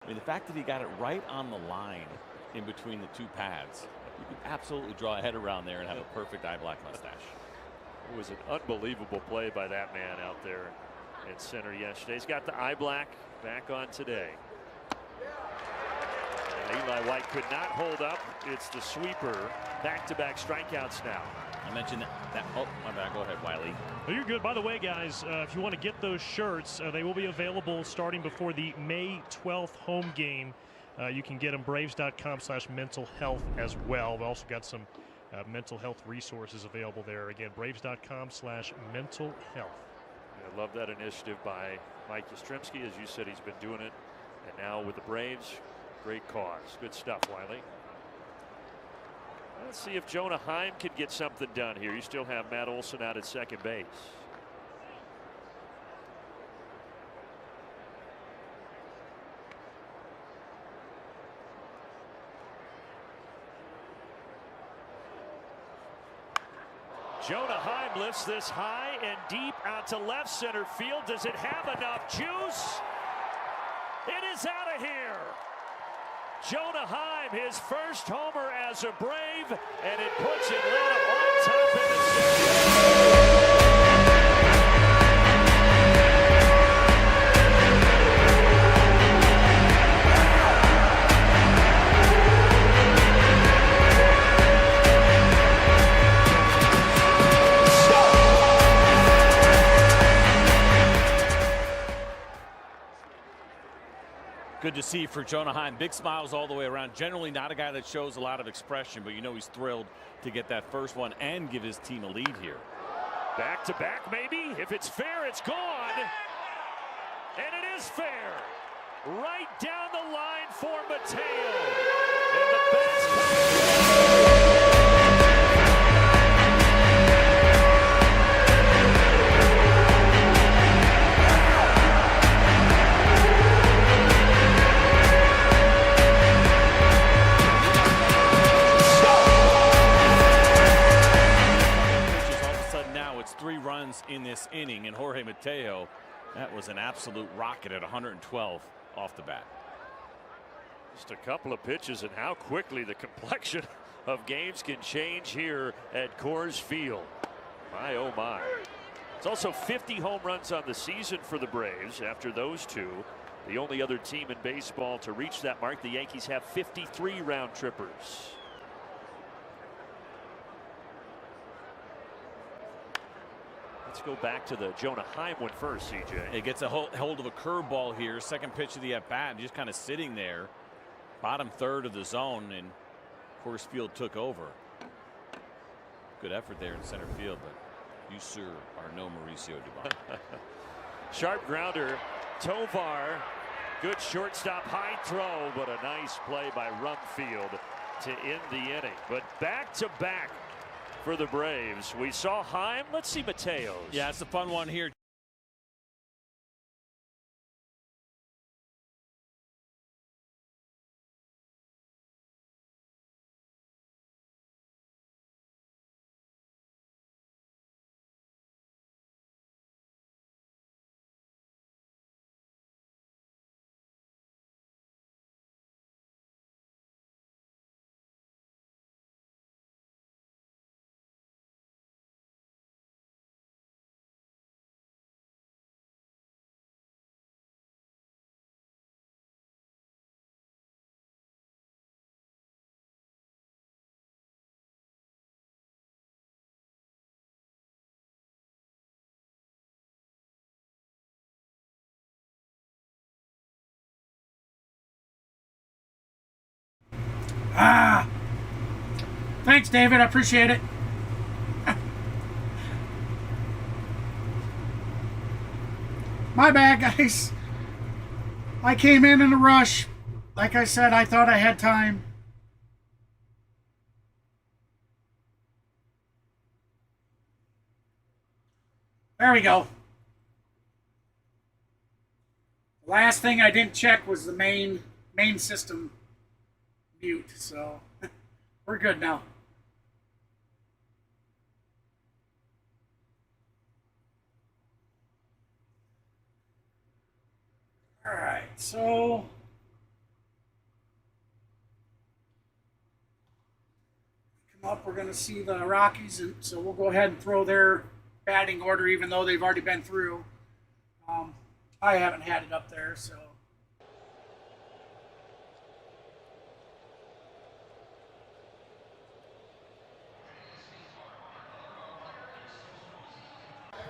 I mean, the fact that he got it right on the line in between the two pads, you could absolutely draw a head around there and have a perfect eye black mustache. It was an unbelievable play by that man out there in center yesterday. He's got the eye black back on today. And Eli White could not hold up. It's the sweeper. Back-to-back strikeouts now. I mentioned that. Oh, my bad. Go ahead, Wiley. Well, you're good. By the way, guys, if you want to get those shirts, they will be available starting before the May 12th home game. You can get them braves.com/mental health as well. We've also got some mental health resources available there. Again, braves.com/mental health. I love that initiative by Mike Yastrzemski. As you said, he's been doing it. And now with the Braves, great cause. Good stuff, Wiley. Let's see if Jonah Heim can get something done here. You still have Matt Olson out at second base. Jonah Heim lifts this high and deep out to left center field. Does it have enough juice? It is out of here. Jonah Heim, his first homer as a Brave, and it puts Atlanta on top in the series. Good to see for Jonah Heim. Big smiles all the way around. Generally not a guy that shows a lot of expression, but you know he's thrilled to get that first one and give his team a lead here. Back to back, maybe. If it's fair, it's gone. And it is fair. Right down the line for Mateo. And the bats come. In this inning, and Jorge Mateo, that was an absolute rocket at 112 off the bat. Just a couple of pitches, and how quickly the complexion of games can change here at Coors Field. My oh my. It's also 50 home runs on the season for the Braves. After those two, the only other team in baseball to reach that mark. The Yankees have 53 round trippers. Let's go back to the Jonah Heim one first, CJ. It gets a hold of a curveball here. Second pitch of the at-bat, just kind of sitting there. Bottom third of the zone, and Coors Field took over. Good effort there in center field, but you, sir, are no Mauricio Dubon. Sharp grounder. Tovar. Good shortstop, high throw, but a nice play by Rumfield to end the inning. But back-to-back for the Braves. We saw Heim. Let's see Mateo's. Yeah, it's a fun one here. Thanks, David. I appreciate it. My bad, guys. I came in a rush. Like I said, I thought I had time. There we go. The last thing I didn't check was the main system mute, so we're good now. All right, so come up, we're going to see the Rockies, and so we'll go ahead and throw their batting order, even though they've already been through. I haven't had it up there, so.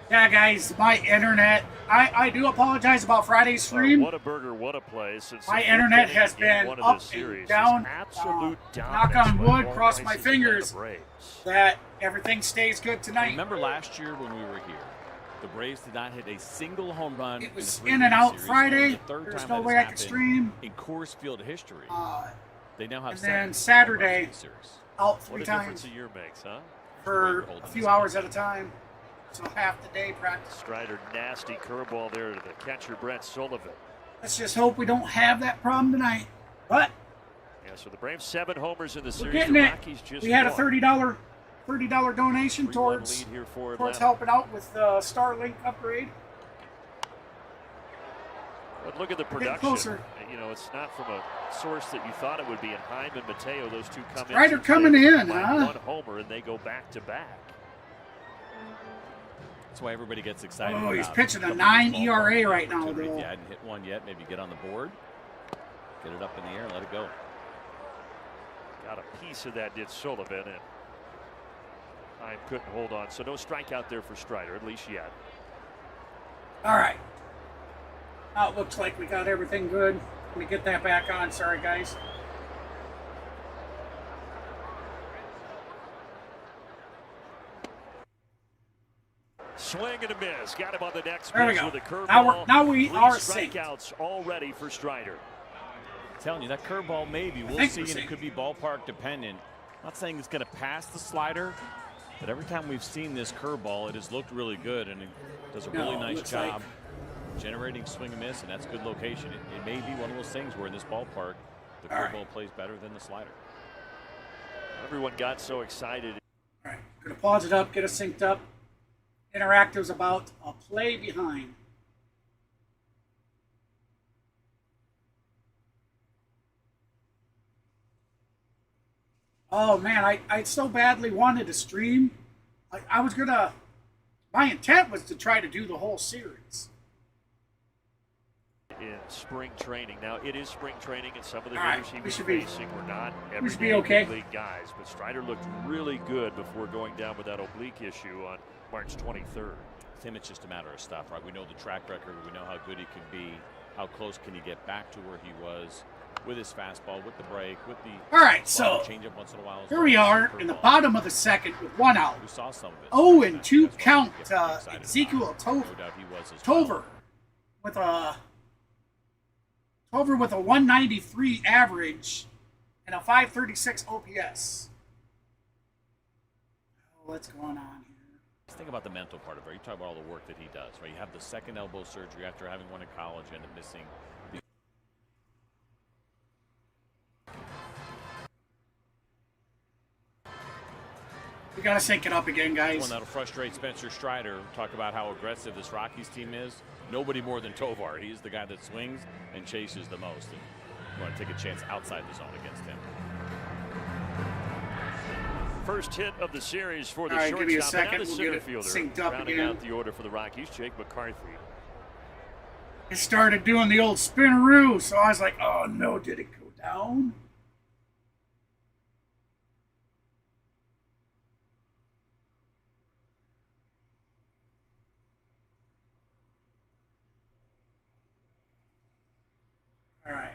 Yeah, guys, my internet. I do apologize about Friday's stream. What a burger, what a play. My internet has been up and down. Absolute knock on wood, cross my fingers that everything stays good tonight. Remember last year when we were here, the Braves did not hit a single home run. It was in and out Friday. The There's no way I could stream. In Coors Field history. They now have and then Saturday, out 3 times. What a difference a year makes, huh? For a few hours at a time. So half the day practice. Strider, nasty curveball there to the catcher, Brent Sullivan. Let's just hope we don't have that problem tonight. But yeah, so the Braves 7 homers in the series. We're getting the it. Rockies just we had a won. $30 donation towards helping out with the Starlink upgrade. But look at the production. You know, it's not from a source that you thought it would be. And Heim and Mateo, those two come in. Strider coming in, huh? One homer, and they go back to back. That's why everybody gets excited. Oh, he's pitching a 9 ERA right now, though. If you hadn't hit one yet, maybe get on the board, get it up in the air, and let it go. Got a piece of that, did Sullivan, and Heim couldn't hold on. So no strikeout there for Strider, at least yet. All right. Now it looks like we got everything good. Let me get that back on. Sorry, guys. Swing and a miss. Got him on the next there we pitch go. with a curveball. Now we are strikeouts already for Strider. I'm telling you, that curveball maybe. We'll see, and it could be ballpark dependent. I'm not saying it's going to pass the slider, but every time we've seen this curveball, it has looked really good, and it does a really nice job generating swing and miss, and that's good location. It may be one of those things where in this ballpark, the curveball plays better than the slider. Everyone got so excited. All right, going to pause it up, get us synced up. Interactive's about a play behind. Oh man, I so badly wanted to stream. I was gonna. My intent was to try to do the whole series. In spring training. Now it is spring training, and some of the hitters he was facing were not everyday league guys. But Strider looked really good before going down with that oblique issue on March 23rd. With him, it's just a matter of stuff, right? We know the track record. We know how good he can be. How close can he get back to where he was with his fastball, with the break, with the changeup once in a while. Here we are in the bottom of the second with 1 out. We saw some of it. 0-2 count. Ezequiel Tovar with a 193 average and a 536 OPS. Oh, what's going on here? Think about the mental part of it. You talk about all the work that he does, right? You have the second elbow surgery after having one in college and missing. We got to sync it up again, guys. One that'll frustrate Spencer Strider. Talk about how aggressive this Rockies team is. Nobody more than Tovar. He's the guy that swings and chases the most. And you want to take a chance outside the zone against him. First hit of the series for the shortstop. Give me a second. We'll get it synced up rounding again. out the order for the Rockies, Jake McCarthy. It started doing the old spinaroo, so I was like, oh no, did it go down? All right.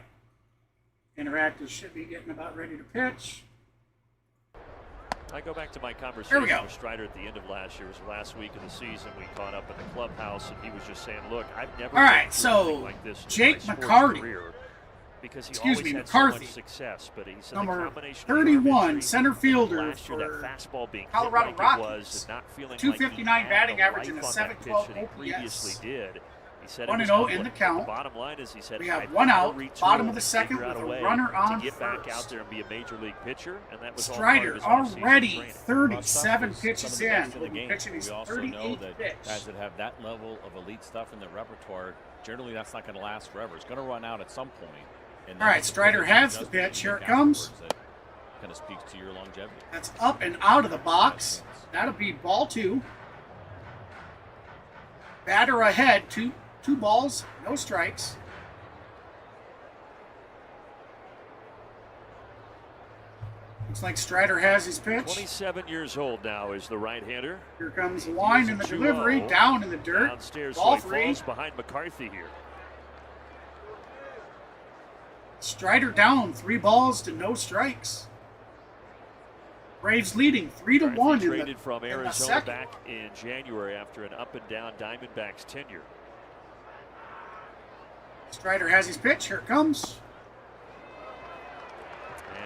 Interactive should be getting about ready to pitch. I go back to my conversation with Strider at the end of last year. It was last week of the season. We caught up in the clubhouse, and he was just saying, look, I've never been through anything like this Jake in my McCarty. career, because he always had so much success. But he said number the combination 31, center fielder last year, that fastball being Colorado hit like Rockies. It was, and not feeling 259 like he batting had average and a life on that 712 pitch that he previously did. He said 1-0 in the count. The bottom line is, he said, we have 1 out, bottom of the second with a runner on to get back first. out there and be a major league pitcher, and that was Strider already 37 pitches in. Pitching his we also know 38th that pitch. guys that have that level of elite stuff in their repertoire, generally that's not going to last forever. It's going to run out at some point. And all right, Strider has the pitch. Here it comes. kind of speaks to your longevity. That's up and out of the box. That'll be ball 2. Batter ahead, two balls, no strikes. Looks like Strider has his pitch. 27 years old now is the right-hander. Here comes the line in the delivery, down in the dirt. Downstairs, Ball so 3. falls behind McCarthy here. Strider down, 3 balls to no strikes. Braves leading 3-1 Traded from in the Arizona second. back in January after an up-and-down Diamondbacks tenure. Strider has his pitch. Here it comes.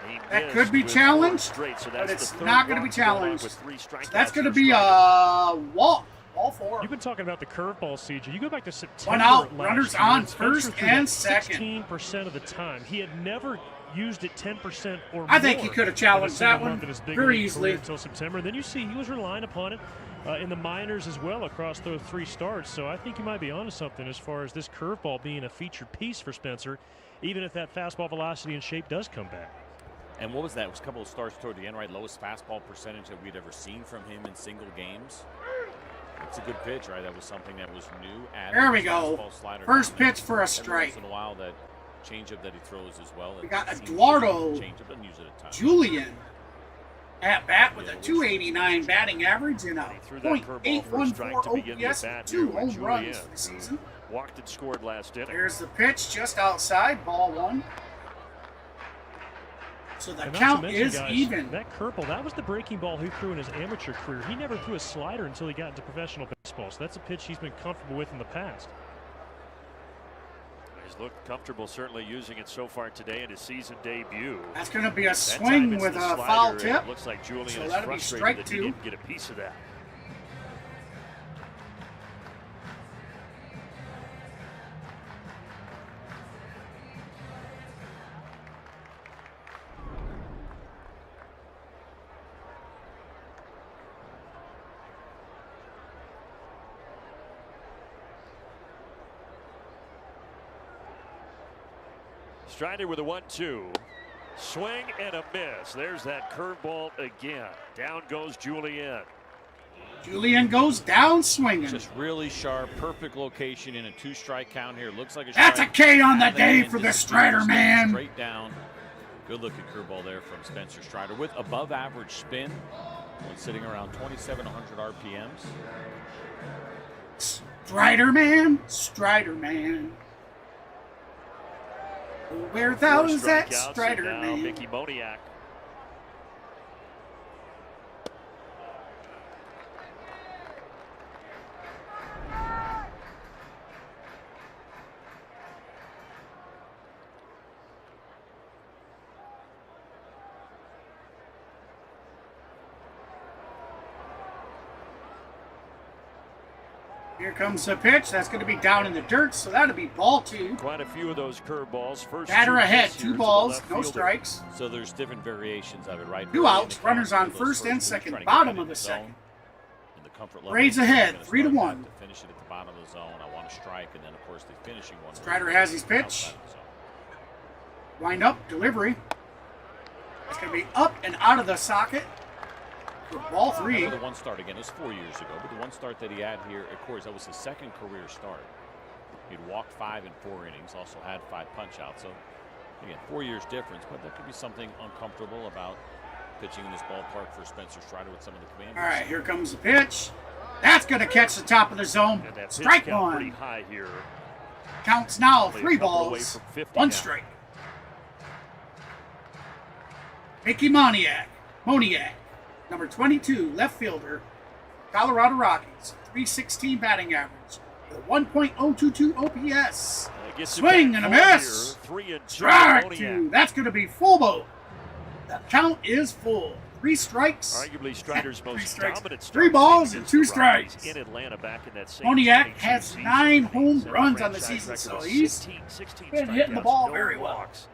And he That missed could be with challenged, 4 straight, so but that's it's the third not going to be walk going on challenged. with 3 So strikeouts that's going to for be Strider. a walk. Ball 4. You've been talking about the curveball, CJ. You go back to September. One out, last runners year, on and Spencer first threw and that second. 16% of the time. He had never used it 10% or more. I think he could have challenged that one very easily. Until September. Then you see he was relying upon it in the minors as well across those 3 starts. So I think you might be onto something as far as this curveball being a featured piece for Spencer, even if that fastball velocity and shape does come back. And what was that? It was a couple of starts toward the end, right? Lowest fastball percentage that we'd ever seen from him in single games. It's a good pitch, right? That was something that was new. There we go. Fastball, slider, First down there. pitch for a Every strike. once in a while, that changeup that he throws as well. We got It seems Eduardo to change up, doesn't use it a ton. Julian at bat with a 289 batting average and a He threw that curveball for a strike to begin the .814 OPS at-bat with here 2 with home Julian, runs for the who season. walked and scored last inning. There's the pitch just outside, ball 1. So the And not to count mention, is guys, even. That curveball, that was the breaking ball he threw in his amateur career. He never threw a slider until he got into professional baseball. So that's a pitch he's been comfortable with in the past. He's looked comfortable certainly using it so far today in his season debut. That's going to be a That swing time it's with the a slider, foul and tip. It looks like Julian So is that'll be frustrated strike that he 2. didn't get a piece of that. Strider with a 1-2. Swing and a miss. There's that curveball again. Down goes Julian. Julian goes down swinging. Just really sharp, perfect location in a 2-strike count here. Looks like a That's a strike. K on the And day then for the just Strider goes man. Straight down. Good looking curveball there from Spencer Strider with above average spin. Only sitting around 2,700 RPMs. Strider man, Strider man. Where thou 4 is that strikeouts, Strider and now man? Mickey Moniak. Here comes the pitch. That's going to be down in the dirt, so that'll be ball 2. Quite a few of those curveballs. First Batter 2 ahead, hits 2 here to the balls, left no fielder. strikes. So there's different variations of it, right? 2 Early in outs, the count, runners on those first and moves, second, trying to get bottom that of in the zone. second. And the comfort level, Braves I'm ahead, gonna 3-1. start to finish it at the bottom of the zone. I want to strike, and then of course the finishing one. Strider has his pitch. outside of the zone. Wind up, delivery. It's going to be up and out of the socket for ball 3. Remember the one start again. It was 4 years ago, but the one start that he had here at Coors, that was his second career start. He'd walked 5 in 4 innings, also had 5 punch outs. So again, 4 years difference, but that could be something uncomfortable about pitching in this ballpark for Spencer Strider with some of the Commanders. All right, here comes the pitch. That's going to catch the top of the zone. And that pitch Strike count pretty 1. high here. Counts now Only a 3 couple away balls, from 50 1 now. strike. Mickey Moniak, number 22, left fielder, Colorado Rockies, 316 batting average, with a 1.022 OPS. Gets it Swing back and a full miss. here. 3-2. Strike Moniak. 2. That's going to be full boat. The count is full. 3 strikes. Arguably Strider's Three most strikes. dominant start 3 balls against and 2 the Rockies strikes. in Atlanta back in that same Moniak 22 has season. 9 home Set a runs on the franchise season, so record of he's 16 been hitting the strikeouts, ball no very well. walks,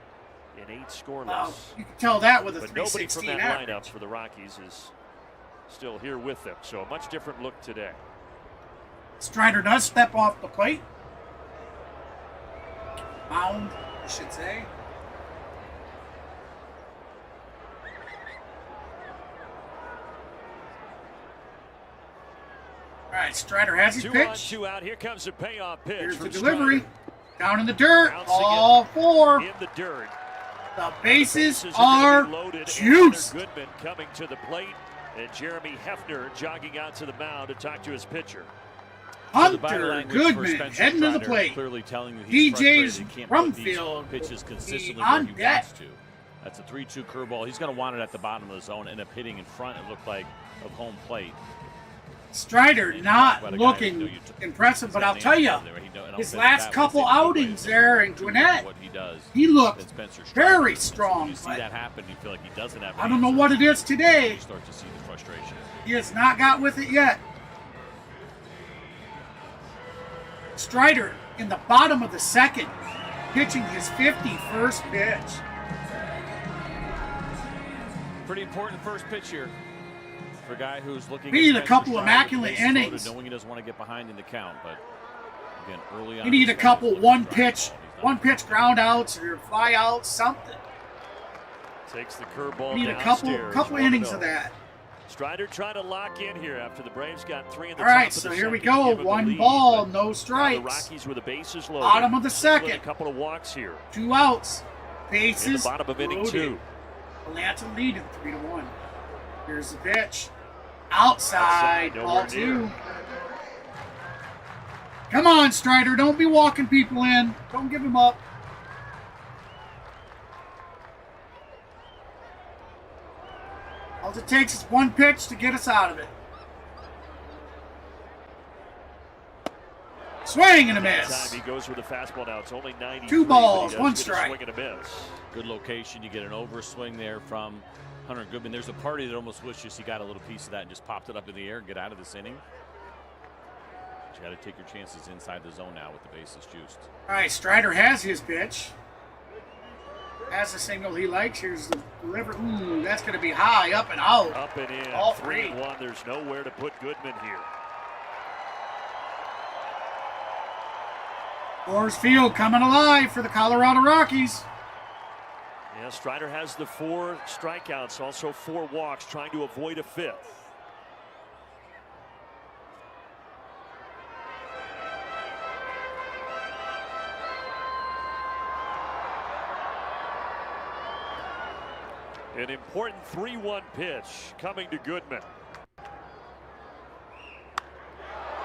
and 8 scoreless. You can tell that with a But nobody from 316 that average. lineup for the Rockies is still here with them. So a much different look today. Strider does step off the plate. Mound, I should say. right, Strider has his 2 pitch. on, 2 out. Here comes the payoff pitch. Here's the from delivery. Strider. Down in the dirt. Bouncing All four. in the dirt. The bases are are gonna be loaded. juiced. Goodman coming to the plate, and Jeremy Hefner jogging out to the mound to talk to his pitcher. Hunter Goodman heading to the plate. Clearly telling you he's DJ's frustrated. He can't put these Rumfield pitches consistently on where he deck. wants to. That's a 3-2 curveball. He's going to want it at the bottom of the zone, end up hitting in front, it looked like, of home plate. Strider not looking impressive, but I'll tell you, his last couple outings there in Gwinnett, he looked very strong. You see that happen, you feel like he doesn't have. I don't know what it is today. You start to see the frustration. He has not got with it yet. Strider in the bottom of the second, pitching his 51st pitch. Pretty important first pitch here for a guy who's looking. We need a at couple Spencer immaculate Strider, innings. knowing he doesn't want to get behind in the count, but again, early on. We need a couple one pitch ground outs or fly outs, something. Takes the curveball. We need a downstairs. couple innings of that. Strider trying to lock in here after the Braves got 3 in the All right, top of so the here we second, go. give him the 1 lead, ball, but no now the strikes. Rockies with the bases loaded. Bottom of the second. A couple of walks here. 2 outs. Bases In the bottom of inning loaded. 2. Atlanta leading 3-1. Here's the pitch. Outside, ball nowhere 2. near. Come on, Strider. Don't be walking people in. Don't give them up. All it takes is one pitch to get us out of it. Swing and a miss. Time he goes with a fastball now. It's only 93. 2 balls, but he does 1 get a strike. Swing and a miss. Good location. You get an overswing there from Hunter Goodman. There's a party that almost wishes he got a little piece of that and just popped it up in the air and get out of this inning. But you got to take your chances inside the zone now with the bases juiced. All right, Strider has his pitch. Has the signal he likes. Here's the delivery. Ooh, that's going to be high, up and out. Up and in. All 3-1. There's nowhere to put Goodman here. Coors Field coming alive for the Colorado Rockies. Yeah, Strider has the 4 strikeouts, also 4 walks, trying to avoid a 5th. An important 3-1 pitch coming to Goodman.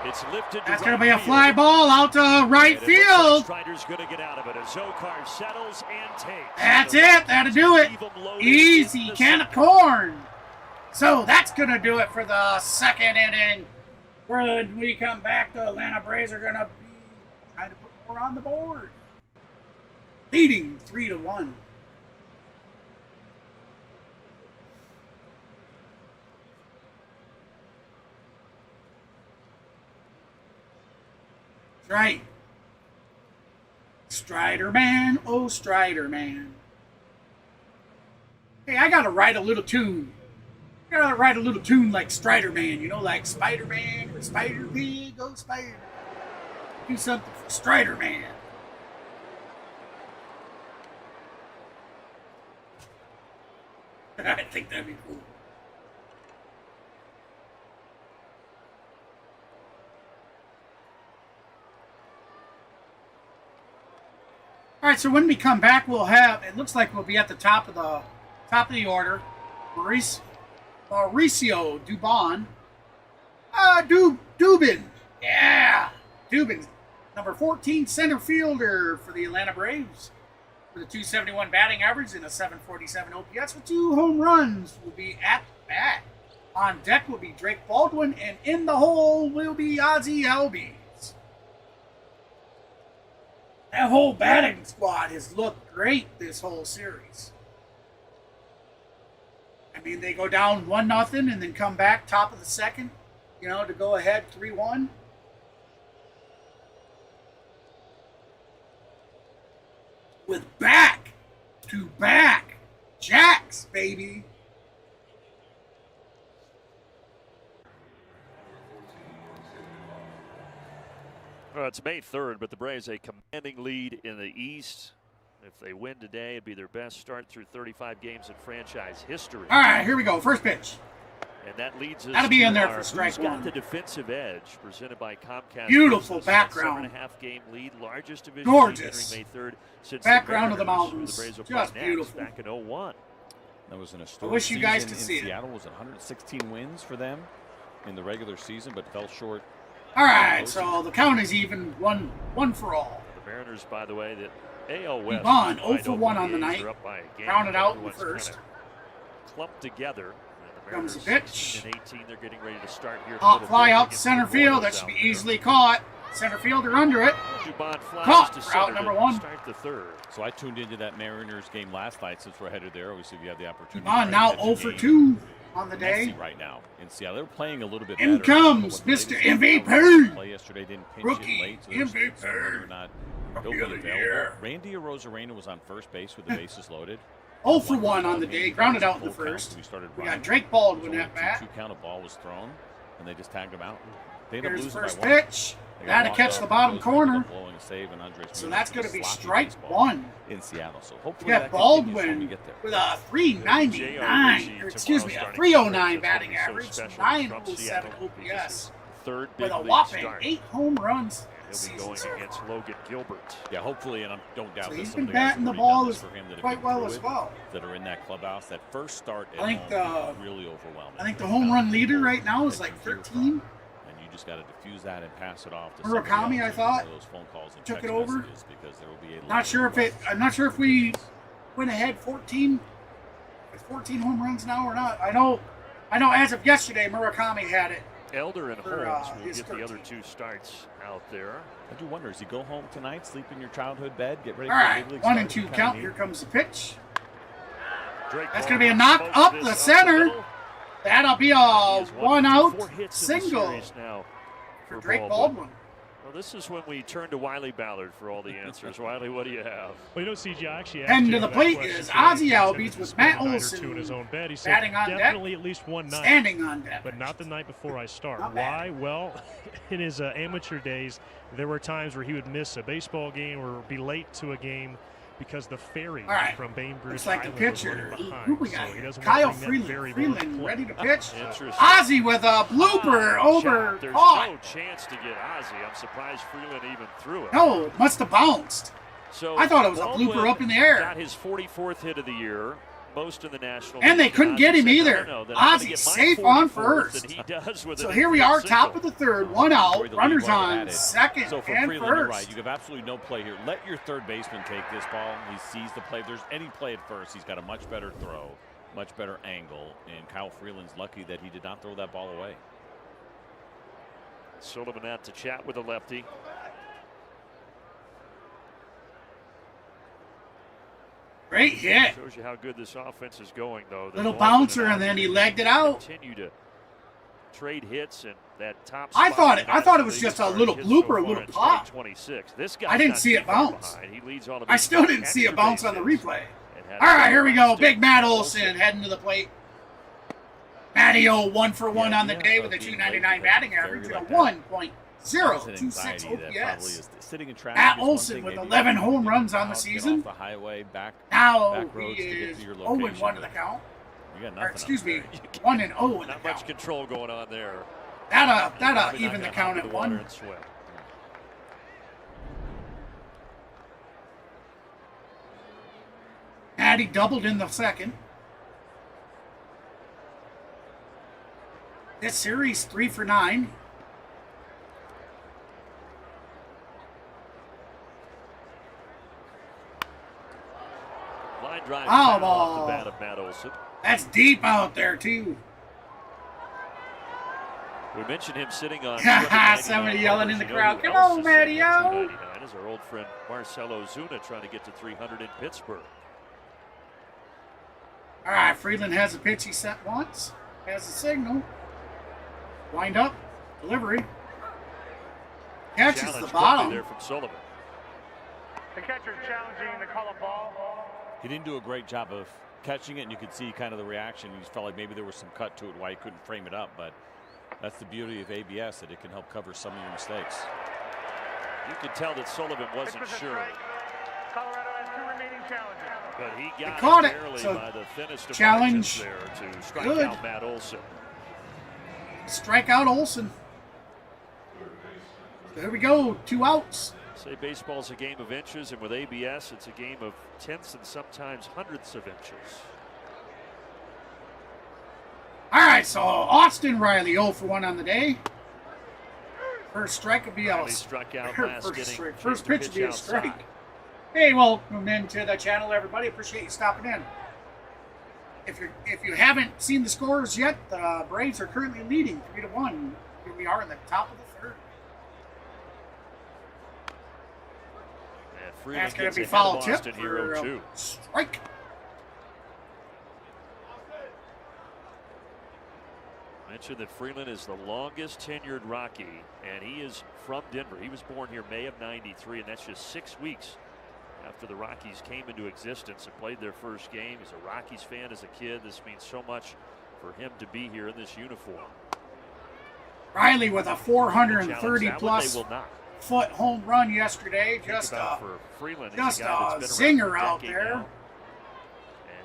It's lifted. That's going to be a fly ball out to right field. Strider's going to get out of it. Ozzie settles and takes. That's it. That'll do it. Easy can of corn. So that's going to do it for the second inning. When we come back, the Atlanta Braves are going to be trying to put more on the board. Leading 3-1. Right. Strider man, oh Strider man. Hey, I gotta write a little tune. I gotta write a little tune like Strider Man, you know, like Spider Man or Spider Pig, oh Spider. Do something for Strider Man. I think that'd be cool. All right, so when we come back, we'll have, it looks like we'll be at the top of the order. Mauricio Dubon. Dubin. Yeah. Dubin, number 14 center fielder for the Atlanta Braves. With a 271 batting average and a 747 OPS with 2 home runs will be at bat. On deck will be Drake Baldwin, and in the hole will be Ozzie Albies. That whole batting squad has looked great this whole series. I mean, they go down 1-0 and then come back top of the second, you know, to go ahead 3-1. With back-to-back jacks, baby. Well, it's May 3rd, but the Braves a commanding lead in the East. If they win today, it'd be their best start through 35 games in franchise history. All right, here we go. First pitch. And that leads us That'll be in to there our for strike Who's Got one. the Defensive Edge, presented by Comcast. Beautiful Business. background. 7.5 game lead, largest division Gorgeous. lead entering May 3rd since Background of the Mariners, mountains. who the Braves will Just play next beautiful. back in 01. That was an I historic wish you guys season could in see it. Seattle. Was 116 wins for them in the regular season, but fell short. All right, so the count is even, one for all. The Mariners, by the way, the AL West. Yvonne, is 0 wide for open. 1 on the A's night. are up by a game. Rounded out in the Everyone's first. kinda clumped together. And the Comes the Mariners, pitch. 16 and 18, they're getting ready to start here. in a Hot little fly bit out to against center the field. Royals That should be out there. easily caught. Center fielder under it. Dubon flies Caught to for center out number to 1. Start the third. So I tuned into that Mariners game last night since we're headed there. Obviously, if you have the opportunity. Yvonne now 0 for 2 on the day. Messy right now in Seattle. They're playing a little bit In better. comes But when the Mr. ladies MVP. Play yesterday didn't pinch Rookie it late, so there's MVP. concern whether or not he'll be Rookie of the available. year. Randy Arozarena was on first base with the bases loaded. 0 for 1 on the day. Grounded out in the first. We got Drake Baldwin at bat. 2 count, a ball was thrown, and they just tagged him out. They ended up Here's the losing by first 1. pitch. They got That'll walked catch off, the bottom Rose ended up corner. blowing a save, and Andres So Munoz that's with going a to be sloppy strike baseball 1. in Seattle. So hopefully We got that continues when we Baldwin get there. with a 399, or excuse me, a 309 batting average, 907 OPS, Third with big a league whopping start. 8 home runs this He'll be season going so against far. Logan Gilbert. Yeah, hopefully, and I don't doubt So that he's some of been the guys batting the have already done ball this for him that have quite been well through as it, well. that are in that clubhouse. That first start at I think home is really overwhelming. I think the home run leader right now is That like you hear 13. from. And you just got to diffuse that and pass it off to somebody Murakami, else I thought, those phone calls and took text it over. messages, because there will be a lot Not of sure if it. requests. I'm not sure if we went ahead 14 with 14 home runs now or not. I know. As of yesterday, Murakami had it. Elder and For, Holmes will his get the other 13. 2 starts out there. I do wonder, does he go home tonight, sleep in your childhood bed, get ready All for the right, big league 1 start? and 2 Kinda count. neat. Here comes the pitch. Drake That's going to be a Baldwin knock smokes up this the up center. middle. That'll be He a has 1 out 4 hits in the single series now for for Drake Baldwin. Well, this is when we turn to Wiley Ballard for all the answers. Wiley, what do you have? Well, CJ, I actually asked And you to the that plate question is today. Ozzie He said Albies that with he Matt spent a night or Olson two in his own bed. He said batting on deck. definitely at least one night. Standing on deck. But not the night before I start. Not Why? bad. Well, in his amateur days, there were times where he would miss a baseball game or be late to a game because the ferry All right. from Bainbridge Looks like the Island was pitcher. running behind. Who we So got he here? doesn't Kyle want to bring that ferry Freeland. boat to Freeland play. ready to pitch. Interesting. Ozzie with a blooper over Shot. There's caught. no chance to get Ozzie. I'm surprised Freeland even threw it. No, it must have bounced. So I thought it was a Baldwin blooper up in the air. Got his 44th hit of the year, most in the National And they League. couldn't get him Ozzie said, either. No, then I'm gonna Ozzie get my safe on 44th, first. and he does with So an here we are, infield top single. of the third, 1 out, Enjoy the lead runners while you're on at it. second So for and Freeland, you're right. first. You have absolutely no play here. Let your third baseman take this ball. He sees the play. If there's any play at first, he's got a much better throw, much better angle, and Kyle Freeland's lucky that he did not throw that ball away. Sullivan out to chat with a lefty. Great hit. Shows you how good this offense is going, though. Little bouncer, and then he legged it out. Continue to trade hits, and that top. I spot thought it was in the just a National little League as far as blooper, a hits little so pop. far in 2026. This guy. I didn't see it bounce. He leads all of I his still didn't see it extra bounce on the bases replay. and had All right, here we go. a Big Matt Olson. Olson heading to the plate. Matty-O 1 for 1 on the idea day of with a being 299 late batting because average it's and a very like that. There's an 1.026 anxiety that probably OPS. is sitting in traffic. Matt is one Olson thing, with maybe 11 you home get runs on out, the get season. off the highway, back Now roads he to get is to your 0 and 1 location, to the but count. you got Or nothing excuse up me, there. 1 and 0 in the Not much count. control going on there. That'll Probably not even the gonna count hop at the water 1. and swim. Matty doubled in the second. This series 3 for 9. Line drive Foul foul off ball. the bat of Matt Olson. That's deep out there too. We mentioned him sitting on. Somebody yelling in the crowd, "Come on, Matty-O!" Is our old friend Marcelo Zuna trying to get to 300 in Pittsburgh. All right, Freeland has a pitch he sent once. Has a signal. Wind up. Delivery. Catches Challenge the quickly bottom. there from Sullivan. The catcher challenging the call of ball. He didn't do a great job of catching it, and you could see kind of the reaction. He felt like maybe there was some cut to it why he couldn't frame it up, but that's the beauty of ABS, that it can help cover some of your mistakes. You could tell that Sullivan wasn't Pitch was a sure, strike. Colorado has 2 remaining challenges. but he got caught it it. barely So by the thinnest of challenge margins there to strike good. out Matt Olson. Strike out Olson. There we go, 2 outs. Say baseball's a game of inches, and with ABS, it's a game of tenths and sometimes hundredths of inches. All right, so Austin Riley 0 for 1 on the day. First strike would be Riley struck out last inning. First pitch would be a strike. Hey, welcome into the channel, everybody. Appreciate you stopping in. If you haven't seen the scores yet, the Braves are currently leading 3-1. Here we are in the top of the third. That's going to be foul tip for strike. Mentioned that Freeland is the longest tenured Rocky, and he is from Denver. He was born here May of '93, and that's just 6 weeks after the Rockies came into existence and played their first game. He's a Rockies fan as a kid. This means so much for him to be here in this uniform. Riley with a 430-plus foot home run yesterday. Just a zinger out there. And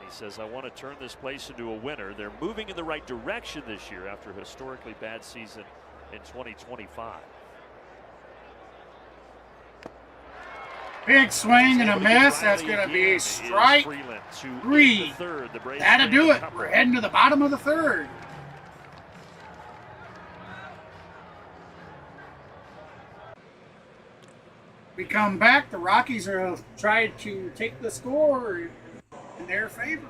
he says, I want to turn this place into a winner. They're moving in the right direction this year after a historically bad season in 2025. Big swing and a miss. That's going to be strike 3. That'll do it. We're heading to the bottom of the third. We come back. The Rockies are trying to take the score in their favor.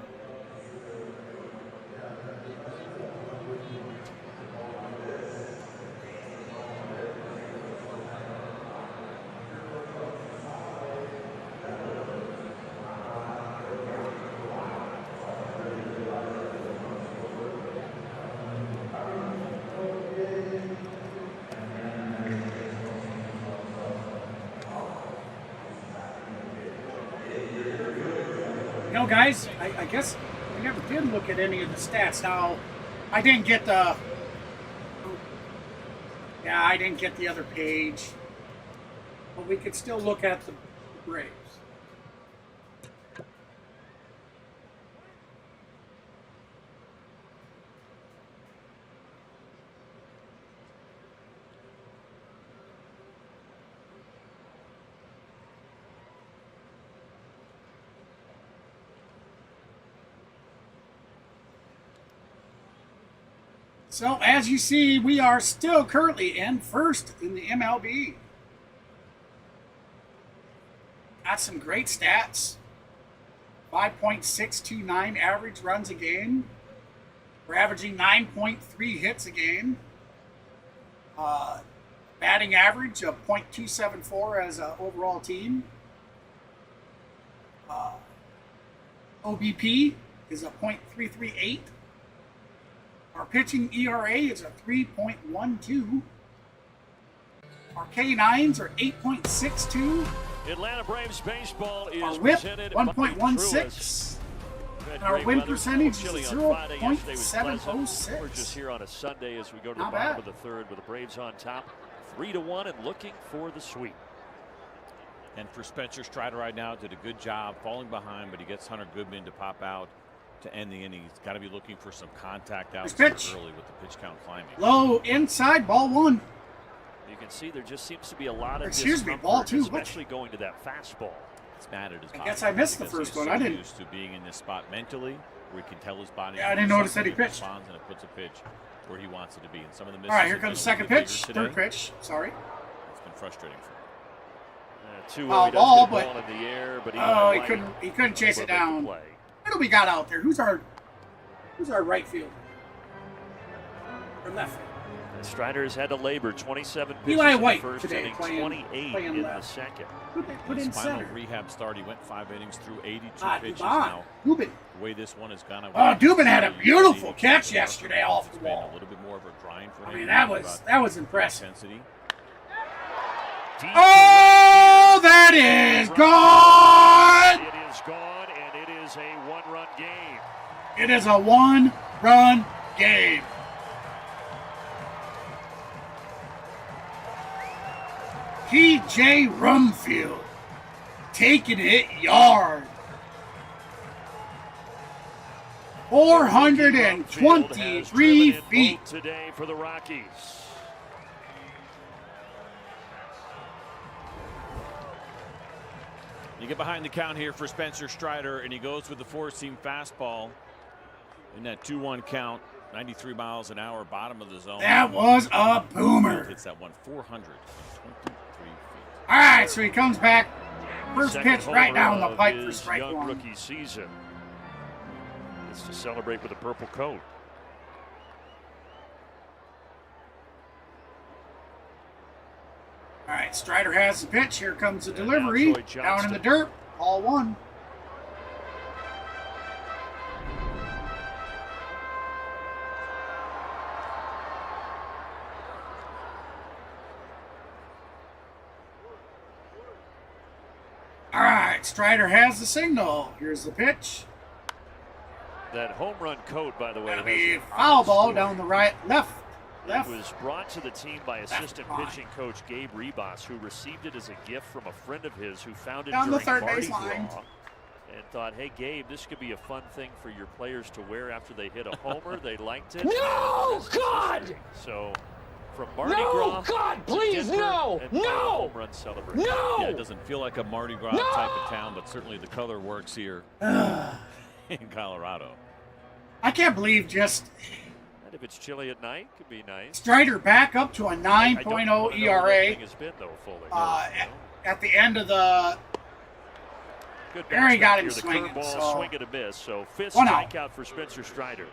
You know, guys, I guess we never did look at any of the stats. Now, I didn't get the... Yeah, I didn't get the other page. But we could still look at the Braves. So, as you see, we are still currently in first in the MLB. Got some great stats. 5.629 average runs a game. We're averaging 9.3 hits a game. Batting average of .274 as an overall team. OBP is a .338. Our pitching ERA is a 3.12. Our K9s are 8.62. Atlanta Braves baseball is our whip, presented 1.16. And our win percentage is 0.706. We're just here on a Sunday as we go to the Not bottom bad. of the third with the Braves on top, 3-1 and looking for the sweep. And for Spencer Strider right now, did a good job falling behind, but he gets Hunter Goodman to pop out to end the inning. He's got to be looking for some contact out early with the pitch count climbing. Low inside, ball 1. You can see there just seems to be a lot of ball 2, especially going to that fastball. It's mad at his body. I guess I missed the first one. I didn't. Used to being in this spot mentally, where he can tell his body. Yeah, I didn't notice that he pitched. Responds and it puts a pitch where he wants it to be. And some of the misses. All right, here comes second pitch, third pitch. Sorry. It's been frustrating for him. 2-0, ball, but ball in the air, but he couldn't chase it down. What do we got out there? Who's our right fielder? Or left fielder? Strider has had to labor 27 pitches Eli in White the first today inning, playing 28 in left. the second. Put in Final center. rehab start. He went 5 innings through 82 pitches Dubon. now. Dubon. The way this one has gone. Dubon had a beautiful catch yesterday off the It's been wall. a little bit more of a grind for him. I mean, that was impressive. Intensity. Oh, that is gone! It is gone, and it is a one-run game. It is a one-run game. P.J. Rumfield taking it yard. 423 feet. Today for the Rockies. You get behind the count here for Spencer Strider, and he goes with the four-seam fastball in that 2-1 count. 93 miles an hour, bottom of the zone. That was a boomer. Hits that one 423 feet. All right, so he comes back. First Second pitch right down the homer pipe of for his strike young one. rookie season. It's to celebrate with a purple coat. All right, Strider has the pitch. Here comes the delivery. Down in the dirt. Ball one. All right, Strider has the signal. Here's the pitch. That home run coat, by the way, That'll be has a foul ball story. down the right, left. It was brought to the team by assistant pitching coach Gabe Rebos, who received it as a gift from a friend of his who found it Down the during third Mardi base line. Gras and thought, hey, Gabe, this could be a fun thing for your players to wear after they hit a homer. They liked it. No, God! So from Mardi No, Gras God, to please, Denver no, and final no, home run celebration. no! Yeah, it doesn't feel like a Mardi Gras type of town, but certainly the color works here in Colorado. I can't believe just And if it's chilly at night, could be nice. Strider back up to a 9.0 ERA Has been, though, fully. at the end of the. Good There he got him bounce back swinging, here. The curveball, so- swing and a miss. So fifth One out. strikeout for Spencer Strider.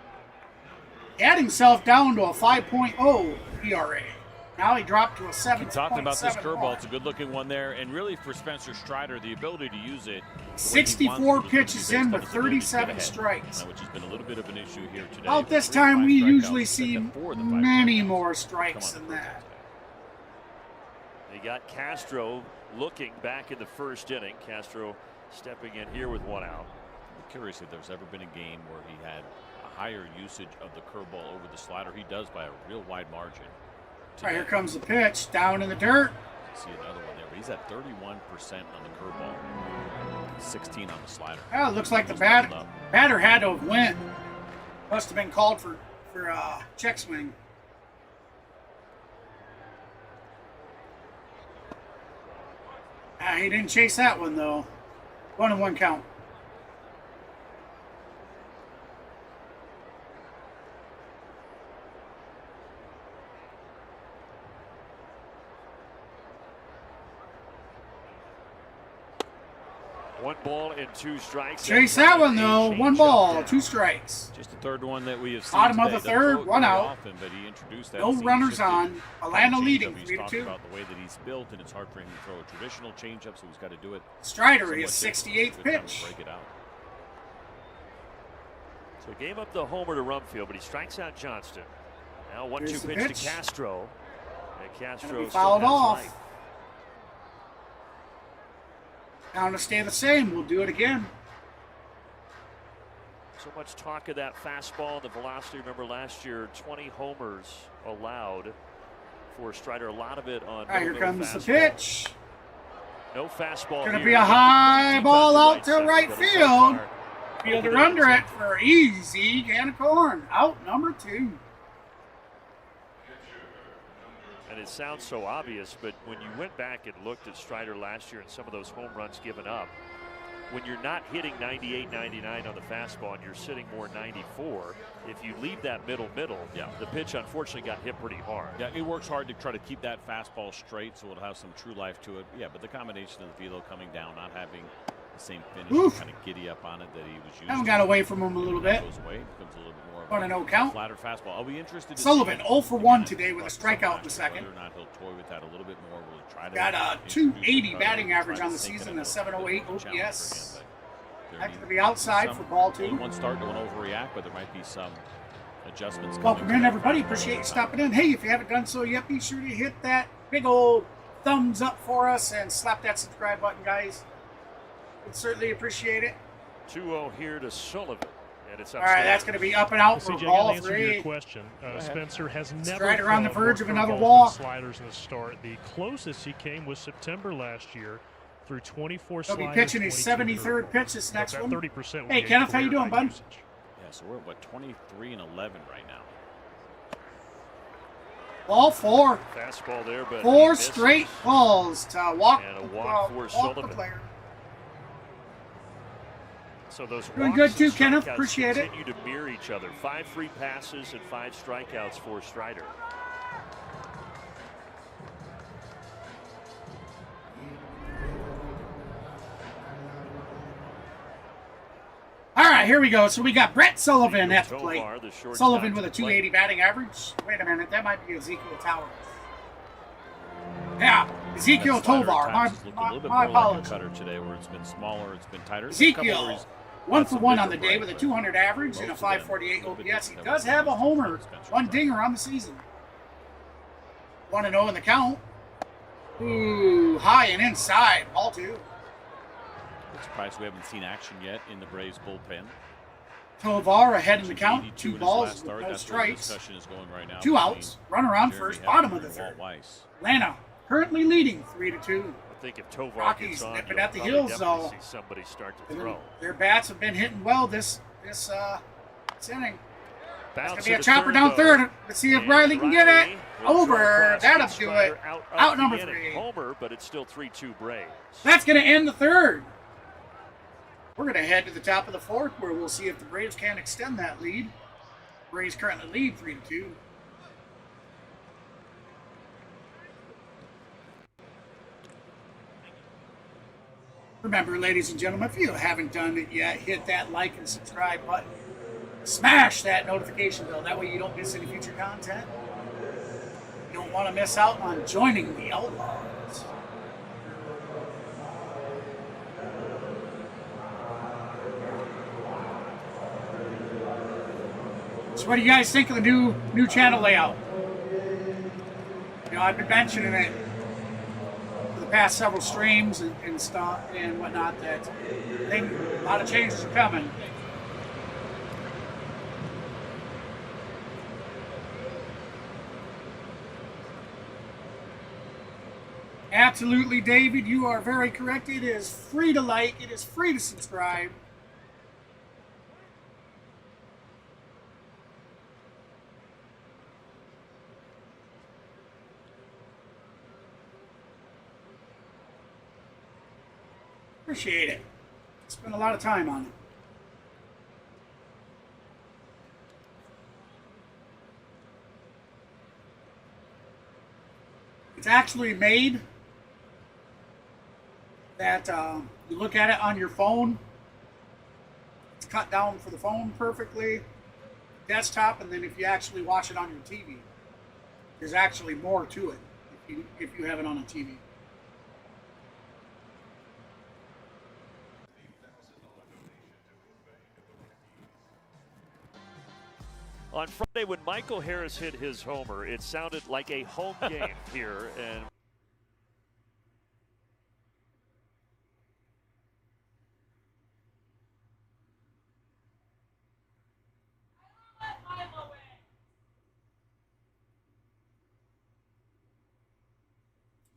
He had himself down to a 5.0 ERA. Now he dropped to a 7.7. We talked about this curveball. It's a good-looking one there, and really for Spencer Strider, the ability to use it. 64 pitches in with 37 strikes. Which has been a little bit of an issue here today. About this With time, 5 we strikeouts, usually picked see up 4 of the 5 many strikeouts. more strikes Come on, than that. They got Castro looking back in the first inning. Castro stepping in here with 1 out. I'm curious if there's ever been a game where he had a higher usage of the curveball over the slider. He does by a real wide margin. All right, here comes the pitch. Down in the dirt. See another one there, but he's at 31% on the curveball, 16 on the slider. Well, it looks like the Just doubled up. batter had to have went. Must have been called for check swing. He didn't chase that one, though. 1-1 count. One ball and 2 strikes. Chase that one, though. 1 ball, 2 strikes. Just the third one that we have seen Bottom of today. the Doesn't third, throw it 1 very out. Often, but he introduced that No seam runners shifted on. Atlanta changeup. leading He's 3-2. talked about the way that he's built, and it's hard for him to throw a traditional changeup, so he's got to do it. Strider, somewhat his different. 68th Good time to pitch. break it out. So gave up the homer to Rumfield, but he strikes out Johnston. Now 1-2 Here's the pitch pitch. to Castro. And Castro Gonna be still fouled has off. life. Count to stay the same. We'll do it again. So much talk of that fastball and the velocity. Remember last year, 20 homers allowed for Strider. A lot of it on. All right, here middle comes the fastball. pitch. No fastball. Gonna here. be a high Deep ball left out to center, right but it's field. so far. Fielder under it for easy can of corn. Out number 2. And it sounds so obvious, but when you went back and looked at Strider last year and some of those home runs given up, when you're not hitting 98, 99 on the fastball and you're sitting more 94, if you leave that middle, Yeah. the pitch unfortunately got hit pretty hard. Yeah, he works hard to try to keep that fastball straight, so it'll have some true life to it. Yeah, but the combination of the velo coming down, not having the same finish, Oof. kind of giddy up on it that he was used Haven't to. got away from him a little bit. Goes away, becomes a little bit more of 1-0 a count. flatter fastball. I'll be interested to Sullivan, see 0 for 1 again, today with a talked strikeout so in the much, second. Whether or not he'll toy with that a little bit more. We'll try to Got a introduce 280 the batting try average to on the sink it season, in a 708 challenge for him, OPS. but there Back needs to the outside some- for ball 2. One start, don't overreact, but there might be some adjustments. Welcome coming in, to everybody. that. Appreciate you stopping in. Hey, if you haven't done so yet, be sure to hit that big old thumbs up for us and slap that subscribe button, guys. We'd certainly appreciate it. 2-0 here to Sullivan. And it's All right, that's going to be up and out for CJ, I ball gotta answer your 3. question. Spencer has never Strider on the thrown verge more of another curveballs walk. than sliders in the start. The closest he came was September last year through 24 He'll be sliders. pitching his 22 73rd curveballs. pitch this next That one. 30% would Hey, be a Kenneth, how you career doing, high bud? usage. Yeah, So we're at what, 23 and 11 right now. Ball 4. Fastball there, but 4 straight balls to walk. And a walk for walk the Sullivan. player. So those Doing walks good and too, Kenneth. strikeouts Appreciate it. continue to mirror each other. 5 free passes and 5 strikeouts for Strider. All right, here we go. So we got Brett Sullivan at the plate. Tovar, the shortstop, Sullivan with a to the plate. 280 batting average. Wait a minute, that might be Ezequiel Towers. Yeah, Ezequiel That slider at Tovar. times has looked a little bit My more like a apologies. cutter today, where it's been smaller, it's been tighter. There's a couple where Ezequiel, he's 1 got for some 1 on bigger the day break, with a but 200 average and a most of them 548 a little bit OPS. He different does than have a what homer, Spencer 1 does. dinger on the season. 1-0 in the count. Ooh, high and inside. Ball 2. I'm surprised we haven't seen action yet in the Braves bullpen. Tovar ahead in the count. 82 2 in his balls last with start. no That's where the strikes. discussion is going right now. 2 outs. Runner on Jeremy first. Hefner Bottom of the and 3rd. Walt Weiss. Atlanta currently leading 3-2. I think if Tovar Rockies gets on, nipping you'll at the probably heels, definitely though. see somebody start to throw. Their bats have been hitting well this inning. That's Bounce going to be a to chopper third, down though. 3rd. Let's see if And Riley can get it. will throw Over. across, That'll gets do Strider it. Out Out the number inning. 3. Homer, but it's still 3-2 Braves. That's going to end the 3rd. We're going to head to the top of the 4th, where we'll see if the Braves can extend that lead. Braves currently lead 3-2. Remember, ladies and gentlemen, if you haven't done it yet, hit that like and subscribe button. Smash that notification bell. That way you don't miss any future content. You don't want to miss out on joining the Outlaws. So what do you guys think of the new channel layout? You know, I've been mentioning it for the past several streams and stuff and whatnot, that I think a lot of changes are coming. Absolutely, David. You are very correct. It is free to like. It is free to subscribe. Appreciate it. Spent a lot of time on it. It's actually made that you look at it on your phone. It's cut down for the phone perfectly, desktop, and then if you actually watch it on your TV, there's actually more to it if you have it on a TV. On Friday, when Michael Harris hit his homer, it sounded like a home game here. And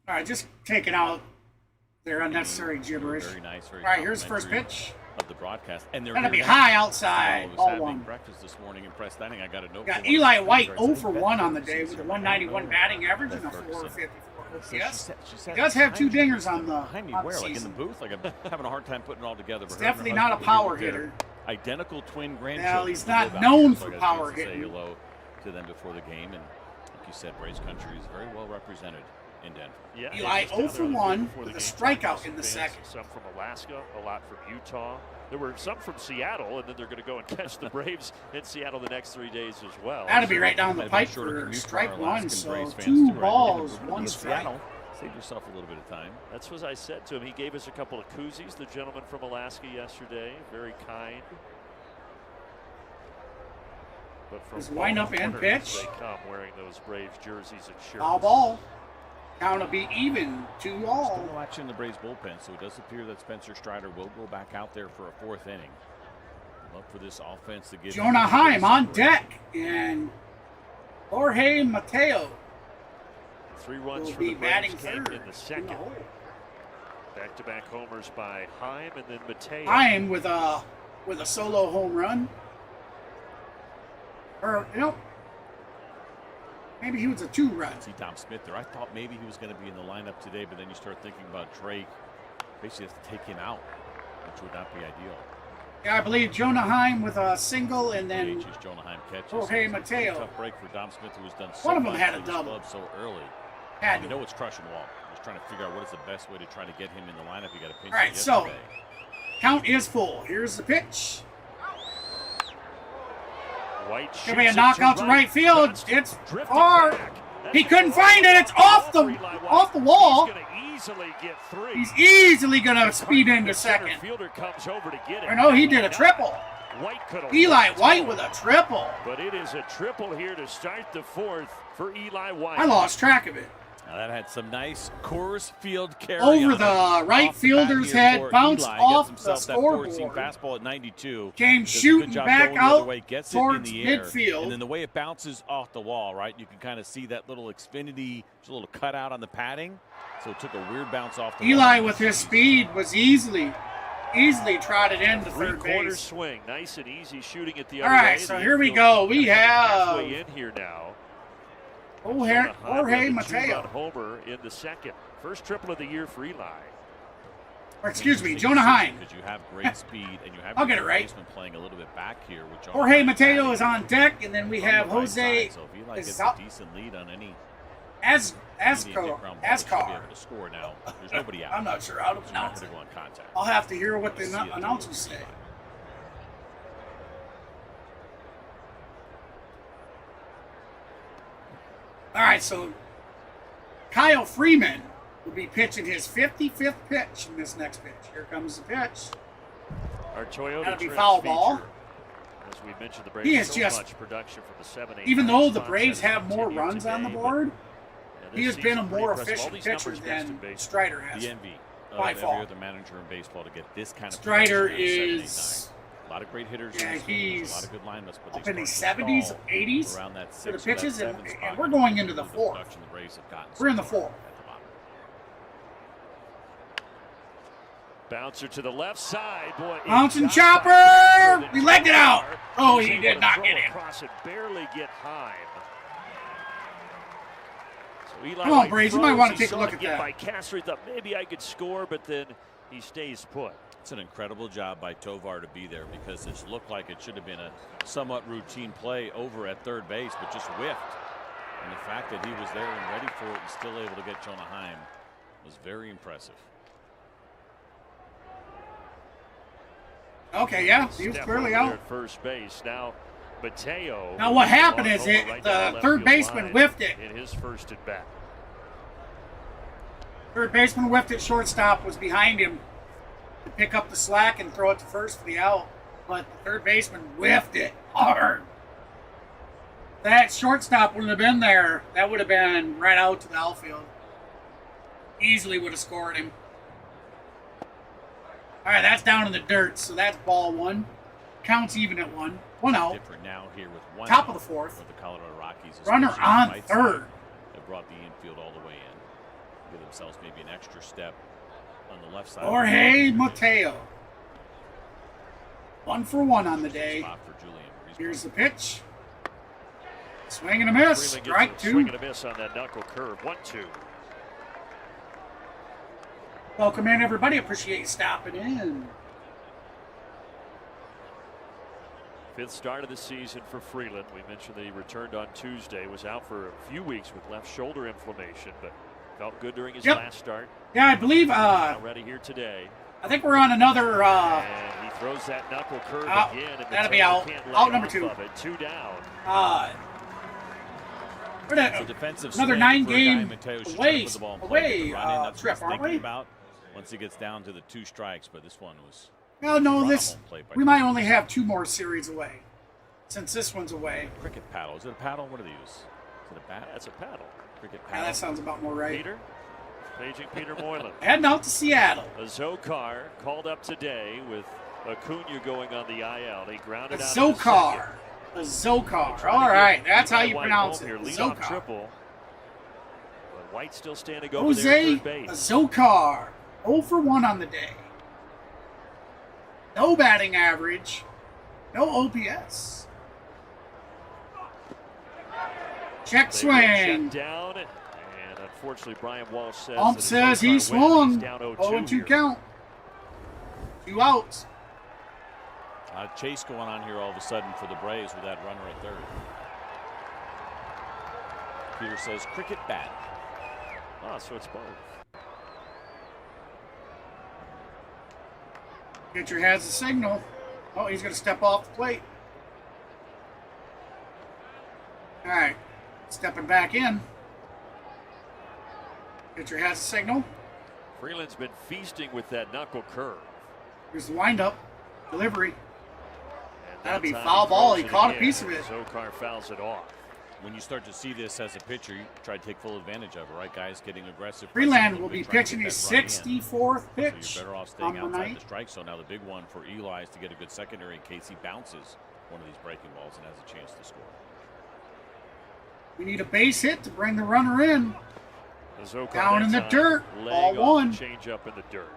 All right, just taking out their unnecessary gibberish. Very nice. Very All right, here's the first complimentary pitch. of the broadcast, and they're Gonna be here high now. outside. I was Ball having 1. breakfast this morning in Press Dining. I got a note. Got from Eli one of the White sponsors. 0 for 1 on the day with a 191 batting average and a 454 So OPS. she said He does have 2 behind me. dingers on Behind me the where? Like in the season. booth? Like I'm having a hard time putting it all together. It's But her and her definitely not a husband power were here with hitter. their identical twin grandchildren. Well, he's who not live out known here, so for I got a power chance to say hitting. hello to them before the game, and like you said, Braves country is very well represented in Denver. yeah, Eli just 0 down for there 1 before the with a game, strikeout talking to in the some second. fans, some from Alaska, a lot from Utah. There were some from Seattle, and then they're going to go and catch the Braves in Seattle the next 3 days as well. That'll be right down the Might have been a pipe shorter for commute for strike our 1, Alaskan so Braves fans 2 too, right? balls, We're gonna 1 be in strike. Seattle. Save yourself a little bit of time. That's what I said to him. He gave us a couple of koozies, the gentleman from Alaska yesterday. Very kind. But from His windup all and corners pitch. They come wearing those Braves jerseys and shirts. Foul ball. Count will be even, 2 Still all. no action in the Braves bullpen, so it does appear that Spencer Strider will go back out there for a 4th inning. Love for this offense to give. Jonah Heim on deck, and Jorge Mateo 3 runs will for be the batting Braves came 3rd in the in the second. hole. Back-to-back homers by Heim and then Mateo. Heim with a solo home run. Or, maybe he was a 2-run. See Dom Smith there. I thought maybe he was going to be in the lineup today, but then you start thinking about Drake. Basically have to take him out, which would not be ideal. Yeah, I believe Jonah Heim with a single, and then Jonah Heim catches. Jorge Mateo. Tough break for Dom Smith, who has done so One of them much had a for his double. club so early. You know it's crushing Wall. Just trying to figure out what is the best way to try to get him in the lineup. You got to pinch. All right, so count is full. Here's the pitch. White Gonna be a knockout to right field. It's far. He couldn't find it. It's off the wall. He's easily gonna speed into second. Or no, he did a triple. Eli White with a triple. But it is a triple here to start the fourth for Eli White. I lost track of it. Now that had some nice Coors Field carry over the right fielder's head, bounced off the scoreboard. Fastball at 92. Came shooting back out gets towards it in the air, midfield. and then the way it bounces off the wall, right? You can kind of see that little Xfinity, just a little cutout on the padding. So it took a weird bounce off the Eli wall. with his speed was easily trotted into third Three-quarter base. swing, nice and easy shooting at the All other way. right, so here we go. We have halfway in here now. Jorge Mateo. Homer in the second. First triple of the year for Eli. Or excuse me, Jonah Heim. Because you have great speed and you have I'll get it right. playing a little bit back here with Jonah Jorge Heim. Mateo is on deck, and then we have On the right Jose side. So if Eli gets a decent lead on any Ascar. to score now. There's nobody out. I'm not sure how to It's not pronounce going it. to go on contact. I'll have to hear what the See it announcers say. All right, so Kyle Freeman will be pitching his 55th pitch in this next pitch. Here comes the pitch. Our Toyota That'll be Trends foul ball. feature. As we mentioned, the Braves He is so just, much production from the 7-8. even though the Braves have more runs on the board, but he has been a season's more pretty impressive. All efficient these pitcher numbers than best in Strider has. The envy of By every far. other manager in baseball to get this kind of Strider production at is 7-8-9. A lot of great hitters. Yeah, in this game. There's he's a lot of good lineups, but up they in the start to 70s, stall 80s around that for the 6 or that pitches, 7 and spot. we're going into the The fourth. production the Braves have gotten We're in so the far fourth. at the bottom. Bouncer to the left side. Boy, Bouncing inside. chopper! We legged it out. Oh, he Able did to not throw get it. across it, barely get Heim. So Eli Come on, White Braves, you throws. might want to He take a saw look it at get that. By Castro, he thought maybe I could score, but then he stays put. It's an incredible job by Tovar to be there because this looked like it should have been a somewhat routine play over at third base, but just whiffed. And the fact that he was there and ready for it and still able to get Jonah Heim was very impressive. Okay, yeah, he was Step clearly over there out. at first base. Now Mateo. Now what happened is over it, right the down left third field baseman line whiffed it. in his first at bat. Third baseman whiffed it. Shortstop was behind him to pick up the slack and throw it to first for the out. But the third baseman whiffed it hard. That shortstop wouldn't have been there. That would have been right out to the outfield. Easily would have scored him. All right, that's down in the dirt, so that's ball one. Counts even at one. 1 out. Different now here with one Top out of the fourth. for the Colorado Rockies. Runner especially on right third. side. They brought the infield all the way in. Give themselves maybe an extra step on the left side. Jorge Mateo. 1 for 1 on the day. Spot for Julian. Here's the pitch. Swing and a miss. Freeman gets Strike a 2. swing and a miss on that knuckle curve. 1-2. Welcome in, everybody. Appreciate you stopping in. Fifth start of the season for Freeland. We mentioned that he returned on Tuesday, was out for a few weeks with left shoulder inflammation, but felt good during his last start. Yeah, I believe. Now ready here today. I think we're on another. And he throws that knuckle curve again. And that'll be Mateo out. can't lay Out number off 2. of it. 2 down. We're at It's a defensive another swing for a guy 9-game Mateo should away, put the ball in play, get the run in. That's what trip, he's aren't thinking we? about once he gets down to the 2 strikes, but this one was No, no, run this. home plate by We might only have 2 more series away, since this one's away. cricket paddle. Is it a paddle? What do they use? Is it a bat? That's a paddle. Cricket Yeah, paddle. that sounds about more right. Peter. Paging Peter Moylan. Heading out to Seattle. A Zokar called up today with Acuña going on the IL. He A grounded out. Zokar. A Zokar. All right, that's how you pronounce it. Lead off Zokar. triple. But White still standing over there Jose at third base. Zokar. 0 for 1 on the day. No batting average. No OPS. Check They will check swing. down, and unfortunately, Brian Walsh says Ump that says he it's not winning. swung. He's down 0-2 here. count. 2 outs. Chase going on here all of a sudden for the Braves with that runner at third. Peter says cricket bat. Oh, so it's both. Pitcher has the signal. Oh, he's going to step off the plate. All right, stepping back in. Pitcher has the signal. Freeland's been feasting with that knuckle curve. Here's the windup. Delivery. And That'll that be time foul ball. throws He it caught a in. piece of it. Zokar fouls it off. When you start to see this as a pitcher, you try to take full advantage of it, right, guys? Getting aggressive. Freeland will be trying to pitching get his that run in. 64th pitch So you're better off on staying the outside night. the strike zone. Now the big one for Eli is to get a good secondary in case he bounces one of these breaking balls and has a chance to score. We need a base hit to bring the runner in. Zokar Down in the that dirt. time Ball laying off one. the change up in the dirt.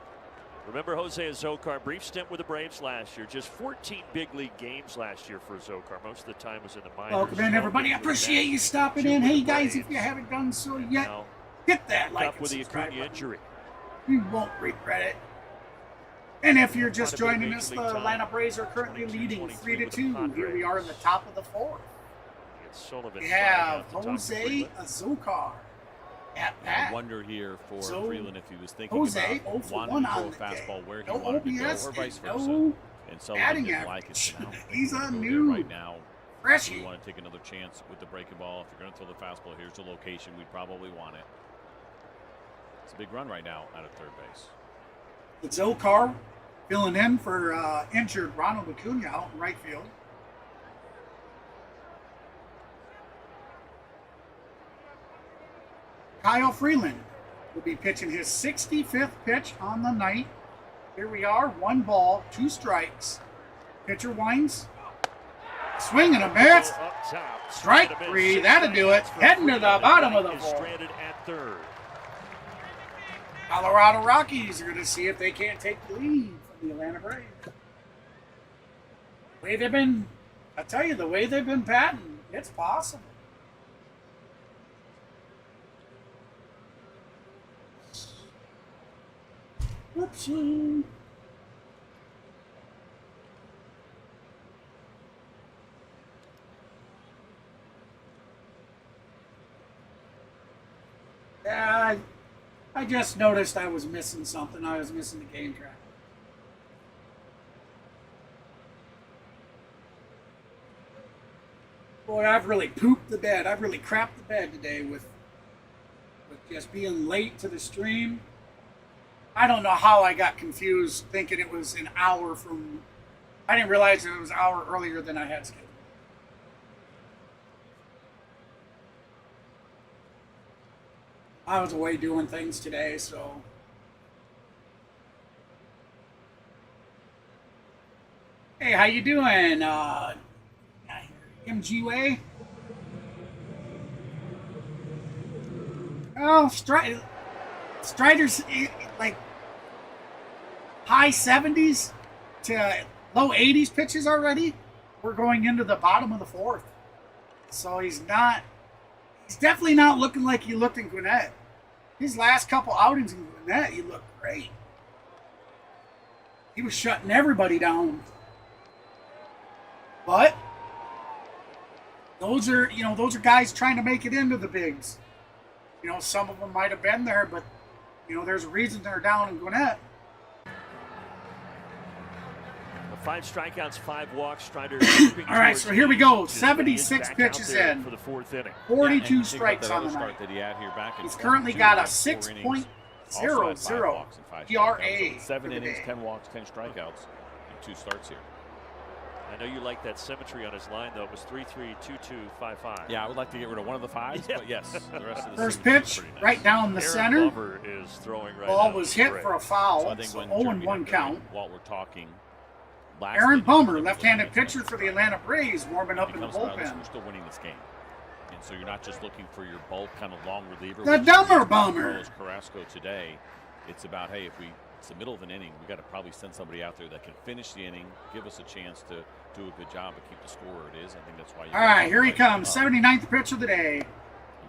Remember Jose Zokar, brief stint with the Braves last year. Just 14 big league games last year for Zokar. Most of the time was in the minors. Welcome in, everybody. I appreciate you stopping in. Hey, guys, if you haven't done so yet, Now, hit that like up and with the subscribe Acuña button. injury. You won't regret it. And if you're just Quite a bit of joining Major us, the League time. lineup Braves are currently 22, leading 23 with the 3-2. Here we are in the top of the fourth. It's Sullivan We firing have out the top of Jose Freeland. Azokar at I bat. wonder here for So, Freeland if he was thinking Jose, about 0 for wanting 1 to throw on a the fastball day. where he No wanted to OBS go, or vice and versa. no And Sullivan batting didn't like it. So now average. He's we're a gonna go there new right now. We freshie. want to take another chance with the breaking ball. If you're going to throw the fastball, here's the location. We probably want it. It's a big run right now out of third base. It's Zokar filling in for injured Ronald Acuña out in right field. Kyle Freeland will be pitching his 65th pitch on the night. Here we are, 1 ball, 2 strikes. Pitcher winds. Swing and a miss. Up top. Strike Swing and a miss. 3, 6 that'll do it. strikeouts for Heading to the Freeland. bottom of the Is fourth. stranded at third. Colorado Rockies are going to see if they can't take the lead from the Atlanta Braves. The way they've been, I tell you, the way they've been batting, it's possible. Whoopsie. Yeah, I just noticed I was missing something. I was missing the game track. Boy, I've really pooped the bed. I've really crapped the bed today with just being late to the stream. I don't know how I got confused thinking it was an hour from... I didn't realize it was an hour earlier than I had scheduled. I was away doing things today, so... Hey, how you doing? MG Way? Oh, Strider's like high 70s to low 80s pitches already. We're going into the bottom of the fourth. So he's definitely not looking like he looked in Gwinnett. His last couple outings in Gwinnett, he looked great. He was shutting everybody down. But those are guys trying to make it into the bigs. You know, some of them might have been there, but there's a reason they're down in Gwinnett. 5 strikeouts, 5 walks. Strider. All right, so here we go. 76 pitches in. For the 4th inning. 42 strikes on the night. That he had here back in He's currently got a 6.00 ERA. ERA. 7 for the innings, day. 10 walks, 10 strikeouts, and 2 starts here. I know you like that symmetry on his line, though. It was 3-3, 2-2, 5-5. Yeah, I would like to get rid of one of the 5s, Yeah. but yes, the rest of the First series is pitch, pretty nice. right down the Aaron center. Lover is throwing right Ball now. was hit Great. for a So foul. I think So when 0-1 count. While we're talking, last Aaron inning, Bummer, we're left-handed looking at pitcher for the Atlanta Braves, warming up in the becomes about, listen, bullpen. we're still winning this game. And so you're not just looking for your bulk kind of long reliever. The which Dummer is Bummer. Carrasco today. It's about, hey, if we It's the middle of an inning. We got to probably send somebody out there that can finish the inning, give us a chance to do a good job and keep the score where it is. I think that's why. All right, here he comes. 79th pitch of the day. If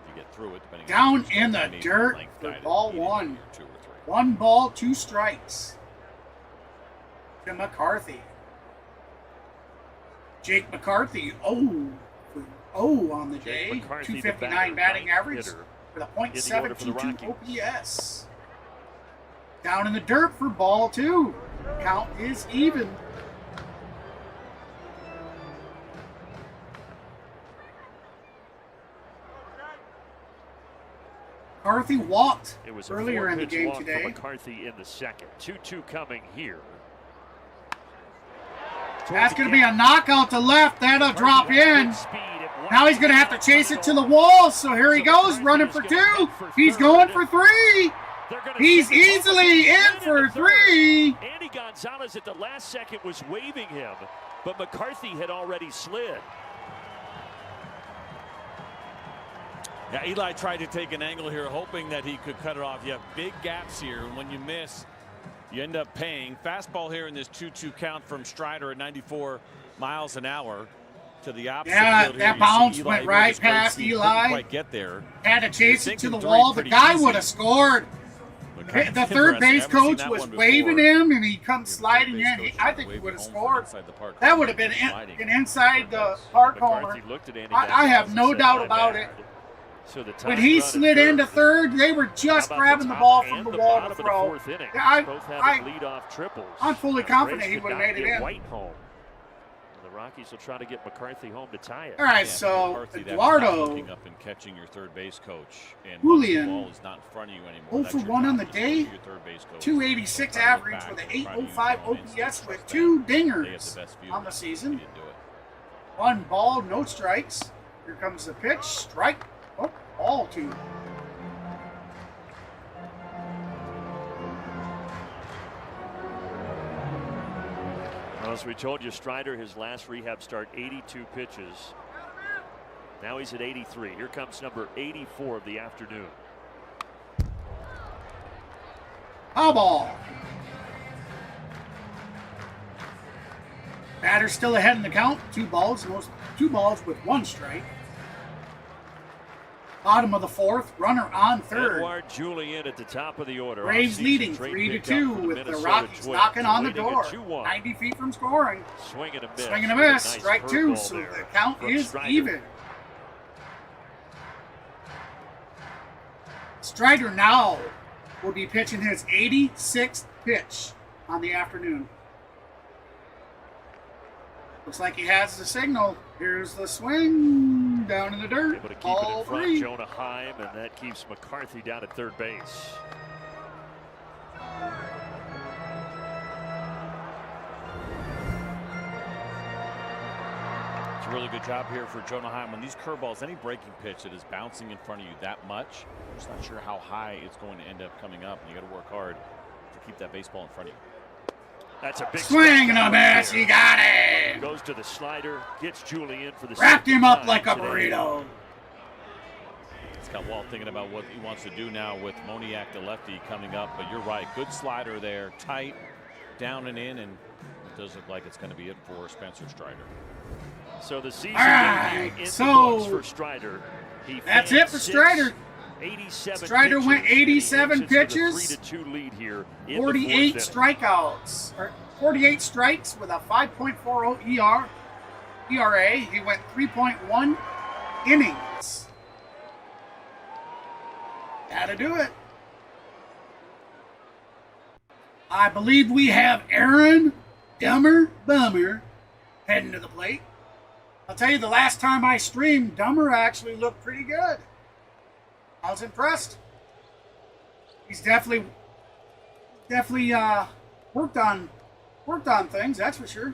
you get through it, depending Down on in the dirt for ball one. 1 ball, 2 strikes to McCarthy. Jake McCarthy, for on the day. 259 batting average with a .722 OPS. Down in the dirt for ball 2. Count is even. McCarthy walked earlier in the game today. McCarthy in the second. 2-2 coming here. That's going to be a knockout to left. That'll drop in. Now he's going to have to chase it to the wall. So here he goes, running for 2. He's going for 3. He's easily in for 3. Andy Gonzalez at the last second was waving him, but McCarthy had already slid. Yeah, Eli tried to take an angle here, hoping that he could cut it off. You have big gaps here, and when you miss, you end up paying. Fastball here in this 2-2 count from Strider at 94 miles an hour to the opposite. Yeah, field that bounce went right past Eli. Couldn't quite get there. Had to chase it to the wall. The guy would have scored. The third base coach was waving him, and he comes sliding in. I think he would have scored. That would have been an inside the park homer. I have no doubt about it. So when he slid into third, they were just grabbing the ball from the wall to throw. I'm fully confident he would have made it in. The Rockies will try to get McCarthy home to tie it. All right, so Eduardo, looking up and catching your third base coach, and Julian, the ball is not in front of you anymore. 0 for 1 on the day, 286 average with an 805 OPS with 2 dingers on the season. 1 ball, no strikes. Here comes the pitch, strike. Oh, ball 2. Well, as we told you, Strider, his last rehab start, 82 pitches. Now he's at 83. Here comes number 84 of the afternoon. Foul ball. Batter still ahead in the count. 2 balls with 1 strike. Bottom of the 4th, runner on 3rd. Edouard Julien at the top of the order. Braves leading 3-2 with the Rockies knocking on the door. 90 feet from scoring. Swing and a miss. Swing and a miss. Strike 2, so the count is even. Strider now will be pitching his 86th pitch on the afternoon. Looks like he has the signal. Here's the swing down in the dirt. Able to keep Ball it in front, 3. Jonah Heim, and that keeps McCarthy down at third base. It's a really good job here for Jonah Heim. When these curveballs, any breaking pitch that is bouncing in front of you that much, I'm just not sure how high it's going to end up coming up. And you got to work hard to keep that baseball in front of you. That's a big swing and a miss. He got it. Goes to the slider, gets Julien for the wrapped him up like a burrito. It's got Walt thinking about what he wants to do now with Moniak, the lefty, coming up. But you're right, good slider there, tight, down and in, and it does look like it's going to be it for Spencer Strider. So the season right, in so the books for Strider. That's it for Strider. 87 Strider went 87 pitches, 3-2 lead here. 48 strikeouts, or 48 strikes with a 5.40 ERA. He went 3.1 innings. Gotta do it. I believe we have Aaron Dummer Bummer heading to the plate. I'll tell you, the last time I streamed, Dummer actually looked pretty good. I was impressed. He's definitely worked on things, that's for sure.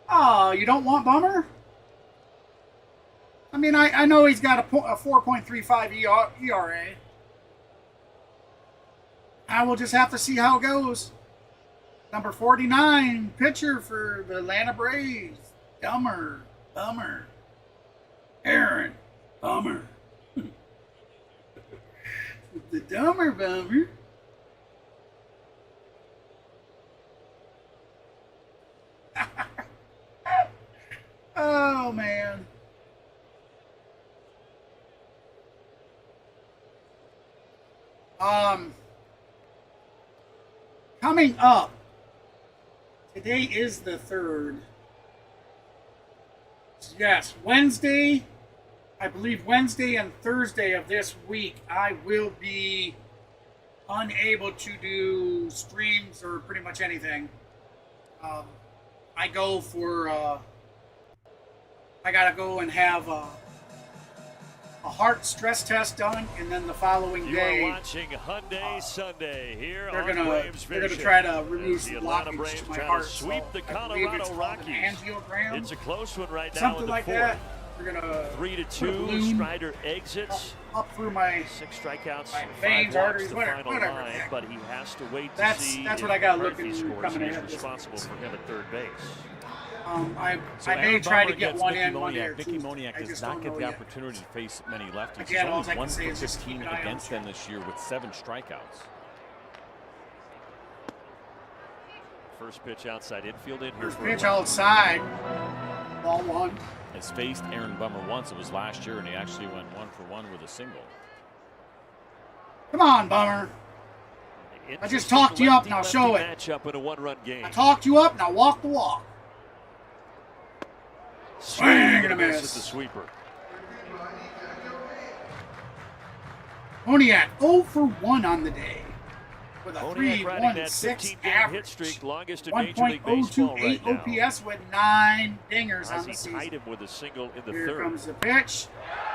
Oh, you don't want Bummer? I mean, I know he's got a 4.35 ERA. I will just have to see how it goes. Number 49, pitcher for the Atlanta Braves. Dummer, Bummer. Aaron Bummer. The Dummer Bummer. Oh, man. Coming up, today is the 3rd. Yes, Wednesday, I believe Wednesday and Thursday of this week, I will be unable to do streams or pretty much anything. I go for, I gotta go and have a heart stress test done, and then the following day, you are watching Hyundai Sunday here they're on gonna Braves try to remove the some Atlanta blockage Braves to my trying heart. to sweep the I believe Colorado it's called Rockies. an angiogram, It's a close one right now something in the like 4th. that. We're gonna 3-2. Strider exits. up through my 6 strikeouts, my 5 veins, walks, arteries, the whatever, final whatever. line, but he has to wait to That's see what if I gotta McCarthy look into scores. coming He's ahead this responsible for him at third base. I Aaron may try Bummer to get gets one Mickey in, one Moniak. there. Mickey Moniak does not get the opportunity to face many lefties. He's Again, all only I can 1 say for is just 15 keep an eye on against it. them this year with 7 strikeouts. First pitch outside infield in here. First for pitch a outside. Ball 1. Has faced Aaron Bummer once. It was last year, and he actually went 1 for 1 with a single. Come on, Bummer. I just talked you up, now show it. Matchup in a 1-run game. I talked you up, now walk the walk. Swing and a miss at the sweeper. Moniak 0 for 1 on the day with a Moniak riding that 3.16 15-game hit average. streak, longest in Major League Baseball 1.028 right now. OPS with 9 dingers on the Ozzie season. tied him with a single in the Here 3rd. comes the pitch.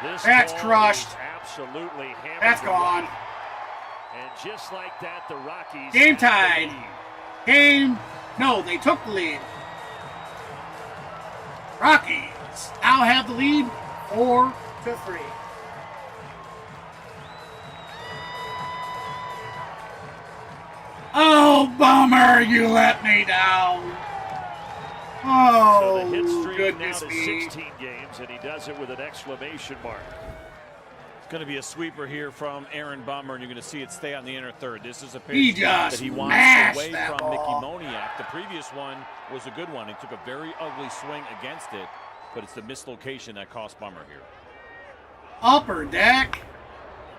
This That's ball crushed. is absolutely hammered. That's gone. And just like that, the Rockies Game have the tied. lead. Game. No, they took the lead. Rockies now have the lead 4-3. Oh, Bummer, you let me down. Oh, So the hit streak now goodness to me. 16 games, and he does it with an exclamation mark. It's going to be a sweeper here from Aaron Bummer, and you're going to see it stay on the inner third. This is a pitch He just that he wants mashed away that from ball. Mickey Moniak. The previous one was a good one. He took a very ugly swing against it, but it's the mislocation that cost Bummer here. Upper deck.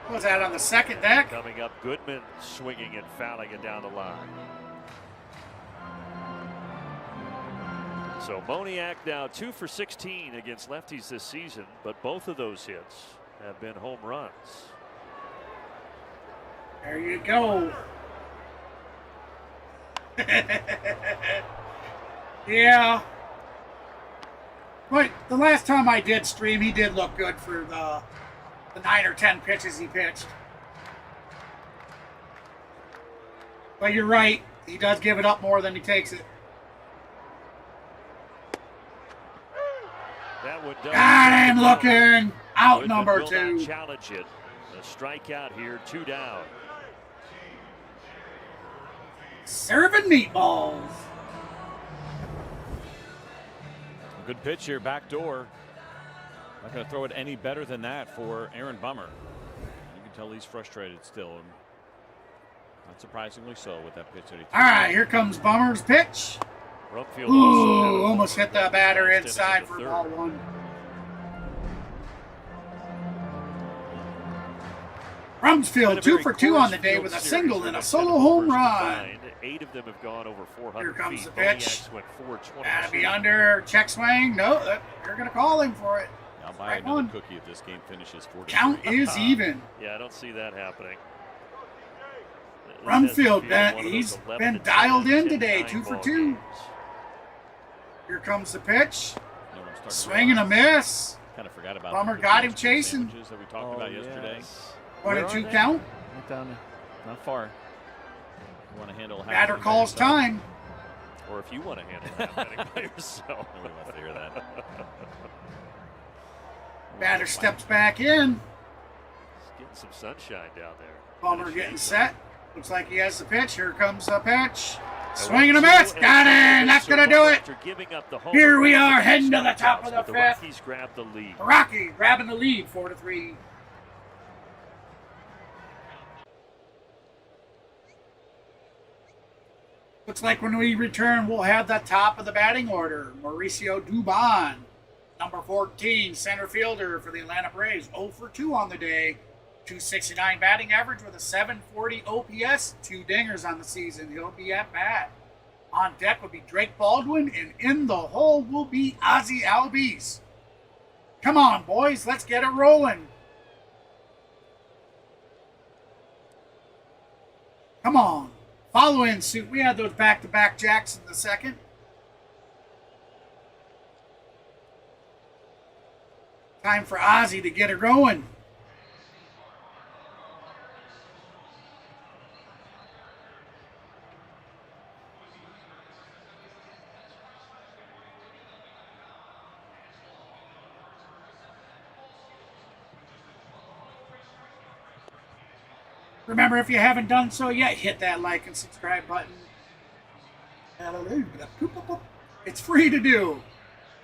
What was that, on the second deck? Coming up, Goodman swinging and fouling it down the line. So Moniak now 2 for 16 against lefties this season, but both of those hits have been home runs. There you go. Yeah. But the last time I did stream, he did look good for the 9 or 10 pitches he pitched. But you're right. He does give it up more than he takes it. That would Got him looking. Out Goodman number will not 2. challenge it. A strikeout here, 2 down. Serving meatballs. A good pitch here, back door. Not going to throw it any better than that for Aaron Bummer. You can tell he's frustrated still, and not surprisingly so with that pitch that he threw. All right, here comes Bummer's pitch. Rumfield also had a Ooh, almost hit the batter last inning inside of the for third. ball 1. Rumsfeld 2 for 2 on the day with a single and a solo home run. 8 of them have gone over 400 Here comes feet. the pitch. Moniak's went 420. Gotta be under, check swing. No, they're gonna call him for it. I'll buy Strike another 1. cookie if this game finishes 4-3. Count is even. Yeah, I don't see that happening. Rumfield, This has to be one of he's those 11 been to dialed 10, in today, 10, 2 for ball 2. games. Here comes the pitch. You know, I'm starting to Swing and a realize, miss. kind of forgot about Bummer the got him chicken chasing. sandwiches that we talked about yesterday. 1 and Where 2 are they? count. Right down, not far. You want to handle half Batter inning by calls yourself? time. Or if you want to handle that inning by yourself. Nobody wants to hear that. Batter steps back in. It's getting some sunshine down there. Bummer Kinda getting shades set. Looks like he has the pitch. Here comes the pitch. up. Swing and a miss. Got it. That's going to do it. After giving up the home Here we run, are, the heading to the strikeouts, top of the but the 5th. Rockies grab the lead. The Rockies grabbing the lead 4-3. Looks like when we return, we'll have the top of the batting order. Mauricio Dubon, Number 14, center fielder for the Atlanta Braves, 0 for 2 on the day. 269 batting average with a 740 OPS, 2 dingers on the season. He'll be at bat. On deck will be Drake Baldwin, and in the hole will be Ozzie Albies. Come on, boys, let's get it rolling. Come on. Follow in suit. We had those back-to-back jacks in the second. Time for Ozzie to get it going. Remember, if you haven't done so yet, hit that like and subscribe button. Hallelujah. It's free to do.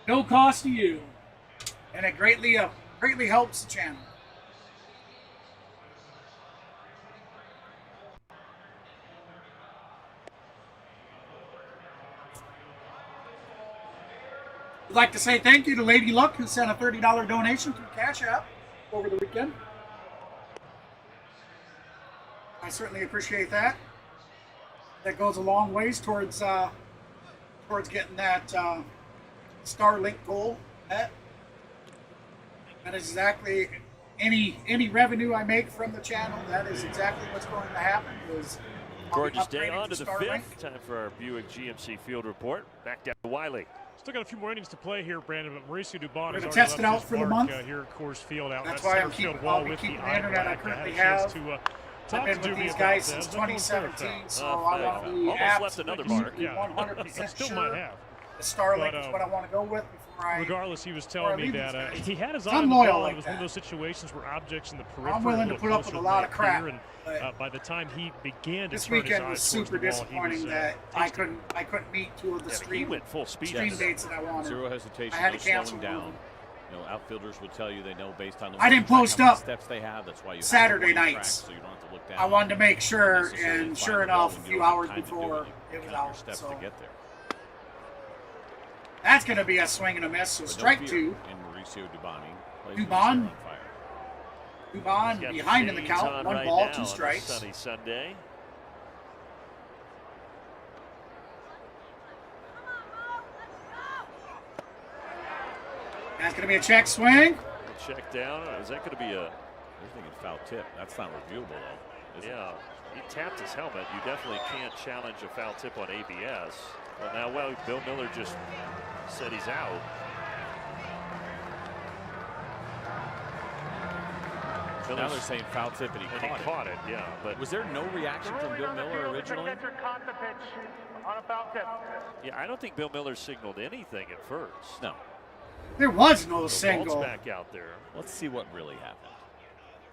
No cost to you. And it greatly helps the channel. I'd like to say thank you to Lady Luck, who sent a $30 donation through Cash App over the weekend. I certainly appreciate that. That goes a long ways towards getting that Starlink goal met. That is exactly any revenue I make from the channel. That is exactly what's going to happen. Gorgeous day on to the fifth. Time for our Buick GMC Field Report. Back down to Wiley. Still got a few more innings to play here, Brandon, but Mauricio Dubon is already test it out left for his the mark, month. Here at Coors Field out. That's why I'll keep the internet I currently have. I've been with these guys since 2017, so I want to be absolutely 100% sure the Starlink is what I want to go with before I. Regardless, he was telling me that he had his eye I'm on the loyal ball. like It was that. one of those situations where objects in the periphery. I'm willing to put up with a lot of crap. And, by the time he began to this turn his weekend eyes was towards super the ball, disappointing that I couldn't meet two of the stream dates that I wanted. Zero hesitation. I had no to cancel slowing down. one. You know, outfielders would tell you they know based on the I didn't how many post up steps they have. That's why you Saturday have to nights. so you don't have to look down I wanted to make sure, necessarily and find sure the enough, ball a when few you don't have hours time to do before You it was count your out. steps So to get there. that's going to be a swing and a miss. So But no strike fear two. in Mauricio Duboni. Dubon. He's Dubon got behind in the shades count. on One right ball, now 2 on a strikes. sunny Sunday. That's going to be a check swing. Check down. Is that going to be a? They're thinking foul tip. That's not reviewable though. Is it? Yeah, he tapped his helmet. You definitely can't challenge a foul tip on ABS. Well, now, Bill Miller just said he's out. Now they're saying foul tip and he caught it. Yeah, but was there no reaction from Bill Miller originally? Caught the pitch on a foul tip. Yeah, I don't think Bill Miller signaled anything at first. No. There was no The single. ball's back out there. Let's see what really happened.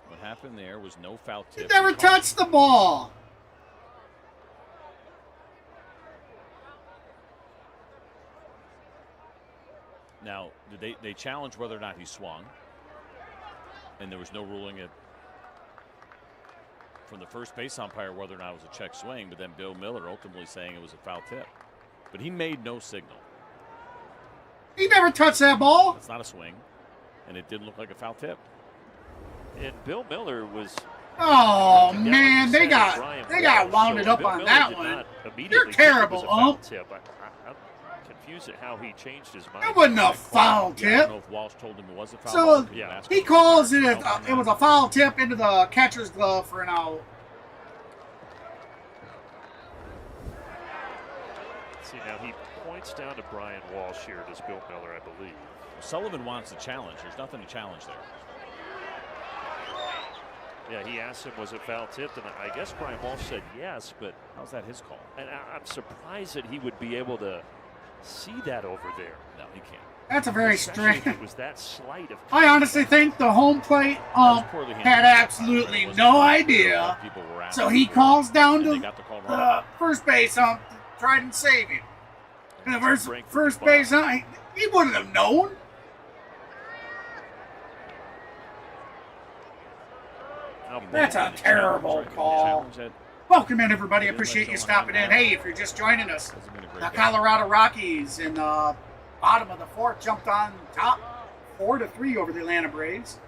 What happened there was no foul He tip. never touched the ball. Now, did they challenged whether or not he swung, and there was no ruling from the first base umpire whether or not it was a check swing, but then Bill Miller ultimately saying it was a foul tip. But he made no signal. He never touched that ball. It's not a swing, and it didn't look like a foul tip. And Bill Miller was. Oh man, they got wounded up on that one. You're terrible, ump. I'm confused at how he changed his mind. That wasn't a foul I don't tip. know if Walsh told him it was a foul. So ball. yeah, he calls it. It was a foul tip into the catcher's glove for an out. See, now he points down to Brian Walsh here, does Bill Miller, I believe. Sullivan wants to challenge. There's nothing to challenge there. Yeah, he asked him, was it foul tipped? And I guess Brian Walsh said yes, but. How's that his call? And I'm surprised that he would be able to see that over there. No, he can't. That's a very Especially strange. if it was that slight of. I honestly think the home plate had absolutely no idea. So he calls down to the first base ump to try and save him. And the first base ump, he wouldn't have known. That's a terrible call. Welcome in, everybody. I appreciate you stopping in. Hey, if you're just joining us, the Colorado Rockies in the bottom of the fourth jumped on top 4-3 over the Atlanta Braves.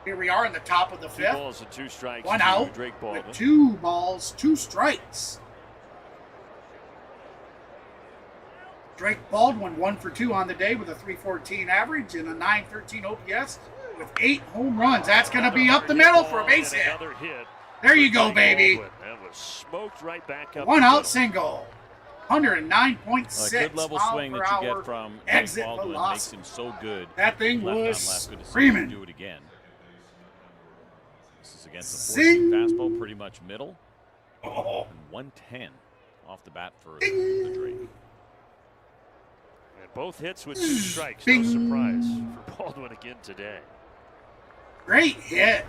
Here we are in the top of the 2 fifth. balls and 2 strikes. One to out Drake Baldwin. with 2 balls, 2 strikes. Drake Baldwin 1 for 2 on the day with a 314 average and a 913 OPS with 8 home runs. That's going to be up the middle for a base hit. Another hit. There you go, baby. That was smoked right back up. 1 out single. 109.6 Good level swing that you get from Drake exit Baldwin velocity. makes him so good. That thing Left on was left. Good to see him screaming. do it again. This is against the Zing. four-seam fastball, pretty much middle. Oh. And 110 off the bat for Ding. the Drake. And both hits with 2 strikes. Bing. No surprise for Baldwin again today. Great hit.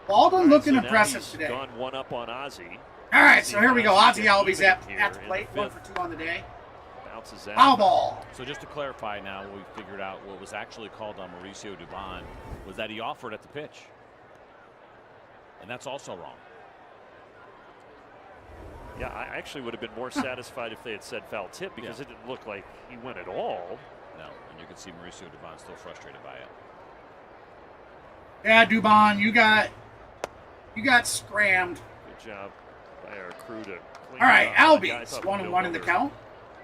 Baldwin All right, looking so now impressive he's today. Gone 1 up on Ozzie. All right, so here we go. Ozzie Getting Albies even at here the in plate. the 1 fifth. for 2 on the day. Bounces out. Foul ball. So just to clarify now, we figured out what was actually called on Mauricio Dubon was that he offered at the pitch. And that's also wrong. Yeah, I actually would have been more satisfied if they had said foul tip because it didn't look like he went at all. No, and you can see Mauricio Dubon still frustrated by it. Yeah, Dubon, you got scrammed. Good job by our crew to clean All right, it up. The guy Albies, thought 1-1 in the count.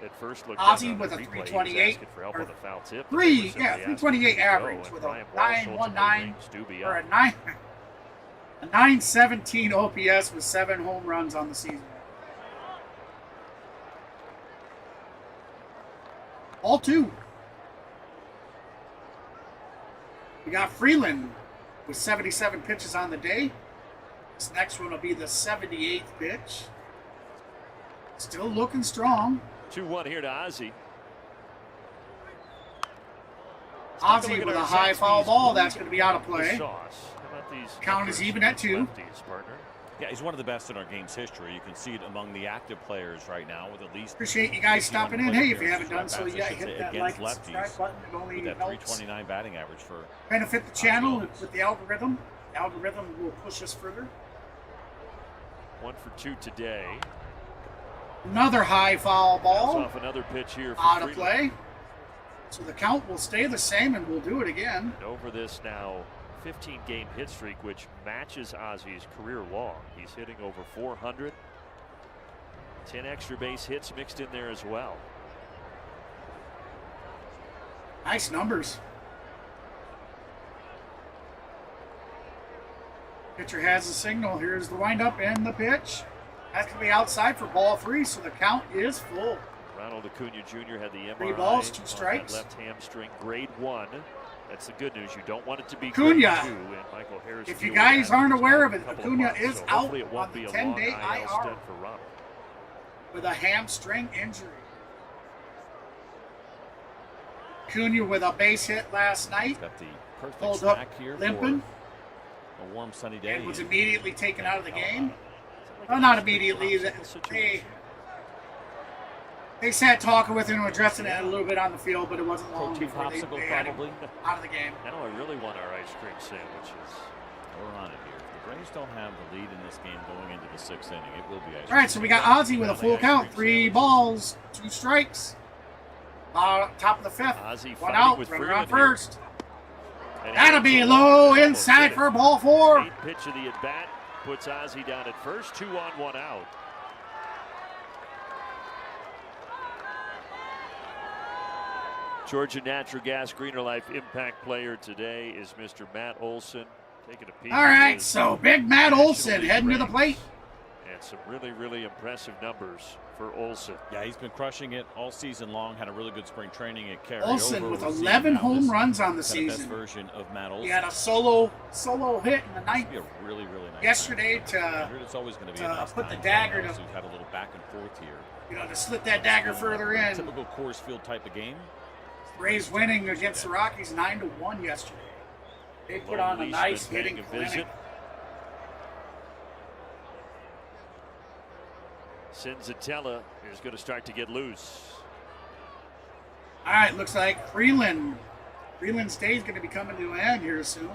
At first looked Ozzie down on with the a replay. He was 328 asking for help or on the foul tip. 328 average with a 919 or a 917 OPS with 7 home runs on the season. All 2. We got Freeland with 77 pitches on the day. This next one will be the 78th pitch. Still looking strong. 2-1 here to Ozzie. Ozzie with a high foul ball. That's going to be out of play. How about these Count is even at 2. lefties, partner? Yeah, he's one of the best in our game's history. You can see it among the active players right now with at least. Appreciate you guys 51 stopping in. plate Hey, if you appearances haven't done so at-bats, yet, I should hit say, that against like and subscribe lefties button. It only with that helps 329 batting average for. benefit the channel Ozzie. with the algorithm. The algorithm will push us further. 1 for 2 today. Another high foul Fouls ball off another pitch here for out of Freeland. play. So the count will stay the same, and we'll do it again. And over this now 15-game hit streak, which matches Ozzie's career long. He's hitting over 400. 10 extra base hits mixed in there as well. Nice numbers. Pitcher has a signal. Here's the windup and the pitch. That's going to be outside for ball 3, so the count is full. Ronald Acuña Jr. had the MRI 3 balls, 2 on strikes. that left hamstring, grade 1. That's the good news. You don't want it to be Acuña. grade 2. And Michael Harris. If you Field guys had aren't a aware of it, couple Acuña months, is so out hopefully it won't on be the a long 10-day IL IR. stint for Ronald. With a hamstring injury. Acuña with a base hit last night. Got the perfect Pulled up snack here limping. for a warm sunny day. And was immediately taken out of the game. Like Well, a not nice immediately. popsicle situation. They sat talking with him, addressing it a little bit on the field, but it wasn't long Protein before they popsicle, had him probably. out of the game. Now I really want our ice cream sandwiches. We're on it here. If the Braves don't have the lead in this game going into the 6th inning, it will be ice All right, cream. so we got Ozzie with a full count. 3 balls, 2 strikes. Top of the 5th. Ozzie 1 fighting out, with runner on Freeland here. first. And That'll be it's low almost inside hit it. for ball 4. 8th pitch of the at bat puts Ozzie down at first. 2 on, 1 out. Georgia Natural Gas Greener Life Impact Player today is Mr. Matt Olson. Taking a peek. All at right, his so Big Matt National Olson League heading to the ranks. plate. And some really, really impressive numbers for Olson. Yeah, he's been crushing it all season long. Had a really good spring training at carry Olson over. with We're seeing 11 now home this runs on the kind of best season. version of Matt Olson. He had a solo hit in the ninth Be a really, really nice yesterday night. to, It's always going to be to a nice put the night. dagger to- We've had a little back and forth here. to slip that dagger further in. Typical Coors Field type of game. Braves winning against the Rockies 9-1 yesterday. They put Lone on a Leishman nice paying hitting a clinic. visit. Senzatella is going to start to get loose. All right, looks like Freeland's day is going to be coming to an end here soon.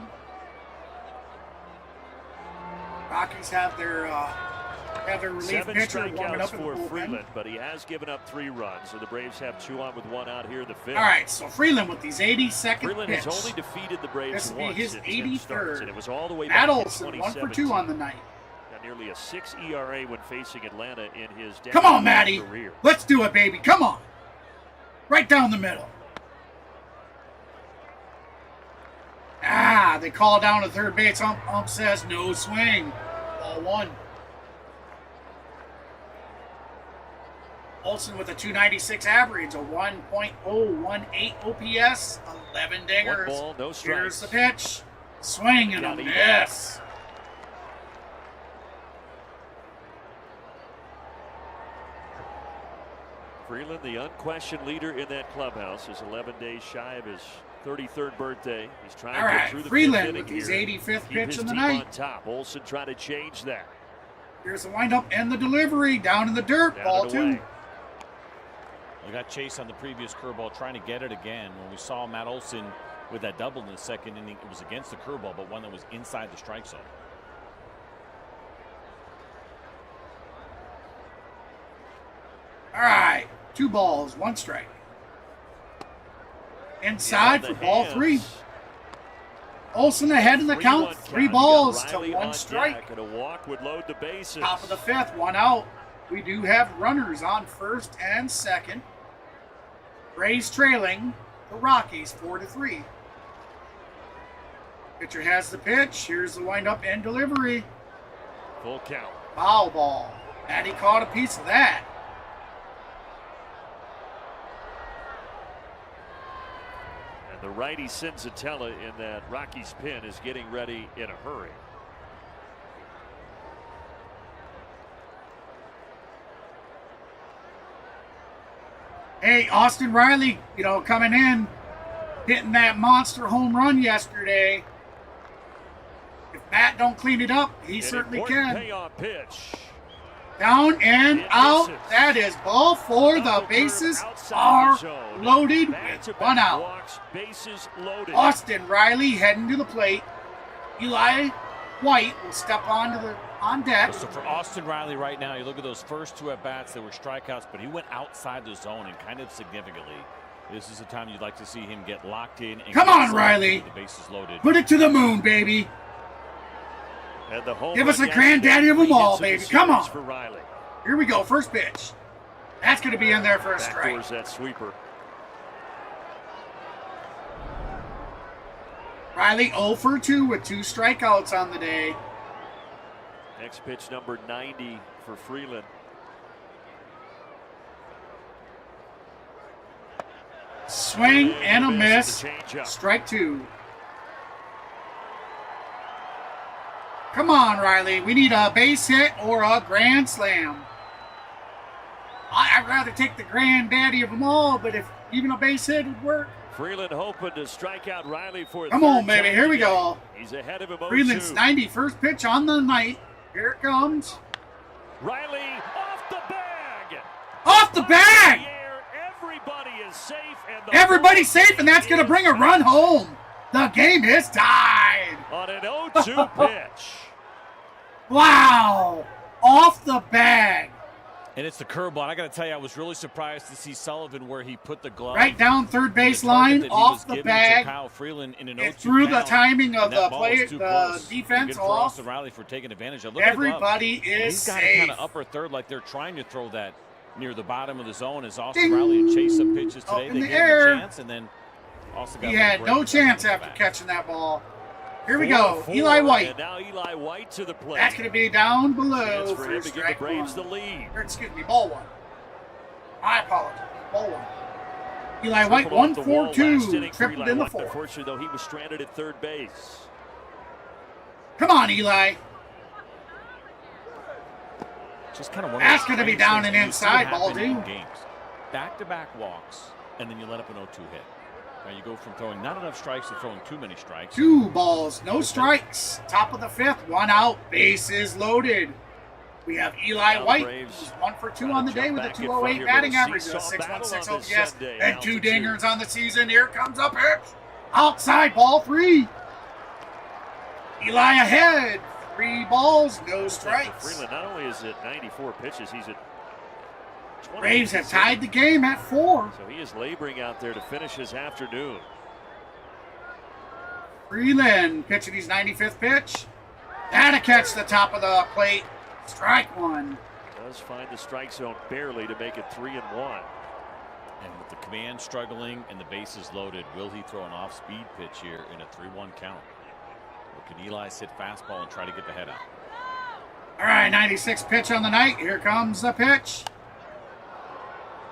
Rockies have their Have their relief 7 pitcher warming strikeouts up in the for bullpen. Freeland, but he has given up 3 runs, so the Braves have 2 on with 1 out here in the 5th. All right, so Freeland with these 82nd Freeland pitch. has only defeated the Braves This will be once his in 10 starts, 83rd. and it was all the way Matt back in Olson, 1 for 2 2017. on the night. Got nearly a 6 ERA when facing Atlanta in his Come on, Matty. career. Let's do it, baby. Come on. Right down the middle. They call down to third base. Ump says no swing. Ball 1. Olson with a 296 average, a 1.018 OPS, 11 dingers. 1 ball, no strikes. Here's the pitch. Swing and a miss. Freeland, the unquestioned leader in that clubhouse, is 11 days shy of his 33rd birthday. He's trying to get through the Freeland 5th inning with his here. 85th Keep pitch his in the team night. on top. Olson trying to change that. Here's the windup and the delivery. Down in the dirt. Down Ball and 2. away. We got Chase on the previous curveball trying to get it again. When we saw Matt Olson with that double in the 2nd inning, it was against the curveball, but one that was inside the strike zone. All right. 2 balls, 1 strike. Inside Yeah, for the ball hands. 3. Olson ahead in the 3-1 count. 3 count. balls You to got Riley 1 on strike. deck, and a walk would load the bases. Top of the 5th, 1 out. We do have runners on 1st and 2nd. Braves trailing the Rockies 4-3. Pitcher has the pitch. Here's the windup and delivery. Full count. Foul ball. And he caught a piece of that. And the righty Senzatella in that Rockies pin is getting ready in a hurry. Hey, Austin Riley, coming in, hitting that monster home run yesterday. If Matt don't clean it up, he certainly can. Payoff pitch. Down and It out. misses. That is ball 4. The bases are loaded with Back-to-back 1 out. walks, bases loaded. Austin Riley heading to the plate. Eli White will step on deck. So for Austin Riley right now, you look at those first 2 at-bats, they were strikeouts, but he went outside the zone and kind of significantly. This is the time you'd like to see him get locked in. And Come get on, some Riley. The bases loaded. Put it to the moon, baby. And the home Give run us a yesterday, granddaddy of 'em 3 all, hits in the baby. Come series on. For Riley. Here we go. First pitch. That's going to be in there for a strike. Backdoors that sweeper. Riley 0 for 2 with 2 strikeouts on the day. Next pitch, number 90 for Freeland. Swing and a miss. The changeup. Strike 2. Come on, Riley. We need a base hit or a grand slam. I'd rather take the granddaddy of them all, but if even a base hit would work. Freeland hoping to strike out Riley for a Come third on, baby. time Here we today. go. He's ahead of him 0-2. Freeland's 91st pitch on the night. Here it comes. Riley off the bag. Off the bag! In the air, everybody is safe. And the Everybody's ball safe, and that's going to bring a run home. The game is tied. on an 0-2 pitch. Wow. Off the bag. And it's the curveball. I got to tell you, I was really surprised to see Sullivan where he put the glove. Right down third base The target line, that he off was the giving bag. to Kyle Freeland in an It 0-2 threw the count. timing of And that the ball was player, too the close. defense Good for off. Austin Riley for taking advantage of. Look at the glove. Everybody And is he's got it safe. kind of upper third, like they're trying to throw that near the bottom of the zone. As Austin Ding. Riley had chased some pitches Up today, in they the gave air. him a chance, and then also got He a little had break no on chance the after back. catching that ball. Here we go. 4-4, Eli White. And now Eli White to the plate. That's going to be down Chance below for for him to give the strike Braves 1. the lead. Or, excuse me, ball 1. I apologize. Ball 1. Eli White, Tripled off the wall last 1-4-2. inning for Tripled Eli in the White. 4th. Unfortunately, though, he was stranded at third base. Come on, Eli. Just kind of one That's of those gonna be strange down things and you see inside, ball happen in two. games. Back-to-back walks, and then you let up an 0-2 hit. Now you go from throwing not enough strikes to throwing too many strikes. 2 balls, no strikes. Top of the 5th, 1 out. Bases loaded. We have Eli Now the White, Braves who's 1 for 2 trying on to the day jump with a back in front 208 here, batting but a average, a seesaw battle 616 on this OPS, Sunday, and 2 altitude. dingers on the season. Here comes a pitch. Outside, ball 3. Eli ahead 3 balls, no For strikes. Freeland, not only is it 94 pitches, he's at 20. Braves have tied the game at 4. So he is laboring out there to finish his afternoon. Freeland pitching his 95th pitch. That'll catch the top of the plate. Strike 1. Does find the strike zone barely to make it 3-1. And with the command struggling and the bases loaded, will he throw an off-speed pitch here in a 3-1 count? Or can Eli sit fastball and try to get the head out? All right, 96th pitch on the night. Here comes the pitch.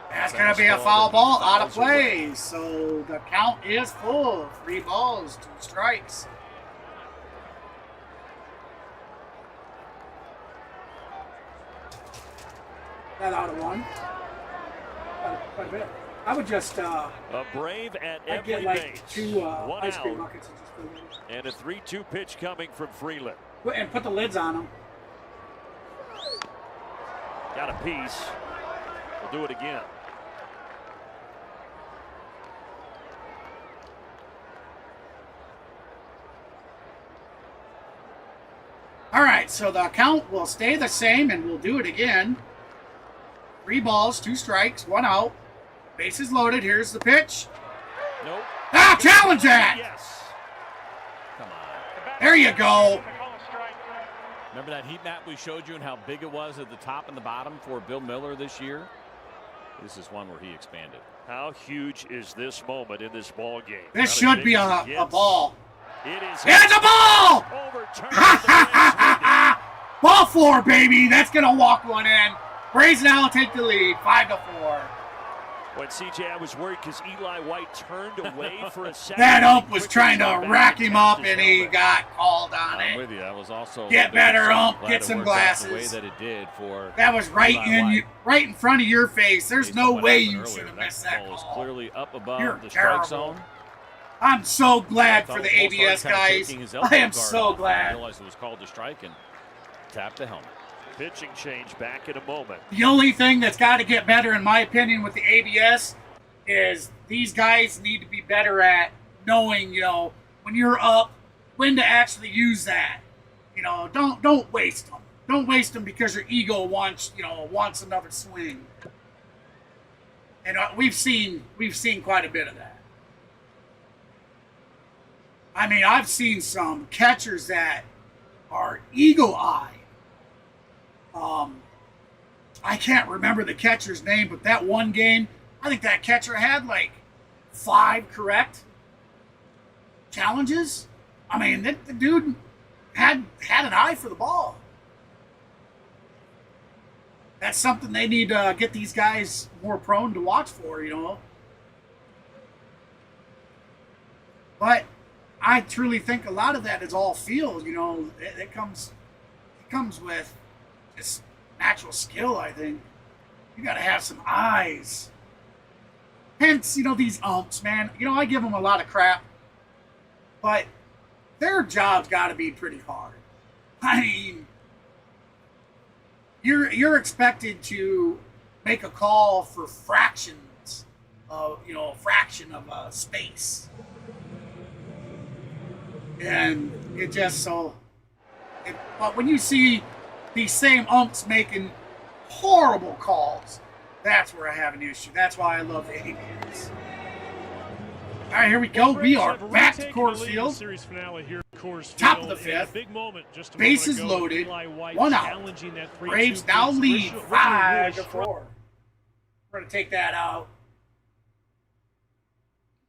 That's going to be a foul ball out of play. So the count is full. 3 balls, 2 strikes. That out of 1. Quite a bit. I would just A Brave at I'd every get like base. 2 One ice cream out. buckets and just fill And a 3-2 pitch coming from Freeland. them. And put the lids on them. Got a piece. We'll do it again. All right, so the count will stay the same, and we'll do it again. 3 balls, 2 strikes, 1 out. Bases loaded. Here's the pitch. Nope. Ah, challenge that! Yes. Come on. There you go. Remember that heat map we showed you and how big it was at the top and the bottom for Bill Miller this year? This is one where he expanded. How huge is this moment in this ball game? This Not as should big be as it a gets. ball. It is. It's a ball! Overturned. Ball 4, baby. That's going to walk one in. Braves now take the lead, 5-4. When CJ, I was worried because Eli White turned away for a second. That ump was Quickly trying to got back rack and him tapped up, his and he helmet. got called on I'm it. with you. That was also Get a big better, concern. ump. Glad Get it some worked out glasses. The way that it did for That was right Eli White. in front of your face. There's Based no on what way happened you earlier, should have missed that ball was call. clearly up above You're the terrible. strike zone. I'm so glad for Thought the Olson ABS kinda guys. taking his I elbow am guard so off. glad. I realized it was called a strike and tapped the helmet. Pitching change back in a moment. The only thing that's got to get better, in my opinion, with the ABS is these guys need to be better at knowing, when you're up, when to actually use that. Don't waste them. Don't waste them because your ego wants another swing. And we've seen quite a bit of that. I mean, I've seen some catchers that are eagle-eyed. I can't remember the catcher's name, but that one game, I think that catcher had like 5 correct challenges. I mean, the dude had an eye for the ball. That's something they need to get these guys more prone to watch for, But I truly think a lot of that is all feel. It comes with just natural skill. I think you got to have some eyes. Hence, these umps, man. I give them a lot of crap, but their job's got to be pretty hard. I mean, you're expected to make a call for fractions of fraction of space, and it just so. But when you see these same umps making horrible calls, that's where I have an issue. That's why I love the ABS. All right, here we go. We are back to Coors Field. Series finale here at Coors Field. Top of the And a 5th. big moment just a Bases moment ago. loaded. Eli White 1 out. challenging that 3-2 Braves now pitch. lead Originally 5-4. We're going to take that out.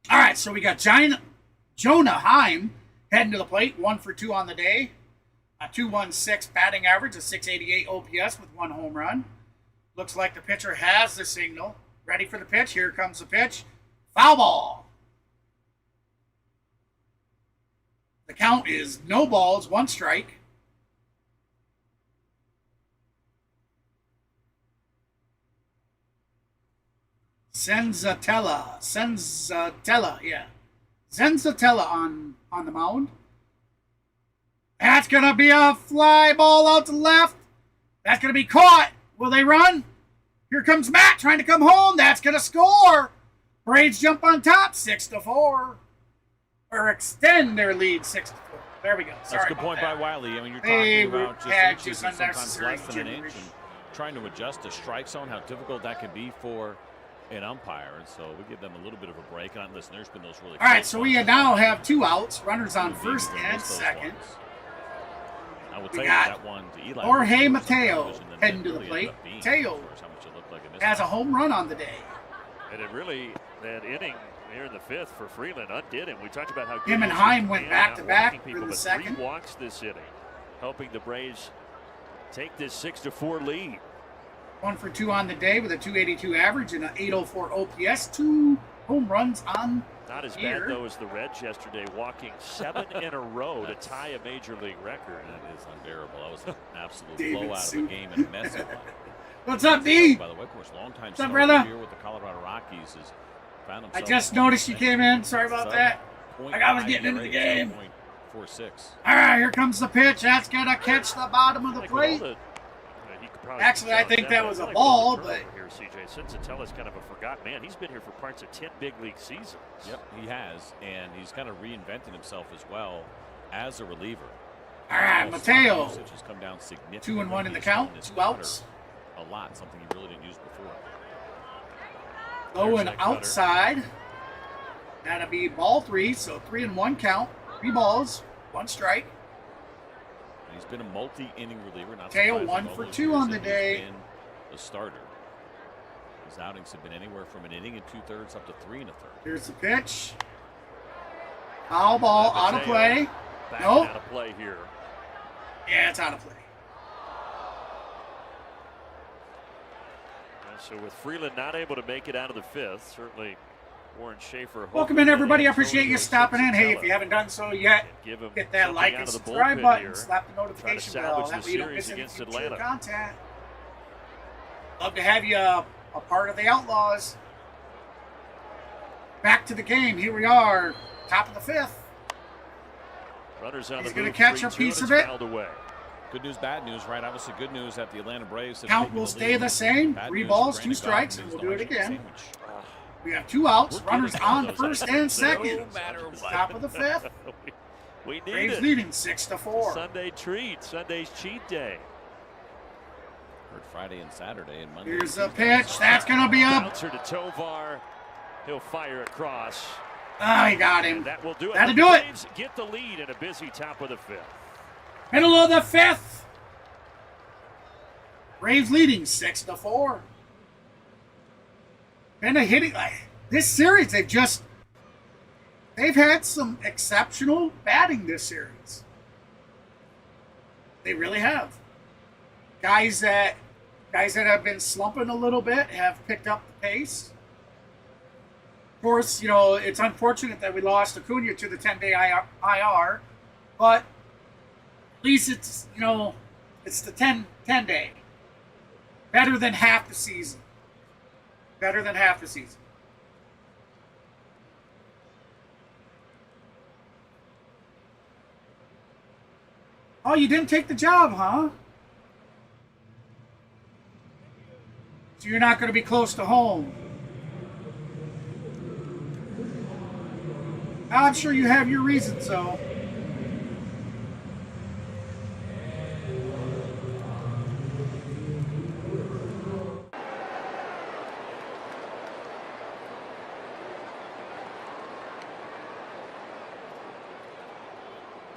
All right, so we got Jonah Heim heading to the plate, 1 for 2 on the day. A 216 batting average, a 688 OPS with 1 home run. Looks like the pitcher has the signal. Ready for the pitch. Here comes the pitch. Foul ball. The count is no balls, 1 strike. Senzatella, yeah. Senzatella on the mound. That's going to be a fly ball out to the left. That's going to be caught. Will they run? Here comes Matt trying to come home. That's going to score. Braves jump on top, 6-4. Or extend their lead 6-4. There we go. That's Sorry a good about point that. by Wiley. I mean, you're They talking about just had inches just and sometimes unnecessary less than an inch, gibberish. and trying to adjust the strike zone, how difficult that can be for an umpire. And so we give them a little bit of a break. And listen, there's been those really. All right, close so we ones. now have 2 outs, runners on Maybe first we're gonna and miss those second. ones. I will We tell you got that one to Eli. Jorge was worse on Mateo television than heading it to the really plate. ended up being, Mateo as far as how much it looked like a has a mismatch. home run on the day. And it really, that inning here in the 5th for Freeland undid him. We talked about how good Him and Olson Heim can went be, back-to-back not walking for people, the but second. 3 walks this inning, helping the Braves take this 6-4 lead. 1 for 2 on the day with a 282 average and an 804 OPS. 2 home runs on Not as here. bad, though, as the Reds yesterday, walking 7 in a row to tie a major league record. That is unbearable. That was an absolute David blowout of a Soup. game and a mess of one. What's up, D? By the way, of course, longtime What's up, starter brother? here with the Colorado Rockies has found I himself. just noticed you came in. Sorry about that. Like I was getting into the game. 0.46. All right, here comes the pitch. That's going to catch the bottom of the Like with all plate. he could probably Actually, I count think down, that but was I a feel like ball, with but- the turnover here, CJ Sensatella's kind of a forgotten man. He's been here for parts of 10 big league seasons. Yep, he has, and he's kind of reinvented himself as well as a reliever. All right, Also, Mateo. usage has come down significantly. 2 and 1 in the He's count. thrown his 2 cutter outs. A lot, something he really didn't use before. Low There's and that cutter. outside. That'll be ball 3, so 3 and 1 count. 3 balls, 1 strike. And he's been a multi-inning reliever. Not Mateo, surprising 1 all for those 2 years on that the he's day. been a starter. His outings have been anywhere from an inning and 2/3 up to 3 1/3. Here's the pitch. Foul ball, out of Mateo play. Back Nope. out of play here. Yeah, it's out of play. So with Freeland not able to make it out of the 5th, certainly Warren Schaefer. Welcome in, everybody. I appreciate you stopping in. Hey, if you haven't done so yet, give him hit that something like out and of the subscribe bullpen button. here. Slap the notification bell. salvage That the way you don't series miss any against future Atlanta. content. Love to have you a part of the Outlaws. Back to the game. Here we are, top of the 5th. Runners on He's the gonna move, catch a 3-2, piece and of it's it. fouled away. Good news, bad news, right? Obviously, good news that the Atlanta Braves have Count taken will the stay lead. the same. Bad 3 news balls, for 2 Brandon strikes, Gaudin, and who's we'll do it the again. sandwich. We have 2 outs. We're Runners getting on those first items and second. no matter what. Top of the 5th. we need Braves it. leading 6-4. Sunday treat, Sunday's cheat day. Heard Friday and Saturday and Monday. Here's and the Tuesday. pitch. That's going to be up. Bouncer to Tovar. He'll fire across. Oh, he got And him. that will do it. That'll The do it. Braves get the lead in a busy top of the 5th. Middle of the 5th. Braves leading 6-4. Been a hitting. This series, they've had some exceptional batting this series. They really have. Guys that have been slumping a little bit have picked up the pace. Of course, it's unfortunate that we lost Acuña to the 10-day IR, but at least it's the 10-day. Better than half the season. Better than half the season. Oh, you didn't take the job, huh? So you're not going to be close to home. I'm sure you have your reasons, though.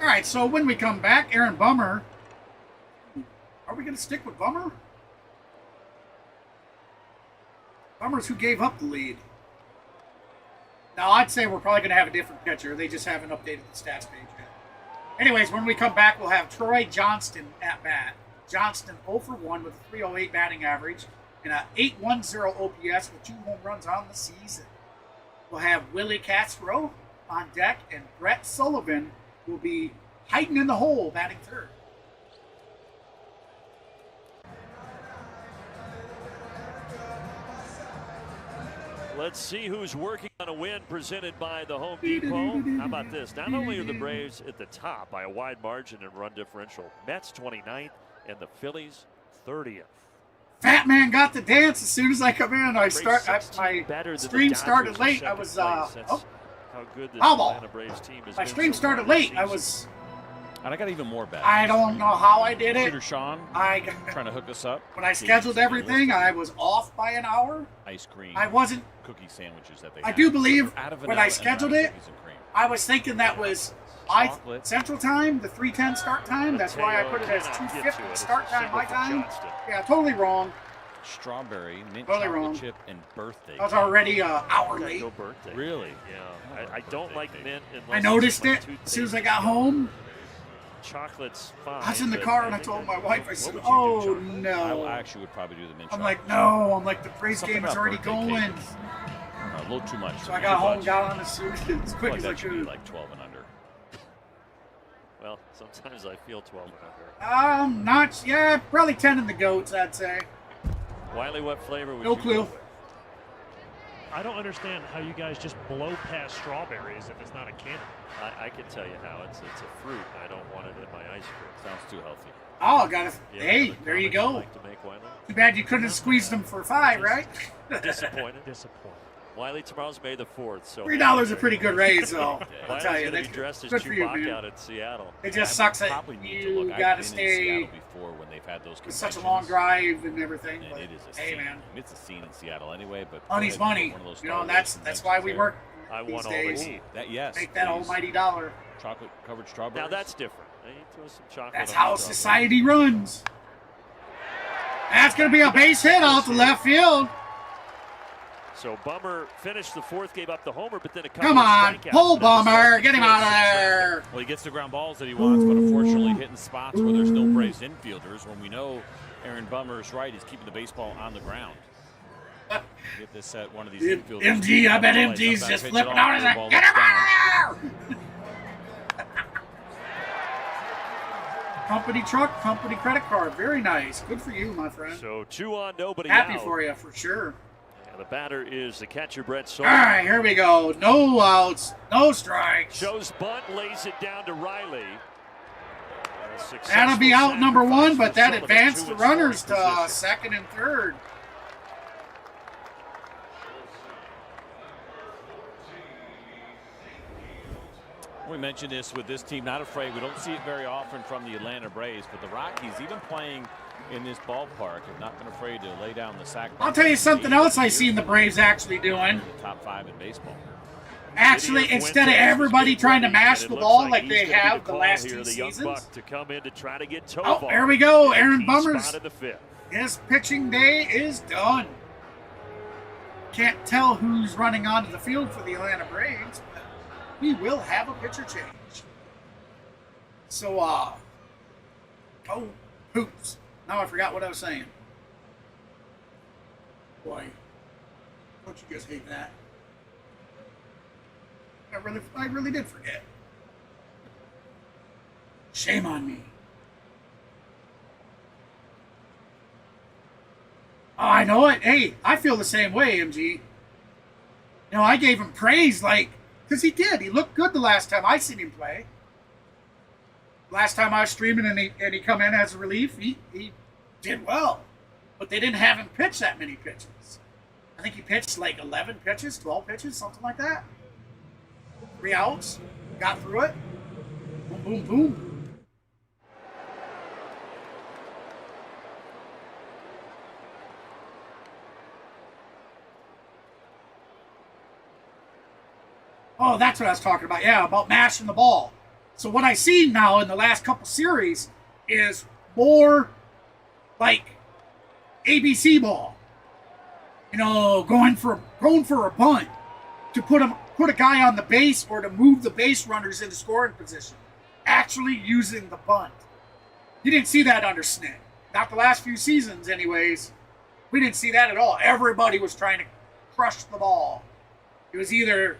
All right, so when we come back, Aaron Bummer. Are we going to stick with Bummer? Bummer's who gave up the lead. Now, I'd say we're probably going to have a different pitcher. They just haven't updated the stats page yet. Anyways, when we come back, we'll have Troy Johnston at bat. Johnston 0 for 1 with a 308 batting average and a 810 OPS with 2 home runs on the season. We'll have Willie Castro on deck, and Brett Sullivan will be hiding in the hole, batting third. Let's see who's working on a win presented by the Home Depot. How about this? Not only are the Braves at the top by a wide margin in run differential, Mets 29th and the Phillies 30th. Fat man got the dance as soon as I come in. My Better than stream the started Dodgers late. in second place. That's how good this foul ball. Atlanta Braves team is. My stream started late. I was And I got even more bad. I don't know how I did it. Shooter Sean trying to hook us up. When I scheduled everything, I was off by an hour. Ice cream. I wasn't. Cookie sandwiches that they. I do believe when I scheduled scheduled it, I was thinking that was Central Time, the 3:10 start time. That's why I put it as 2:50 start time, my time. Yeah, totally wrong. Strawberry, mint totally chocolate wrong. chip, and birthday. I was already an hour late. No birthday. Really? Yeah. I don't like mint unless I noticed it's it as soon as I got home. Chocolate's fine. I was in the car and I told my wife, I said, "Oh no." I actually would probably do the mint. I'm chocolate. like, no. I'm like, the Braves Something game is about already birthday going. cake is, a little too much. So I got home, got on as soon as quick as I that should be could. like 12 and under. Well, sometimes I feel 12 and under. Not, yeah, probably 10 in the goats, I'd say. Wiley, what flavor would No you clue. go with? I don't understand how you guys just blow past strawberries if it's not a candy. I can tell you how. It's a fruit. I don't want it in my ice cream. Sounds too healthy. Oh, got it. Yeah, Hey, another there you comment go. you'd like to make, Wiley? Too bad you couldn't have squeezed them for 5, right? Disappointed. Disappointed. Wiley, tomorrow's May the 4th. So $3 a pretty good raise, though. I'll Wiley's tell you, gonna that's be dressed as good for you, Chewbacca man. out in Seattle. It just sucks that Probably need to you look. got I've to been in stay. Seattle before when they've had those It's such a conventions. long drive and everything. And But it is a hey, scene. man, It's a scene in Seattle anyway. But money's go ahead money. and get one of those You know, Star and Wars that's why we conventions work I these won all days. those. there. That yes. Make that please. almighty dollar. Chocolate covered strawberries. Now that's different. You throw some chocolate. That's on how the strawberry. society runs. That's going to be a base hit out to left field. So Bummer finished the 4th, gave up the homer, but then a couple Come of on, strikeouts. pull Then Bummer. he Get him out of started there. Well, he gets the ground balls that he wants, but unfortunately hitting spots where there's no Braves infielders. When we know Aaron Bummer's right, he's keeping the baseball on the ground. Get this at one of these infielders. MG, I bet MG's just flipping out his head. Get him out of there! Company truck, company credit card. Very nice. Good for you, my friend. So 2 on, nobody Happy out. for you, for sure. And the batter is the catcher, Brett All right, here we go. No outs, no strikes. Shows bunt, lays it down to Riley. That'll be out number 1, but that Sullivan, advanced 2 the in runners scoring to position. second and third. We mentioned this with this team, not afraid. We don't see it very often from the Atlanta Braves, but the Rockies, even playing in this ballpark, have not been afraid to lay down the sack. I'll tell you something else I seen the Braves actually doing. Top 5 in baseball. Actually, instead of everybody trying to mash the ball like they have the last 2 seasons. To come in to try to get Oh, Tovar. there we go. Aaron Key Bummer's spot in the 5th. his pitching day is done. Can't tell who's running onto the field for the Atlanta Braves, but we will have a pitcher change. So, oh, hoops. Now I forgot what I was saying. Boy, don't you just hate that? I really did forget. Shame on me. Oh, I know it. Hey, I feel the same way, MG. You know, I gave him praise, because he did. He looked good the last time I seen him play. Last time I was streaming and he come in as a relief, he did well. But they didn't have him pitch that many pitches. I think he pitched like 11 pitches, 12 pitches, something like that. 3 outs, got through it. Boom, boom, boom. Oh, that's what I was talking about. Yeah, about mashing the ball. So what I see now in the last couple series is more like ABC ball. You know, going for a bunt to put a guy on the base or to move the base runners into scoring position. Actually using the bunt. You didn't see that under Snit. Not the last few seasons, anyways. We didn't see that at all. Everybody was trying to crush the ball. It was either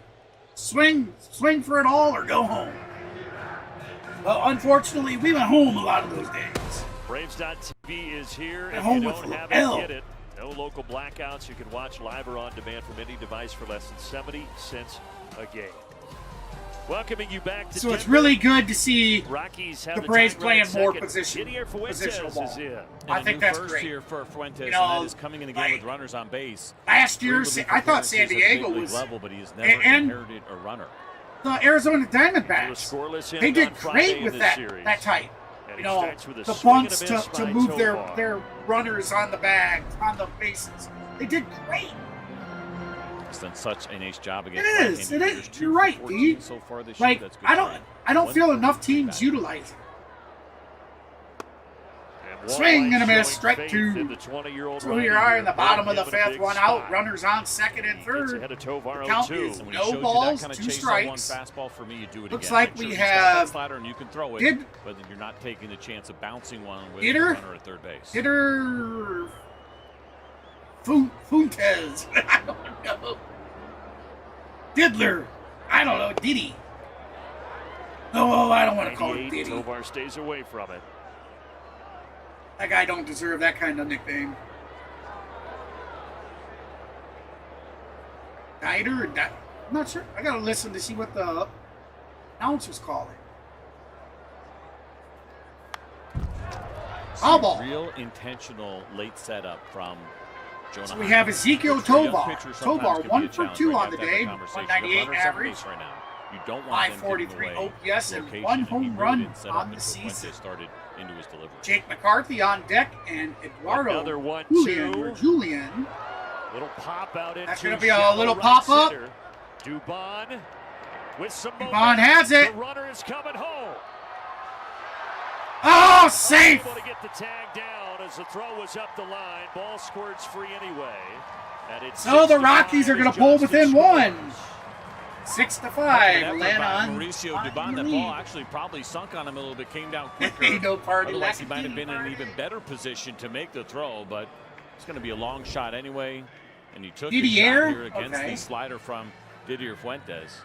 swing for it all or go home. Well, unfortunately, we went home a lot of those days. Braves.tv is here. At If home you with don't have L. it, get it. No local blackouts. You can watch live or on demand from any device for less than 70 cents a game. Welcoming you back to So it's Denver. really good to see Rockies have the the Braves tying run at playing more second. Didier Fuentes positional ball. is in. And I a think new that's first great. here for Fuentes, You and know, that is coming in a game like, with runners on base. last year, Three relief I thought San appearances at Diego big league was. level, but he has never and- inherited a runner. the Arizona So Diamondbacks. a scoreless They inning did on Friday great in with this that series. type. And You he know, starts with a the swing and a bunts miss to by move Tovar. their runners on the bag, on the bases. They did great. He's done such a nice job against It is. right-handed It hitters. is. 2 You're for right, 14 Pete. so far this year. Like, That's good I sign. don't feel 1 enough for teams 3 utilize it. And Swing and a Walleye miss, showing strike faith 2. in the 20-year-old So here are in the bottom of the 5th, one out, runners on 2nd and Gets 3rd. ahead of Tovar The count 0-2. is And when he no showed you balls, that kind of 2 chase on one strikes. fastball, for me, you do it Looks again. like Make we sure he's got have that slider and you can throw it, but you're not taking the chance of bouncing one with the hitter, runner at third base. hitter Fuentes. I don't know. Diddler. I don't know. Diddy. No, I don't want to call it 98, Diddy. Tovar stays away from it. That guy don't deserve that kind of nickname. Dieter? I'm not sure. I got to listen to see what the announcers call it. Foul ball. Real intentional late setup from Jonah. So we have Ezequiel Which for a young Tovar. pitcher sometimes Tovar, can be 1 a for challenge, 2 right? on the You have to day, have that conversation. 198 The runner's on average, base right now. You don't want them 543 giving away OPS, and location, 1 he home really run didn't set up on the until Fuentes season. started into his delivery. Jake McCarthy on deck, and Another Eduardo 1-2. Julian. Little pop out into That's gonna be a shallow little right pop-up. center. Dubon with some Dubon momentum. has it. The runner is coming home. Oh, safe! Able to get the tag down as the throw was up the line. Ball squirts free anyway. And it's So the 6-5 Rockies are going to as pull Johnston within scores. 1. 6-5. Effort Atlanta by on Mauricio on Dubon. the That lead. ball actually probably sunk on him a little bit, came down quicker. Ain't no party Otherwise, like he a might have tea been in an party. even better position to make the throw, but it's going to be a long shot anyway. And he took Didier? a shot here against Okay. the slider from Didier Fuentes.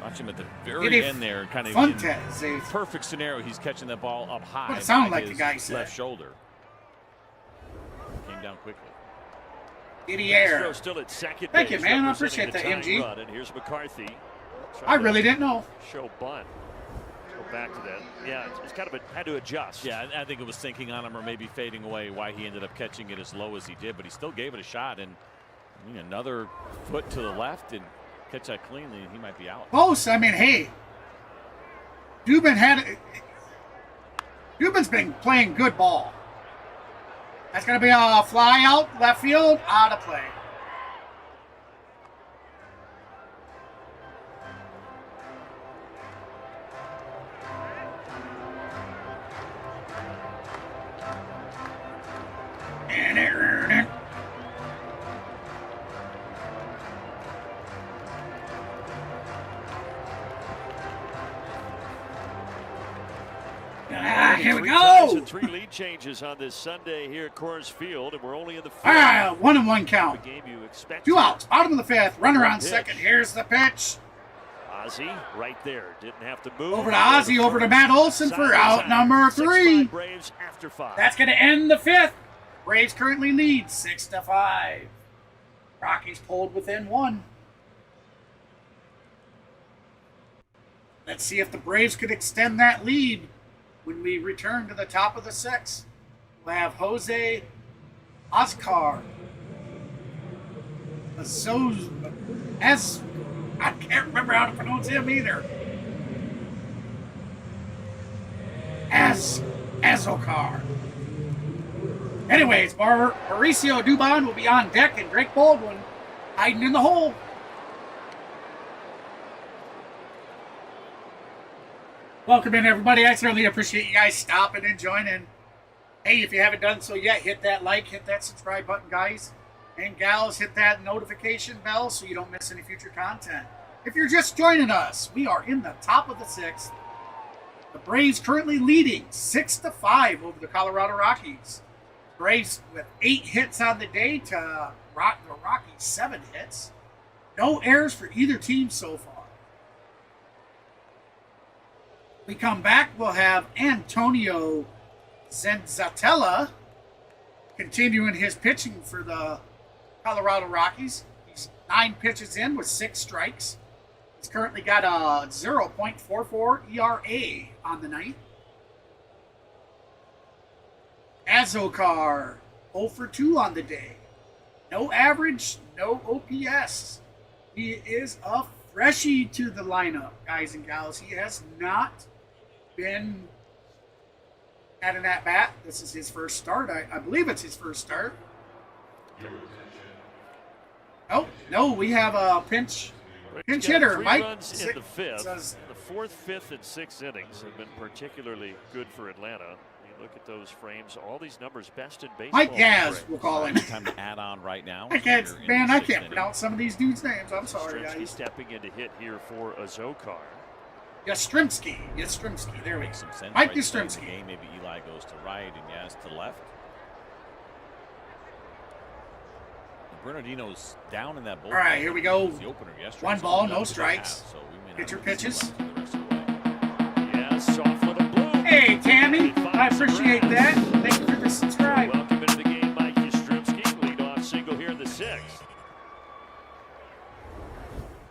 Watch him at the very Didier end there, kind of Fuentes. in perfect scenario. He's catching that ball up high. What it sounded by like the his guy said. left shoulder. Came down quickly. Didier. Castro still at second Thank you, base, man. I representing appreciate the that, tying MG. run. And here's McCarthy. I really didn't know. Show bunt. Go back to that. Yeah, it's kind of had to adjust. Yeah, I think it was sinking on him or maybe fading away why he ended up catching it as low as he did, but he still gave it a shot. And another foot to the left and catch that cleanly, and he might be out. Close. I mean, hey. Dubin's been playing good ball. That's going to be a fly out, left field, out of play. Here we Three ties go. and 3 lead changes on this Sunday here at Coors Field, and we're only in the 5th. 1-1 count. The game you expect. 2 outs, bottom of the 5th, runner on Pitch. 2nd. Here's the pitch. Ozzie right there. Didn't have to move. Over to Ozzie, over to Matt Olson for Side to out side. number 6-5 3. Braves after 5. That's going to end the 5th. Braves currently lead 6-5. Rockies pulled within 1. Let's see if the Braves could extend that lead when we return to the top of the 6th. We'll have Jose Oscar. I can't remember how to pronounce him either. Azokar. Anyways, Mauricio Dubon will be on deck and Drake Baldwin hiding in the hole. Welcome in, everybody. I certainly appreciate you guys stopping and joining. Hey, if you haven't done so yet, hit that like, hit that subscribe button, guys. And gals, hit that notification bell so you don't miss any future content. If you're just joining us, we are in the top of the 6th. The Braves currently leading 6-5 over the Colorado Rockies. Braves with 8 hits on the day to the Rockies 7 hits. No errors for either team so far. We come back, we'll have Antonio Zenzatella continuing his pitching for the Colorado Rockies. He's 9 pitches in with 6 strikes. He's currently got a 0.44 ERA on the night. Azokar, 0 for 2 on the day. No average, no OPS. He is a freshie to the lineup, guys and gals. He has not been at an at-bat. This is his first start. I believe it's his first start. Oh, no, we have a pinch hitter, Three Mike. runs in the fifth. The fourth, fifth, and sixth innings have been particularly good for Atlanta. You look at those frames, all these numbers, best in baseball. Mike Gaz, we'll call him. Time to add on right now. I can't pronounce some of these dudes' names. I'm sorry, Yastrzemski guys. stepping into hit here for Ozokar. Yastrzemski. There we go. Makes some sense. Mike Right to play in the Yastrzemski. game. Maybe Eli goes to right and Yaz to left. Bernardino's down in that bullpen. All right, here we go. The opener yesterday. 1 So ball, we no know what strikes. they have, so we may not Pitcher even see pitches. much of the rest of the way. Yeah, soft little bloom. Hey, Tammy. It I finds the appreciate ground. that. Thank you for the subscribe. Welcome into the game, Mike Yastrzemski. Leadoff single here in the sixth.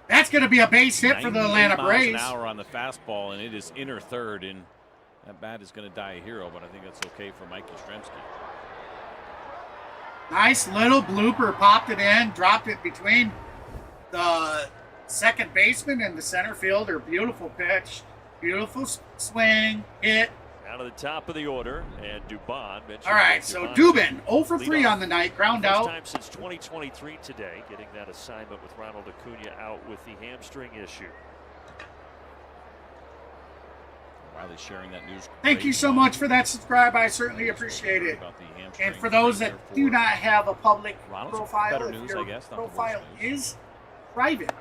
That's going to be a base hit for the 98 Atlanta miles Braves. an hour on the fastball, and it is inner third, and that bat is going to die a hero, but I think that's okay for Mike Yastrzemski. Nice little blooper. Popped it in, dropped it between the second baseman and the center fielder. Beautiful pitch. Beautiful swing. Hit. Out of the top of the order, and Dubon. All right, so Dubin, 0 for 3 on the night. Ground First out. time since 2023 today, getting that assignment with Ronald Acuña out with the hamstring issue. Riley sharing that news. Thank you so much for that subscribe. I certainly appreciate it. And for those that do not have a public Ronald's profile, better if news, your I guess, not the worst profile news. is private,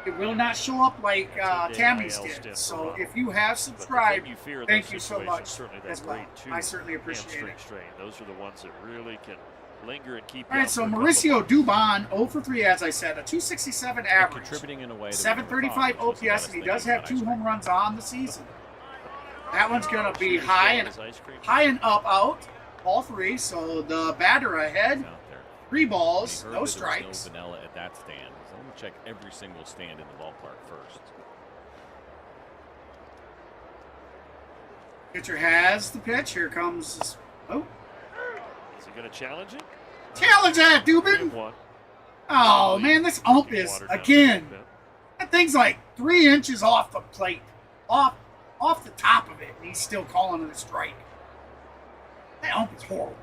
it will not show up like Tammy's did. So if you have subscribed, thank you so much as well. I certainly appreciate it. Strain. Those are the ones that really can linger and keep. All right, so Mauricio Dubon, 0 for 3, as I said, a 267 average, Contributing in a way that 735 OPS, and he does have 2 home runs on the season. That one's going to be high and up out, all 3. So the batter ahead, 3 balls, no strikes. No vanilla at that stand. So I'm going to check every single stand in the ballpark first. Pitcher has the pitch. Here comes. Oh, Is he going to challenge it? challenge that, Dubin. 3-1. Oh man, this ump is Water down again. a little bit. That thing's like 3 inches off the plate, off the top of it, and he's still calling it a strike. That ump is horrible.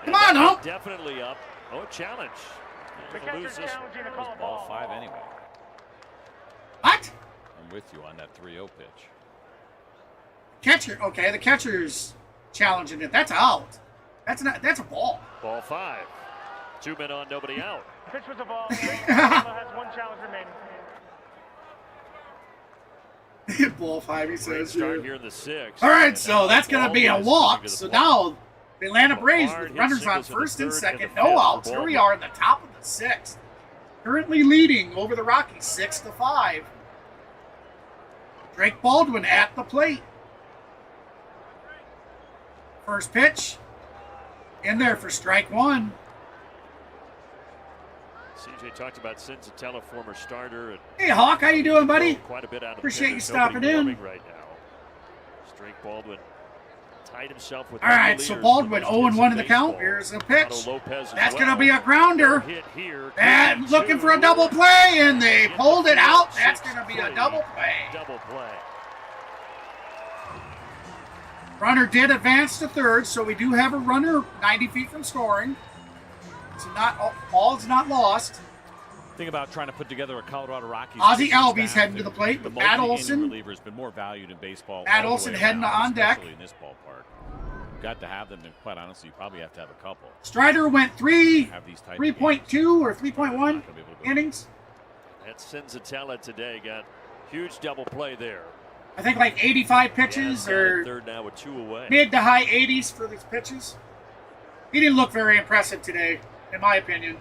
Come on, ump. Definitely up. Oh, challenge. The Gonna lose catcher's this. challenging the call Ball ball. 5 anyway. What? I'm with you on that 3-0 pitch. Catcher. Okay, the catcher's challenging it. That's out. That's a ball. Ball 5. 2 men on, nobody out. Pitch was a ball. Has 1 challenge remaining. Ball 5, he Great says. start here in the 6th. All right, And so now that's going to be a Albies walk. moving to the So plate. now the Atlanta Braves Hard with hit runners on singles in the first and third second, and the no fifth. outs. Here we are in the top of the 6th. Currently leading over the Rockies 6-5. Drake Baldwin at the plate. First pitch. In there for strike 1. CJ talked about Senzatella, former starter, and Hey, Hawk, how you doing, buddy? quite a bit out of Appreciate the you pitchers. Nobody stopping in. warming right now. Drake Baldwin tied himself with All right, so Baldwin 0-1 in the count. Here's a pitch. That's going to be a grounder. Hit here. And looking for a double play, and they pulled it out. That's going to be a double play. Double play. Runner did advance to third, so we do have a runner 90 feet from scoring. So all is not lost. Think about trying to put together a Colorado Rockies. Ozzie pitching Albies staff. heading to the plate with Matt multi-inning Olson. reliever has been more valued in baseball. Matt all the Olson way heading around, on deck. especially in this ballpark. You've got to have them, and quite honestly, you probably have to have a couple. Strider went Have these type of 3.2 games. or Not 3.1 gonna be able to go. innings. And Senzatella today got huge double play there. I think like 85 pitches Yeah, he's got a or third now with 2 away. mid to high 80s for these pitches. He didn't look very impressive today, in my opinion.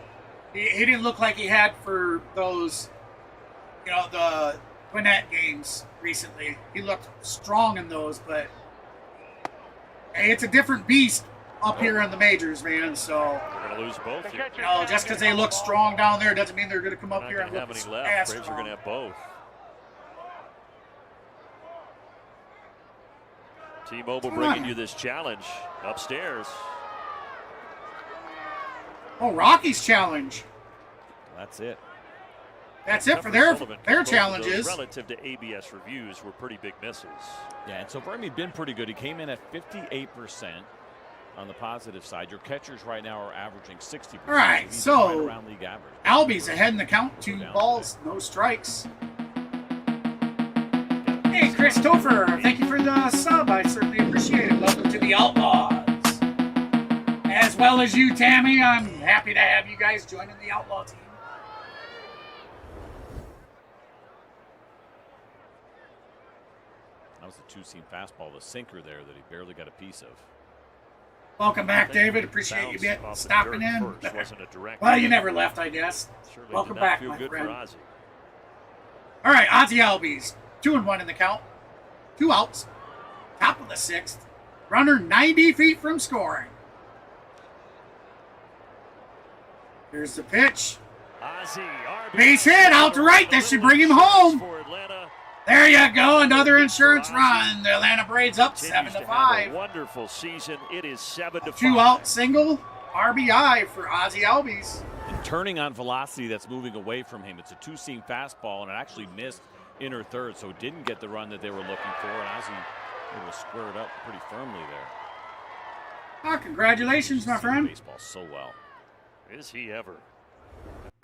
He didn't look like he had for those, the Gwinnett games recently. He looked strong in those, but hey, it's a different beast up here in the majors, man. So, We're going to lose both here. just because they look strong down there doesn't mean they're going to come We're up not here going and to have look any left. as Braves are going to strong. have both. T-Mobile bringing you this challenge upstairs. Oh, Rockies challenge. That's it. That's it for their challenges. Relative to ABS reviews were pretty big misses. Yeah, and so far he's been pretty good. He came in at 58% on the positive side. Your catchers right now are averaging 60%. All right, so right around league average. Albies ahead in the count. 2 balls, no strikes. Hey, Chris Tovar, thank you for the sub. I certainly appreciate it. Welcome to the Outlaws. As well as you, Tammy. I'm happy to have you guys joining the Outlaw team. That was the 2-seam fastball, the sinker there that he barely got a piece of. Welcome back, David. Appreciate you stopping in. Well, you never left, I guess. Welcome back, my friend. All right, Ozzie Albies. 2-1 in the count. 2 outs. Top of the 6th. Runner 90 feet from scoring. Here's the pitch. Base hit out to right. That should bring him home. There you go. Another insurance run. The Atlanta Braves up 7-5. Wonderful season. It is 7-5. 2-out single. RBI for Ozzie Albies. And turning on velocity that's moving away from him. It's a 2-seam fastball, and it actually missed inner third, so didn't get the run that they were looking for. And Ozzie was squared up pretty firmly there. Oh, congratulations, my friend. Baseball so well. Is he ever?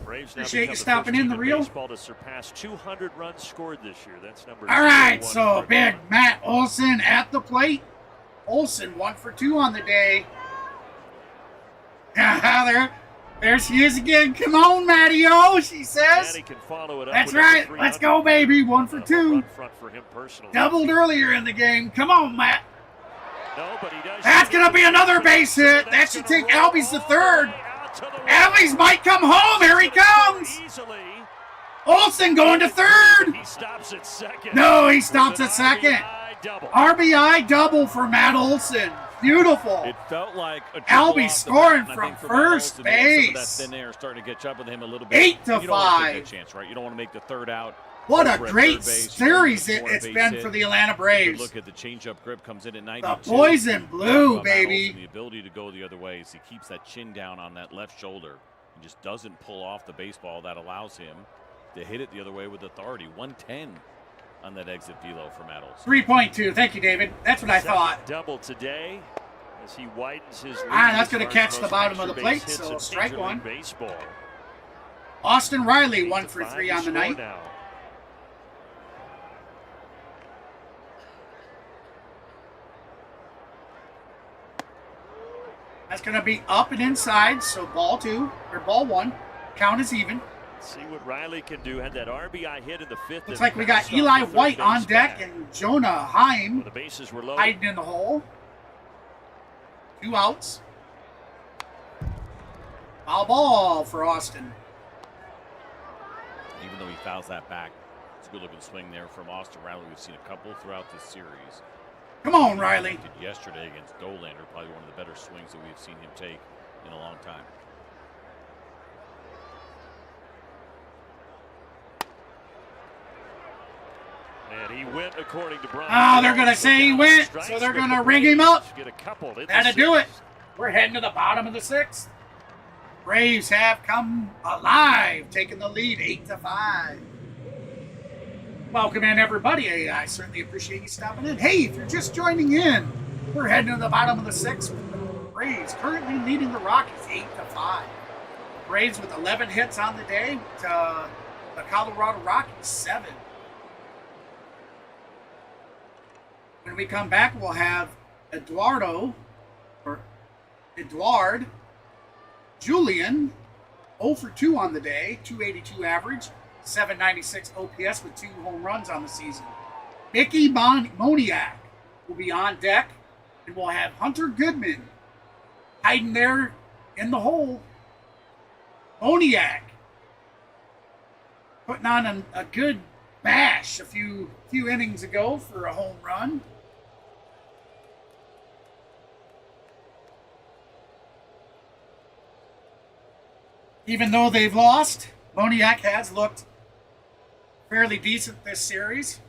Braves now appreciate you stopping in the reel. Baseball to surpass 200 runs scored this year. That's number. All right, so big Matt Olson at the plate. Olson 1 for 2 on the day. There she is again. Come on, Matty-O, she says. Matty can follow it up. That's right. Let's go, baby. 1 for 2. Front for him personally. Doubled earlier in the game. Come on, Matt. No, but he does. That's going to be another base hit. That should take Albies to third. Albies might come home. Here he comes. Olson going to third. He stops at second. No, he stops at second. RBI double for Matt Olson. Beautiful. It felt like a Albies scoring from first base. That thin air starting to catch up with him a little bit. 8-5. You don't want to take that chance, right? You don't want to make the third out. What a great series it's been for the Atlanta Braves. Look at the changeup grip comes in at 92. The boys in blue, baby. The ability to go the other way as he keeps that chin down on that left shoulder and just doesn't pull off the baseball. That allows him to hit it the other way with authority. 110 on that exit velo for Matt Olson. 3.2. Thank you, David. That's what I thought. Double today as he widens his lead. That's going to catch the bottom of the plate, so strike one. Baseball. Austin Riley 1 for 3 on the night. Now. That's going to be up and inside, so ball 2, or ball 1. Count is even. Let's see what Riley can do. Had that RBI hit in the 5th. Looks like we got Eli White on deck and Jonah Heim the bases were low. hiding in the hole. 2 outs. Foul ball for Austin. Even though he fouls that back, it's a good-looking swing there from Austin Riley. We've seen a couple throughout this series. Come on, Riley. He did yesterday against Doyle, probably one of the better swings that we've seen him take in a long time. And he went according to Brian. They're going to say he went, so they're going to ring him up. Get a couple. That'll do it. We're heading to the bottom of the 6th. Braves have come alive, taking the lead 8-5. Welcome in, everybody. I certainly appreciate you stopping in. Hey, if you're just joining in, we're heading to the bottom of the 6th. Braves currently leading the Rockies 8-5. Braves with 11 hits on the day to the Colorado Rockies 7. When we come back, we'll have Eduard Julian 0 for 2 on the day, 282 average, 796 OPS with 2 home runs on the season. Mickey Moniak will be on deck, and we'll have Hunter Goodman hiding there in the hole. Moniak putting on a good bash a few innings ago for a home run. Even though they've lost, Moniak has looked fairly decent this series.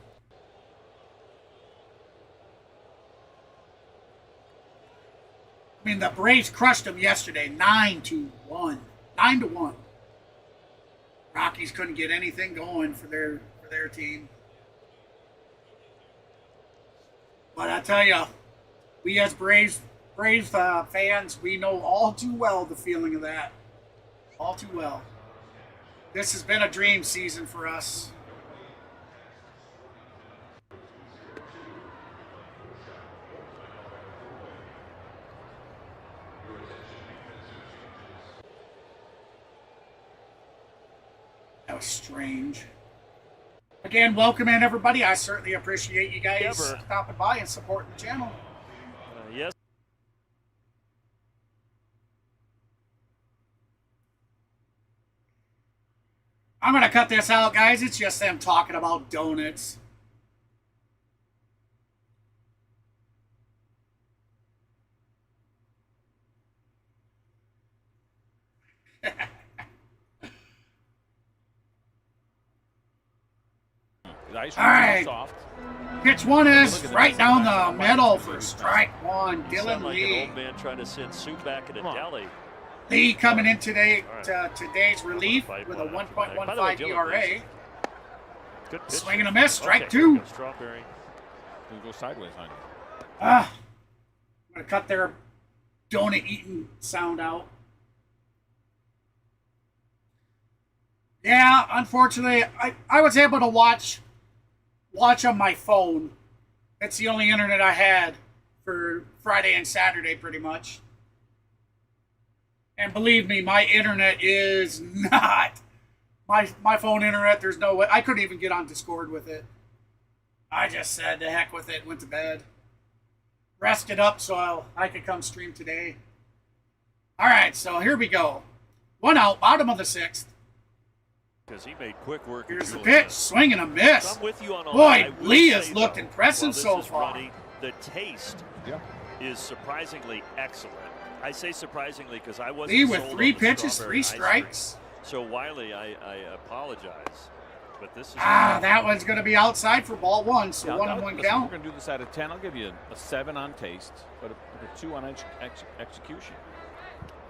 I mean, the Braves crushed them yesterday, 9-1. 9-1. Rockies couldn't get anything going for their team. But I tell you, we as Braves fans, we know all too well the feeling of that. All too well. This has been a dream season for us. That was strange. Again, welcome in, everybody. I certainly appreciate you guys stopping by and supporting the channel. Yes. I'm going to cut this out, guys. It's just them talking about donuts. All right. Soft. Pitch one is right down the middle for strike one. You Dylan sound like Lee. an old man trying to send soup back at a deli. Lee coming in today to today's relief with a 1.15 ERA. Good pitch. Swing and a miss, strike Okay, two. Strawberry. We'll go sideways on you. I'm going to cut their donut eating sound out. Yeah, unfortunately, I was able to watch on my phone. That's the only internet I had for Friday and Saturday, pretty much. And believe me, my internet is not my phone internet. There's no way. I couldn't even get on Discord with it. I just said the heck with it and went to bed. Rested up so I could come stream today. All right, so here we go. One out, bottom of the sixth. Because he made quick work. Here's the pitch, swing and a miss. I'm with you on all Boy, that. Lee has looked impressive so far. Runny, the taste is surprisingly excellent. I say surprisingly because I wasn't Lee with sold 3 on the pitches, strawberry 3 ice strikes. cream. So Wiley, I apologize, but this is that one's going to be outside for ball one, so 1 and 1 listen, count. We're going to do this out of 10. I'll give you a 7 on taste, but a 2 on execution.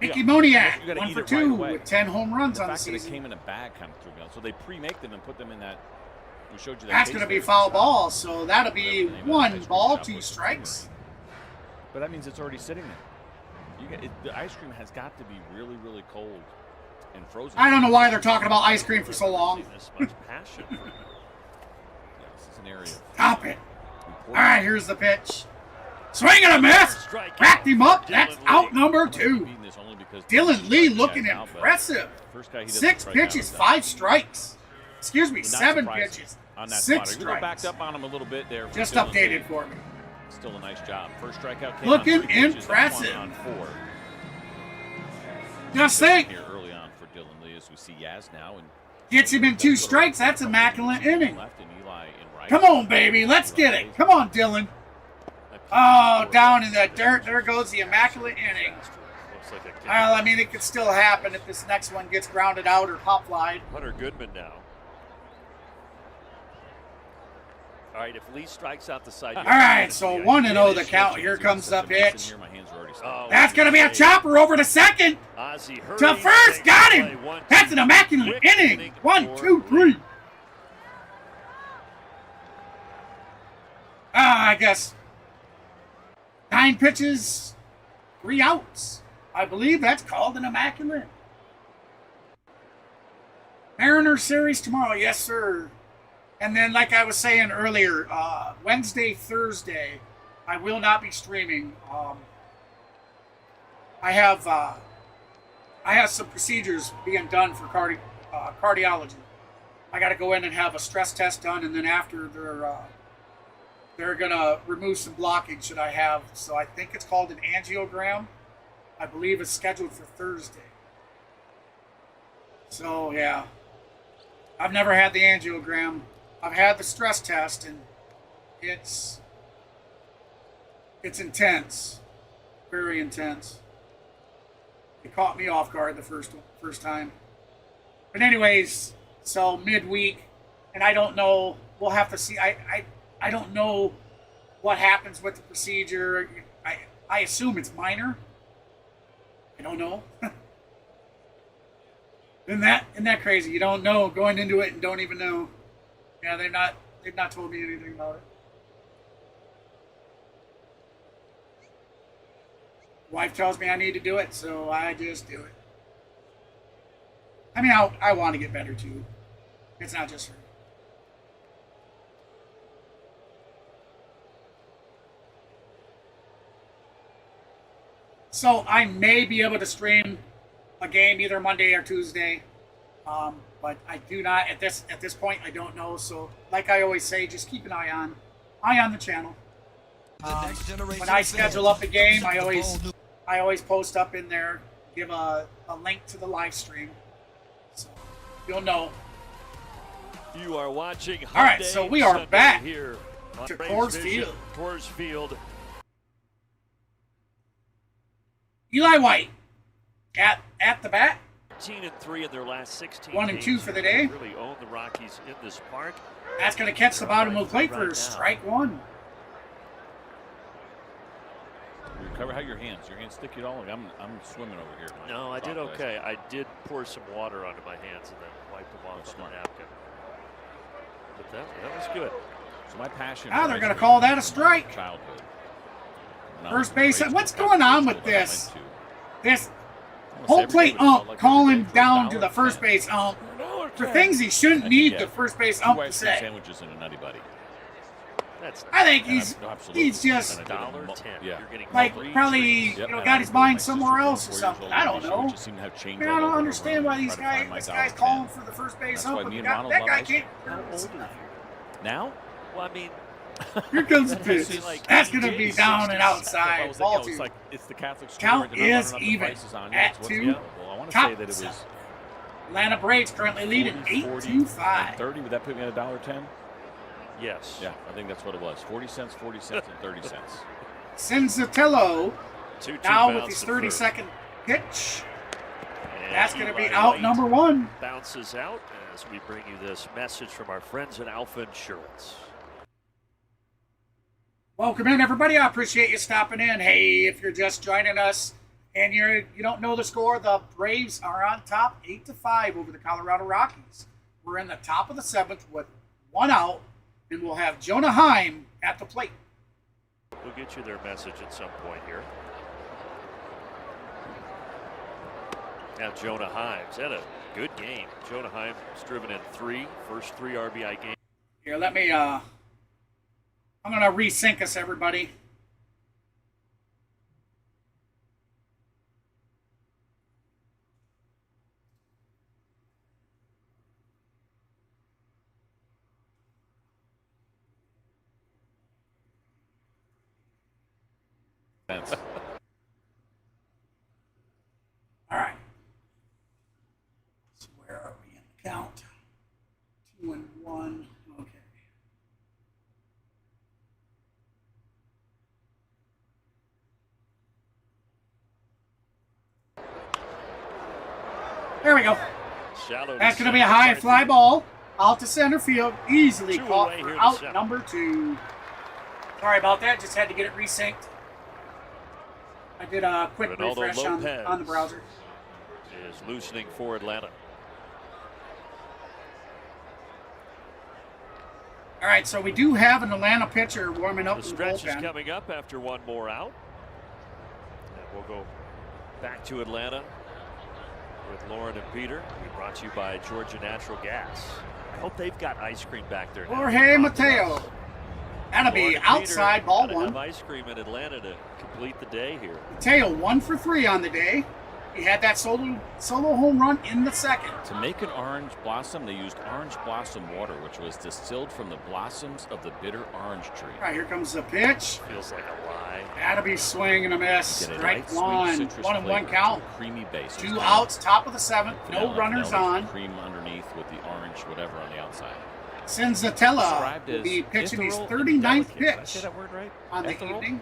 Mickey You Moniak, gotta 1 eat for it 2 right away. with 10 home runs The on the fact that it season. came in a bag kind of threw me out. So they pre-make them and put them in that. We showed you that. That's going to be foul ball, so that'll be 1 ball, 2 strikes. But that means it's already sitting there. The ice cream has got to be really, really cold and frozen. I don't know why they're talking about ice cream for so long. this much passion. Yeah, this is an area. Stop it. All right, here's the pitch. Swing and a miss. Cracked him up. That's out number 2. Dylan Lee looking impressive. 6 pitches, 5 strikes. Excuse me, 7 pitches, on that 6 spot. We go backed strikes. up on him a little bit there. Just Dylan updated Lee. for me. Still a nice job. First strikeout came Looking on 3 pitches, impressive. on 4. Just think. Here early on for Dylan Lee as we see Yaz now and Gets him in 2 strikes. That's immaculate inning. left and Eli in right. Come on, baby. Let's get it. Come on, Dylan. Oh, down in the dirt. There goes the immaculate inning. Looks like a Well, I mean, it could still happen if this next one gets grounded out or pop flied. Hunter Goodman now. All right, if Lee strikes out the side. All right, so 1-0 the count. Here comes the pitch. My hands are already Oh, That's going to be a chopper over to second. Ozzie To first. Got him. That's an immaculate inning. 1, 2, 3. I guess 9 pitches, 3 outs. I believe that's called an immaculate. Mariner series tomorrow. Yes, sir. And then, like I was saying earlier, Wednesday, Thursday, I will not be streaming. I have some procedures being done for cardiology. I got to go in and have a stress test done, and then after they're gonna remove some blockage that I have. So I think it's called an angiogram. I believe it's scheduled for Thursday. So yeah, I've never had the angiogram. I've had the stress test, and it's intense, very intense. It caught me off guard the first time. But anyways, so midweek, and I don't know. We'll have to see. I don't know what happens with the procedure. I assume it's minor. I don't know. Isn't that crazy? You don't know going into it and don't even know. Yeah, they've not told me anything about it. Wife tells me I need to do it, so I just do it. I mean, I want to get better too. It's not just her. So I may be able to stream a game either Monday or Tuesday, but I do not at this point. I don't know. So, like I always say, just keep an eye on the channel. When I schedule up a game, I always post up in there, give a link to the live stream, so you'll know. You are watching. All right, so we are Sunday back here on to Braves Coors Vision, Field. Coors Field. Eli White at the bat. 13-3 in their last 16. 1 and 2 for the day. Really own the Rockies in this park. That's going to catch the bottom of the plate for strike one. Recover how your hands stick it all. I'm swimming over here. No, I did okay. I did pour some water onto my hands and then wipe them off on the napkin. But that was good. So my passion. Now they're going to call that a strike. Childhood. First base. What's going on with this? This whole plate ump calling down to the first base ump for things he shouldn't need the first base ump to say. Sandwiches and a Nutty Buddy. I think he's just $1.10. Yeah. like probably got his mind somewhere else or something. I don't know. I mean, I don't understand why this guy's calling for the first base ump. That guy can't. Now? Well, I mean, here comes the pitch. That's going to be down and outside. Ball two. It's the Catholic count is even at 2. Top Atlanta Braves currently leading 8-5. 30. Would that put me at $1.10? yes. Yeah, I think that's what it was. 40 cents, 40 cents, and 30 cents. Senzatello 2-2 now with his 32nd pitch. And that's going to be Eli out White number 1. Bounces out as we bring you this message from our friends at Alpha Insurance. Welcome in, everybody. I appreciate you stopping in. Hey, if you're just joining us and you don't know the score, the Braves are on top 8-5 over the Colorado Rockies. We're in the top of the 7th with 1 out, and we'll have Jonah Heim at the plate. We'll get you their message at some point here. Now Jonah Heim's had a good game. Jonah Heim's driven in first 3 RBI games. Here, let me I'm going to resync us, everybody. Thanks. All right. So where are we in the count? 2 and 1. Okay. There we go. Shallow. That's going to be a high fly ball out to center field. Easily caught for out number 2. Sorry about that. Just had to get it resynced. I did a quick refresh on the browser. Is loosening for Atlanta. All right, so we do have an Atlanta pitcher warming up. The stretch is coming up after 1 more out. And we'll go back to Atlanta with Lauren and Peter. We brought to you by Georgia Natural Gas. I hope they've got ice cream back there. Jorge Mateo. That'll be outside, ball 1. Have ice cream in Atlanta to complete the day here. Mateo 1 for 3 on the day. He had that solo home run in the 2nd. To make an orange blossom, they used orange blossom water, which was distilled from the blossoms of the bitter orange tree. All right, here comes the pitch. Feels like a lie. That'll be swing and a miss. Strike 1. 1 and 1 count. Creamy base. 2 outs, top of the 7th. No runners on. Cream underneath with the orange whatever on the outside. Senzatella will be pitching his 39th pitch Did I say that word right? on the evening.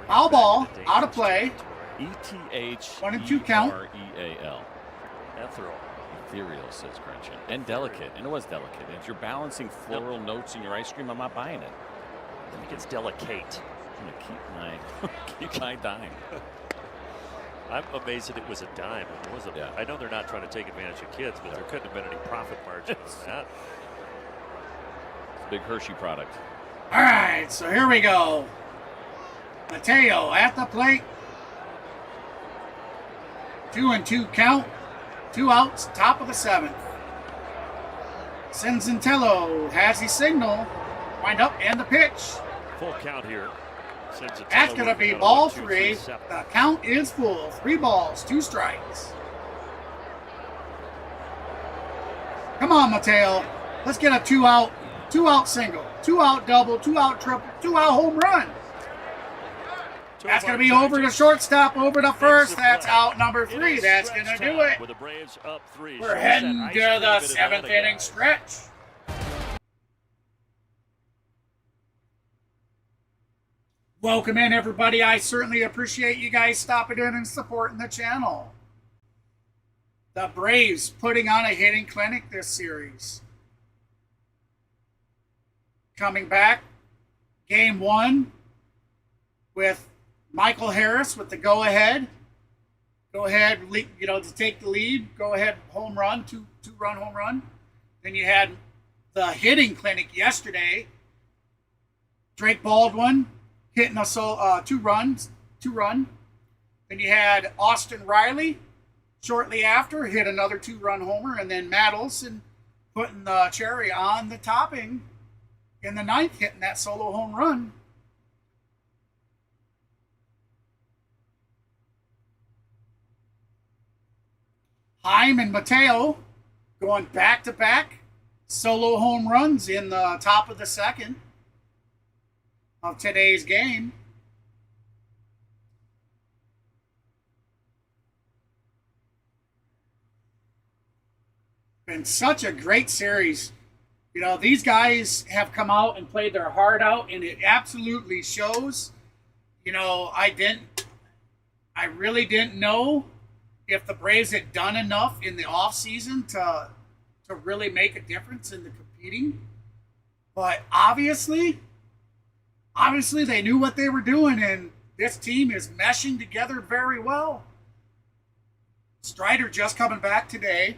Foul ball, out of play. ETH. 1 and 2 count. REAL. Ethereal. Ethereal, says Gretchen. And delicate. And it was delicate. And if you're balancing floral notes in your ice cream, I'm not buying it. I think it's delicate. I'm going to keep my dime. I'm amazed that it was a dime. It wasn't. Yeah. I know they're not trying to take advantage of kids, but there couldn't have been any profit margin on that. It's a big Hershey product. All right, so here we go. Mateo at the plate. 2-2 count. 2 outs, top of the 7th. Cinzentello has his signal. Wind up and the pitch. Full count here. That's going to be ball 3. The count is full. 3 balls, 2 strikes. Come on, Mateo. Let's get a 2-out single, 2-out double, 2-out triple, 2-out home run. That's going to be over to shortstop, over to first. That's out number 3. That's going to do it. With the Braves up 3. We're heading to the 7th inning stretch. Welcome in, everybody. I certainly appreciate you guys stopping in and supporting the channel. The Braves putting on a hitting clinic this series. Coming back, game 1 with Michael Harris with the go-ahead. Go-ahead, to take the lead. Go-ahead home run, two-run home run. Then you had the hitting clinic yesterday. Drake Baldwin hitting a 2-run. Then you had Austin Riley shortly after, hit another 2-run homer. And then Matt Olson putting the cherry on the topping in the 9th, hitting that solo home run. Heim and Mateo going back-to-back solo home runs in the top of the 2nd of today's game. Been such a great series. These guys have come out and played their heart out, and it absolutely shows. I really didn't know if the Braves had done enough in the offseason to really make a difference in the competing. But obviously they knew what they were doing, and this team is meshing together very well. Strider just coming back today.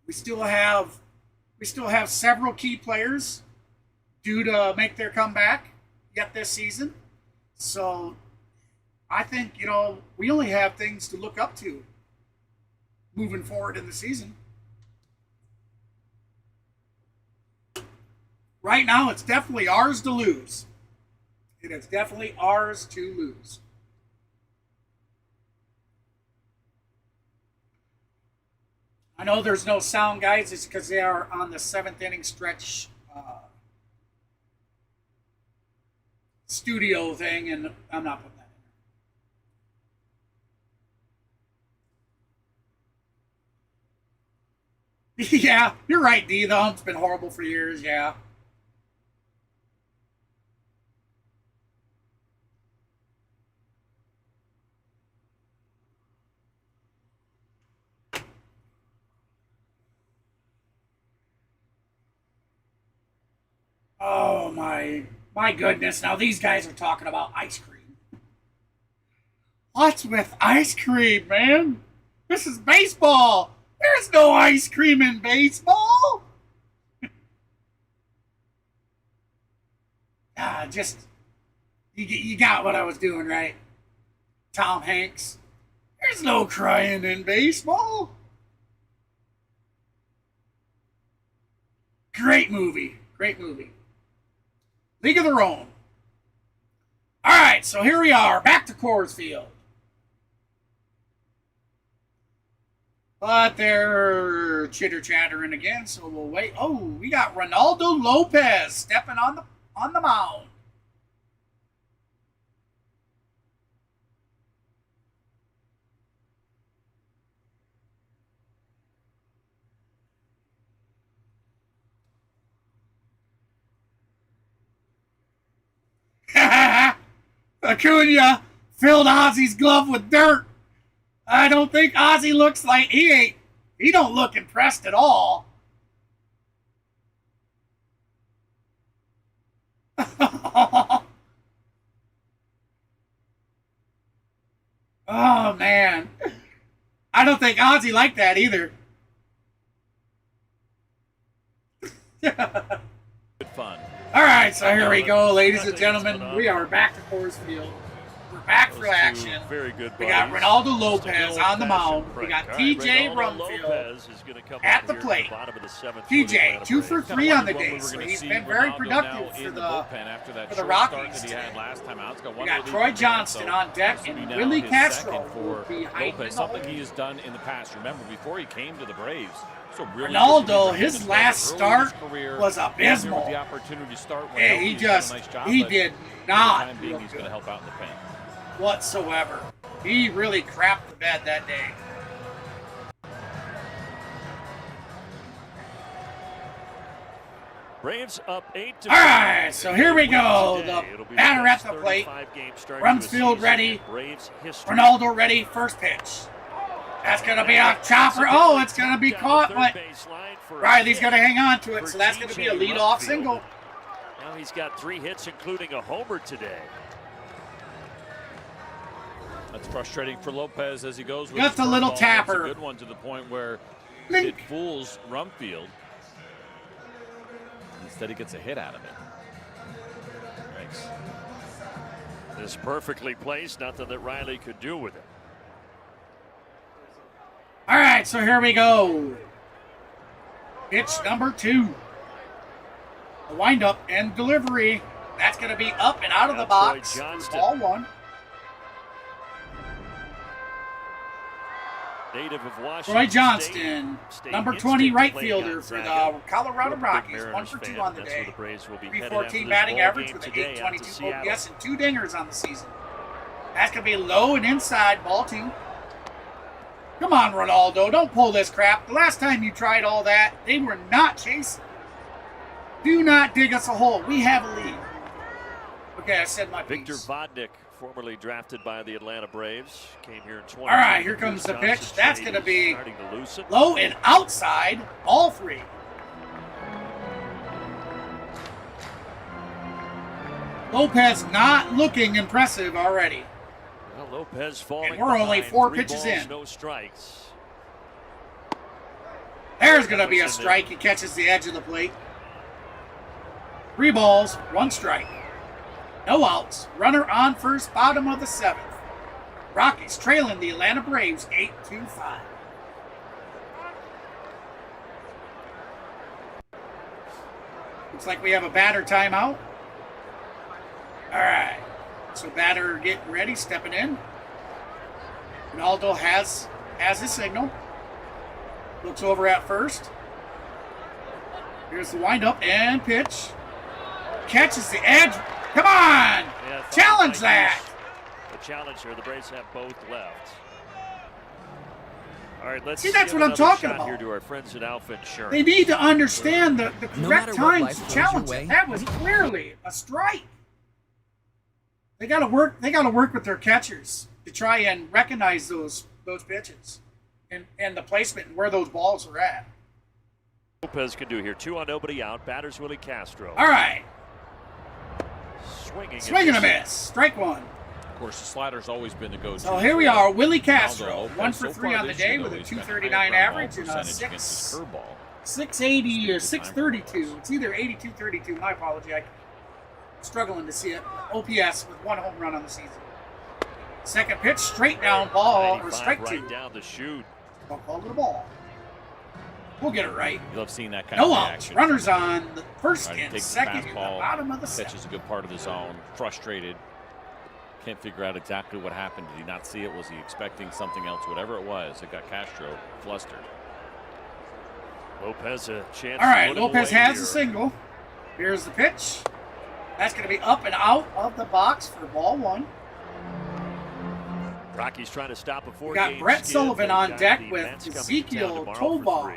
We still have several key players due to make their comeback yet this season. So I think, we only have things to look up to moving forward in the season. Right now, it's definitely ours to lose. It is definitely ours to lose. I know there's no sound, guys. It's because they are on the 7th inning stretch studio thing, and I'm not putting that in. Yeah, you're right, D. The hump's been horrible for years, yeah. Oh, my goodness. Now these guys are talking about ice cream. What's with ice cream, man? This is baseball. There's no ice cream in baseball. You got what I was doing, right? Tom Hanks. There's no crying in baseball. Great movie. Great movie. League of Their Own. All right, so here we are, back to Coors Field. But they're chitter-chattering again, so we'll wait. Oh, we got Ronaldo Lopez stepping on the mound. Acuña filled Ozzie's glove with dirt. I don't think Ozzie looks like he don't look impressed at all. Oh, man. I don't think Ozzie liked that either. Good fun. All right, so here we go, ladies and gentlemen. We are back to Coors Field. We're back for action. Very good. We got Ronaldo Lopez on the mound. We got TJ Rumfield at the plate. TJ, 2 for 3 on the day, so he's been very productive for the Rockies today. We got Troy Johnston on deck and Willie Castro behind Lopez, something he has done in the past. Remember, before he came to the Braves, Ronaldo, his last start was abysmal. Yeah, he did not look he's going to help out in the pen whatsoever. He really crapped the bed that day. Braves up 8-2. All right, so here we go. The batter at the plate. Rumsfeld ready. Ronaldo ready. First pitch. That's going to be a chopper. Oh, it's going to be caught, but Riley's going to hang on to it, so that's going to be a leadoff single. Now he's got 3 hits, including a homer today. That's frustrating for Lopez as he goes with just a little ball. tapper. It's a good one to the point where it fools Rumfield. Instead, he gets a hit out of it. Thanks. This perfectly placed, nothing that Riley could do with it. All right, so here we go. Pitch number 2. The windup and delivery. That's going to be up and out of the box. Ball 1. Native of Washington Troy Johnston, number 20 right fielder for the Colorado Rockies. 1 for 2 on the day. 314 batting average with an 822 OPS and 2 dingers on the season. That's going to be low and inside, ball 2. Come on, Ronaldo, don't pull this crap. The last time you tried all that, they were not chasing. Do not dig us a hole. We have a lead. Okay, I said my piece. Victor Vodnik, formerly drafted by the Atlanta Braves, came here in 20. All right, here comes the pitch. That's going to be low and outside, all 3. Lopez not looking impressive already. Well, Lopez falling and we're only 4 pitches in. No strikes. There's going to be a strike. He catches the edge of the plate. 3 balls, 1 strike. No outs. Runner on first, bottom of the 7th. Rockies trailing the Atlanta Braves 8-5. Looks like we have a batter timeout. All right. So batter getting ready, stepping in. Ronaldo has his signal. Looks over at first. Here's the windup and pitch. Catches the edge. Come on! Yeah, challenge that! The challenge here. The Braves have both left. All right, let's see. That's what I'm talking about. Here to our friends at Alpha Insurance. They need to understand the correct times to challenge it. That was clearly a strike. They got to work. They got to work with their catchers to try and recognize those pitches and the placement and where those balls are at. Lopez can do here. 2 on, nobody out. Batter's Willie Castro. All right. Swing and a miss. Strike 1. Of course, the slider's always been the go-to. So here we are, Willie Castro, 1 for 3 on the day with a 239 average and a 680 or 632. It's either 82-32. My apology. I'm struggling to see it. OPS with 1 home run on the season. Second pitch, straight down ball, or strike 2. Right down the chute. Don't call it a ball. We'll get it right. You love seeing that kind of reaction. No outs. Runners on the first and second in the bottom of the 7th. Catches a good part of the zone. Frustrated. Can't figure out exactly what happened. Did he not see it? Was he expecting something else? Whatever it was, it got Castro flustered. Lopez a chance. All right, Lopez has a single. Here's the pitch. That's going to be up and out of the box for ball 1. Rockies trying to stop a 4-game. We got Brett Sullivan on deck with Ezequiel, Tovar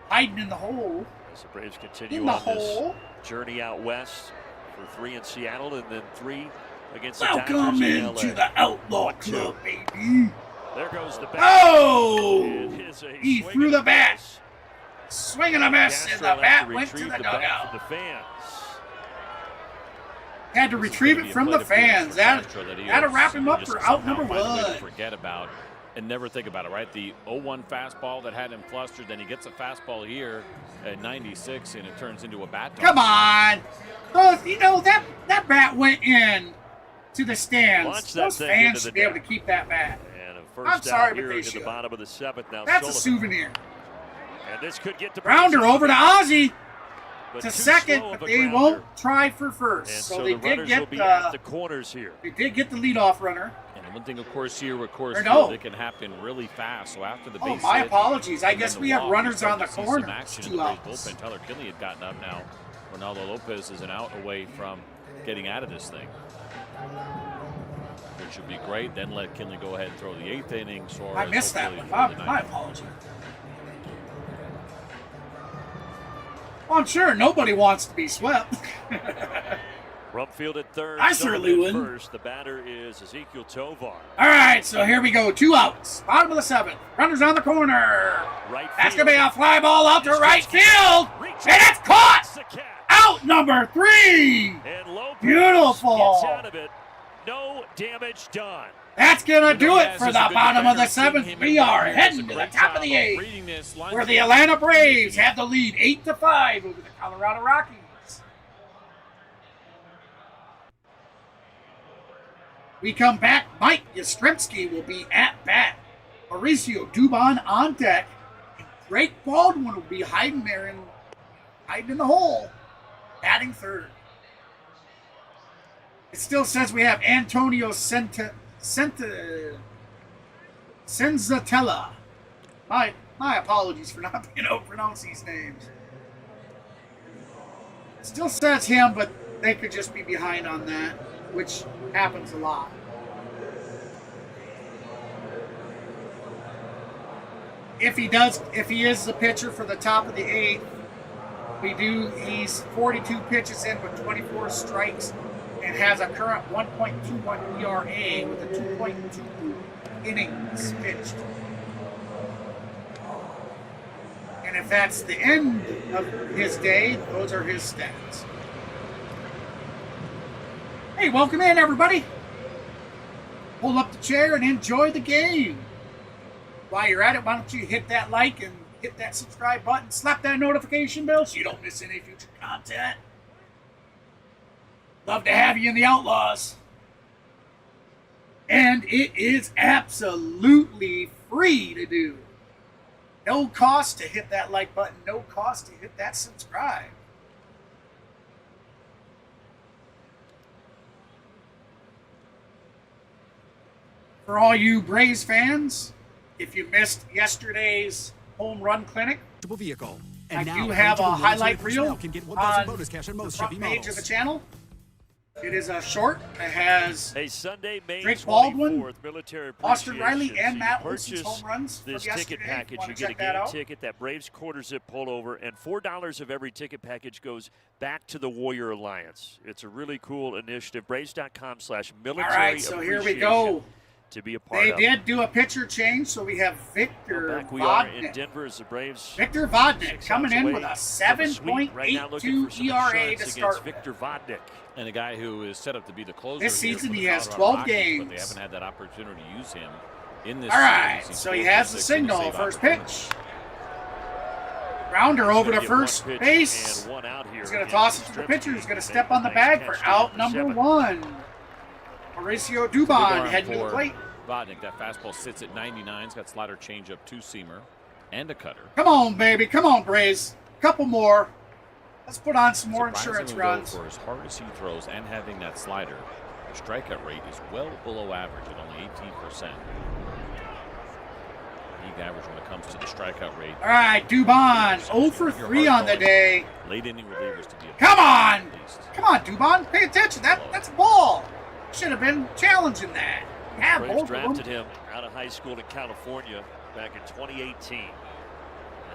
hiding in the hole. As the Braves continue on this journey out west for 3 in Seattle and then 3 against the Dodgers. Welcome into the Outlaw Club, baby. There goes the bat. Oh! He threw the bat. Swing and a miss, and the bat went to the dugout. The fans. Had to retrieve it from the fans. That had to wrap him up for out number one. Forget about and never think about it, right? The 0-1 fastball that had him flustered, then he gets a fastball here at 96, and it turns into a bat toss. Come on. Those, you know, that bat went in to the stands. Those fans should be able to keep that bat. And a first I'm sorry, out here but they in should. the bottom of the 7th now. That's Sullivan. a souvenir. And this could get to Grounder over to Ozzie. but To too second, slow of but a they grounder. won't try for first. And So so they the did runners get will be at the corners here. They did get the leadoff runner. And one thing, of course, here with Coors Or Field, no. it can happen really fast. So after the Oh, base my hit, apologies. I and guess then we the have walk, you runners start on the to see some corner. action in Two the Braves outs. bullpen. Tyler Kinley had gotten up now. Ronaldo Lopez is an out away from getting out of this thing. Which should be great. Then let Kinley go ahead and throw the 8th inning. I missed that one. My apology. Well, I'm sure nobody wants to be swept. Rumfield at third. I certainly Sullivan wouldn't. first. The batter is Ezequiel Tovar. All right, so here we go. 2 outs. Bottom of the 7th. Runners on the corner. Right That's field. going to be a fly ball out to right field. Reaches. And it's caught. It's the catch. Out number 3. And Lopez Beautiful. gets out of it. No damage done. That's going to do it Diaz for is a the good bottom of the defender. 7th. Seeing him We in are there, he does a heading to the great top of job the 8th, reading this line. where the Atlanta Braves have the lead 8-5 over the Colorado Rockies. We come back. Mike Yastrzemski will be at bat. Mauricio Dubon on deck. And Drake Baldwin will be hiding there hiding in the hole, batting third. It still says we have Antonio Senzatella. My apologies for not being able to pronounce these names. It still says him, but they could just be behind on that, which happens a lot. If he is the pitcher for the top of the 8th, he's 42 pitches in with 24 strikes and has a current 1.21 ERA with a 2.2 innings pitched. And if that's the end of his day, those are his stats. Hey, welcome in, everybody. Pull up the chair and enjoy the game. While you're at it, why don't you hit that like and hit that subscribe button, slap that notification bell so you don't miss any future content. Love to have you in the Outlaws. And it is absolutely free to do. No cost to hit that like button, no cost to hit that subscribe. For all you Braves fans, if you missed yesterday's home run clinic, vehicle. I And now, do have a eligible highlight military reel personnel can get on 1,000 bonus cash on the most front Chevy page models. of the channel. It is a short. It has A Sunday, May Drake Baldwin, 24th, Military Austin Riley, Appreciation. and Matt You Olson's purchase home runs from this yesterday. ticket package, Want you to get a check that game out? ticket, that Braves quarter zip pullover, and $4 of every ticket package goes back to the Warrior Alliance. It's a really cool initiative. Braves.com/military All right, so here we go. to be a part They of. did do a pitcher change, so we have Victor Back we are in Vodnik. Denver as the Braves. Victor Vodnik 6 coming outs in away with a from the sweep. Right now looking for some 7.82 ERA insurance to against start. Victor Vodnik. And a guy who is set up to be the closer. This here season for the he has Colorado 12 Rockies, games. But they haven't had that opportunity to use him in this All right, series. He's so he 4 has for the 6 in a signal. save First opportunity. pitch. Grounder over to Gonna get one first pitch base. and one out here He's going to against toss it to the Yastrzemski. pitcher. He's going to Make step a on the nice bag catch for down out the number 7th. 1. Mauricio Big Dubon arm heading to the for plate. Vodnik. That fastball sits at 99. He's got slider, changeup, 2-seamer, and a cutter. Come on, baby. Come on, Braves. Couple more. Let's put on some more Surprisingly, insurance though, runs. for as hard as he throws and having that slider, the strikeout rate is well below average at only 18%. League average when it comes to the strikeout rate. All right, Dubon, 0 for 3 on the day. Late inning relievers to be a Come on! at least. Come on, Dubon. Pay attention. That's a ball. Should have been challenging that. Yeah, Braves both of drafted them. him out of high school in California back in 2018. And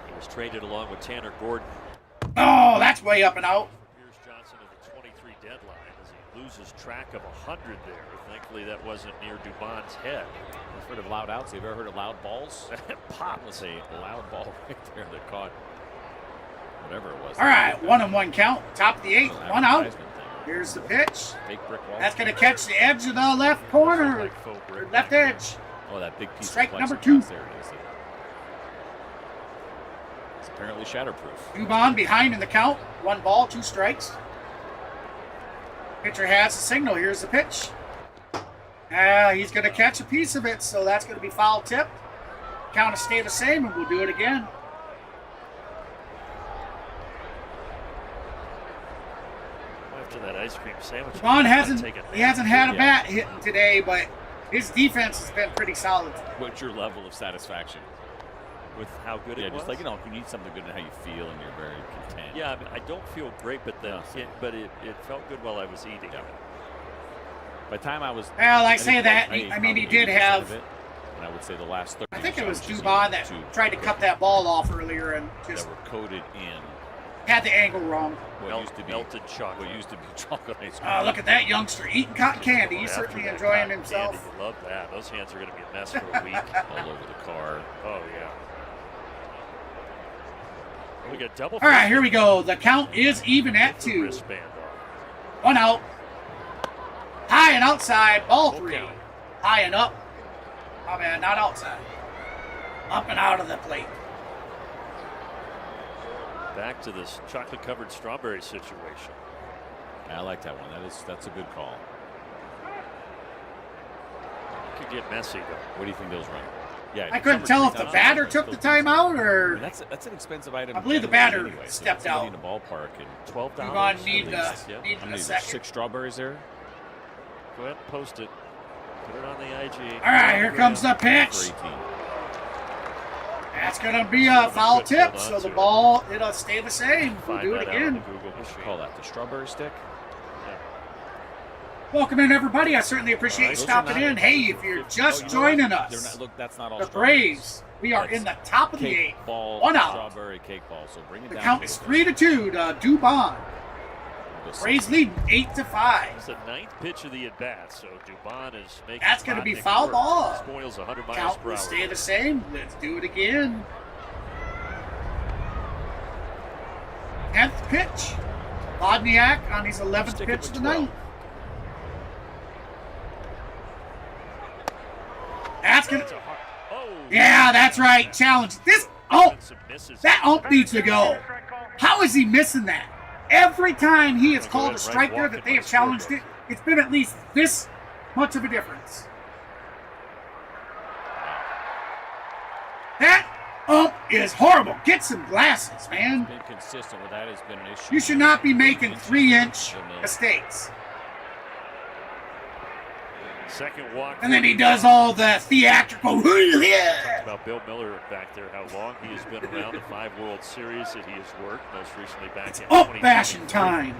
he was traded along with Tanner Gordon. Oh, that's way up and out. Pierce Johnson at the 23 deadline as he loses track of 100 there. Thankfully, that wasn't near Dubon's head. I've heard of loud outs. Have you ever heard of loud balls? Pop. Let's say a loud ball right there that caught whatever it was. All right, 1-1 count. Top of the 8th. 1 out. Here's the pitch. Fake brick wall. That's going to catch the edge of the left corner. Like faux brick. Or left edge. Oh, that big piece Strike of number plexiglass. 2. There it is. It's apparently shatterproof. Dubon behind in the count. 1 ball, 2 strikes. Pitcher has the signal. Here's the pitch. He's going to catch a piece of it, so that's going to be foul tipped. Count will stay the same, and we'll do it again. After that ice cream sandwich. Dubon hasn't had a Yeah. bat hitting today, but his defense has been pretty solid. What's your level of satisfaction? With how good Yeah, it was. just like, you know, you need something good and how you feel, and you're very content. Yeah, I mean, I don't feel great, but it felt good while I was eating. Yeah. By the time I was. Well, I ate say that. ate I mean, he probably did 80% have. of it, and I would say the last 30. I think it was sandwiches Dubon that two tried to cut that ball off earlier and just that were coated in had the angle wrong. what used to be melted chocolate. What used to be chocolate ice cream. Look at that youngster eating cotton candy. He's After certainly that enjoying cotton himself. Candy, you love that. Those hands are going to be a mess for a week. All over the car. Oh yeah. We got double. All right, here we go. The count is even at 2. Wristband off. 1 out. High and outside. Ball 3. Okay. High and up. Oh man, not outside. Up and out of the plate. Back to this chocolate-covered strawberry situation. I like that one. That's a good call. Could get messy though. What do you think those run? Yeah, I couldn't tell if the batter took the timeout I mean, or that's an expensive item. I believe the generally batter anyway, so stepped somebody out. in the ballpark and $12. Dubon needed at least. a how many? There's second. 6 strawberries there. Go ahead and post it. Put it on the IG. All right, here comes the For pitch. 18. That's going to be a foul tip, so the ball, it'll stay the same. We'll Find do it that out on the again. Google What should machine. call that? The strawberry stick. Welcome in, everybody. I certainly appreciate you Those are stopping not- in. Hey, if you're just Oh, you know joining what? They're us, not, look, that's not all the strawberries. Braves, we are That's in the top of the Cake 8th. ball, 1 out. strawberry cake ball. So bring it The down. count a is little bit. 3-2 to Dubon. We'll go Braves 6. lead 8-5. It's the 9th pitch of the at-bat, so Dubon is making. That's gonna be Bodnick foul work. ball. Spoils 100 miles Count per will hour. stay the same. Let's do it again. 10th pitch. Moniak on his 11th Stick it pitch of with the 12. night. That's gonna. It's a hard- Oh, Yeah, that's right. Challenge. This. Oh, some misses. that ump needs to go. How is he missing that? Every time he has called a strike there that they have challenged it, it's been at least this much of a difference. That ump is horrible. Get some glasses, man. Been consistent with that has been an issue. You should not be making 3-inch mistakes. Second walk. And then he does all the theatrical. Talked about Bill Miller back there, how long he has been around the 5 World Series that he has worked, most recently back It's in ump 2023. bashing time.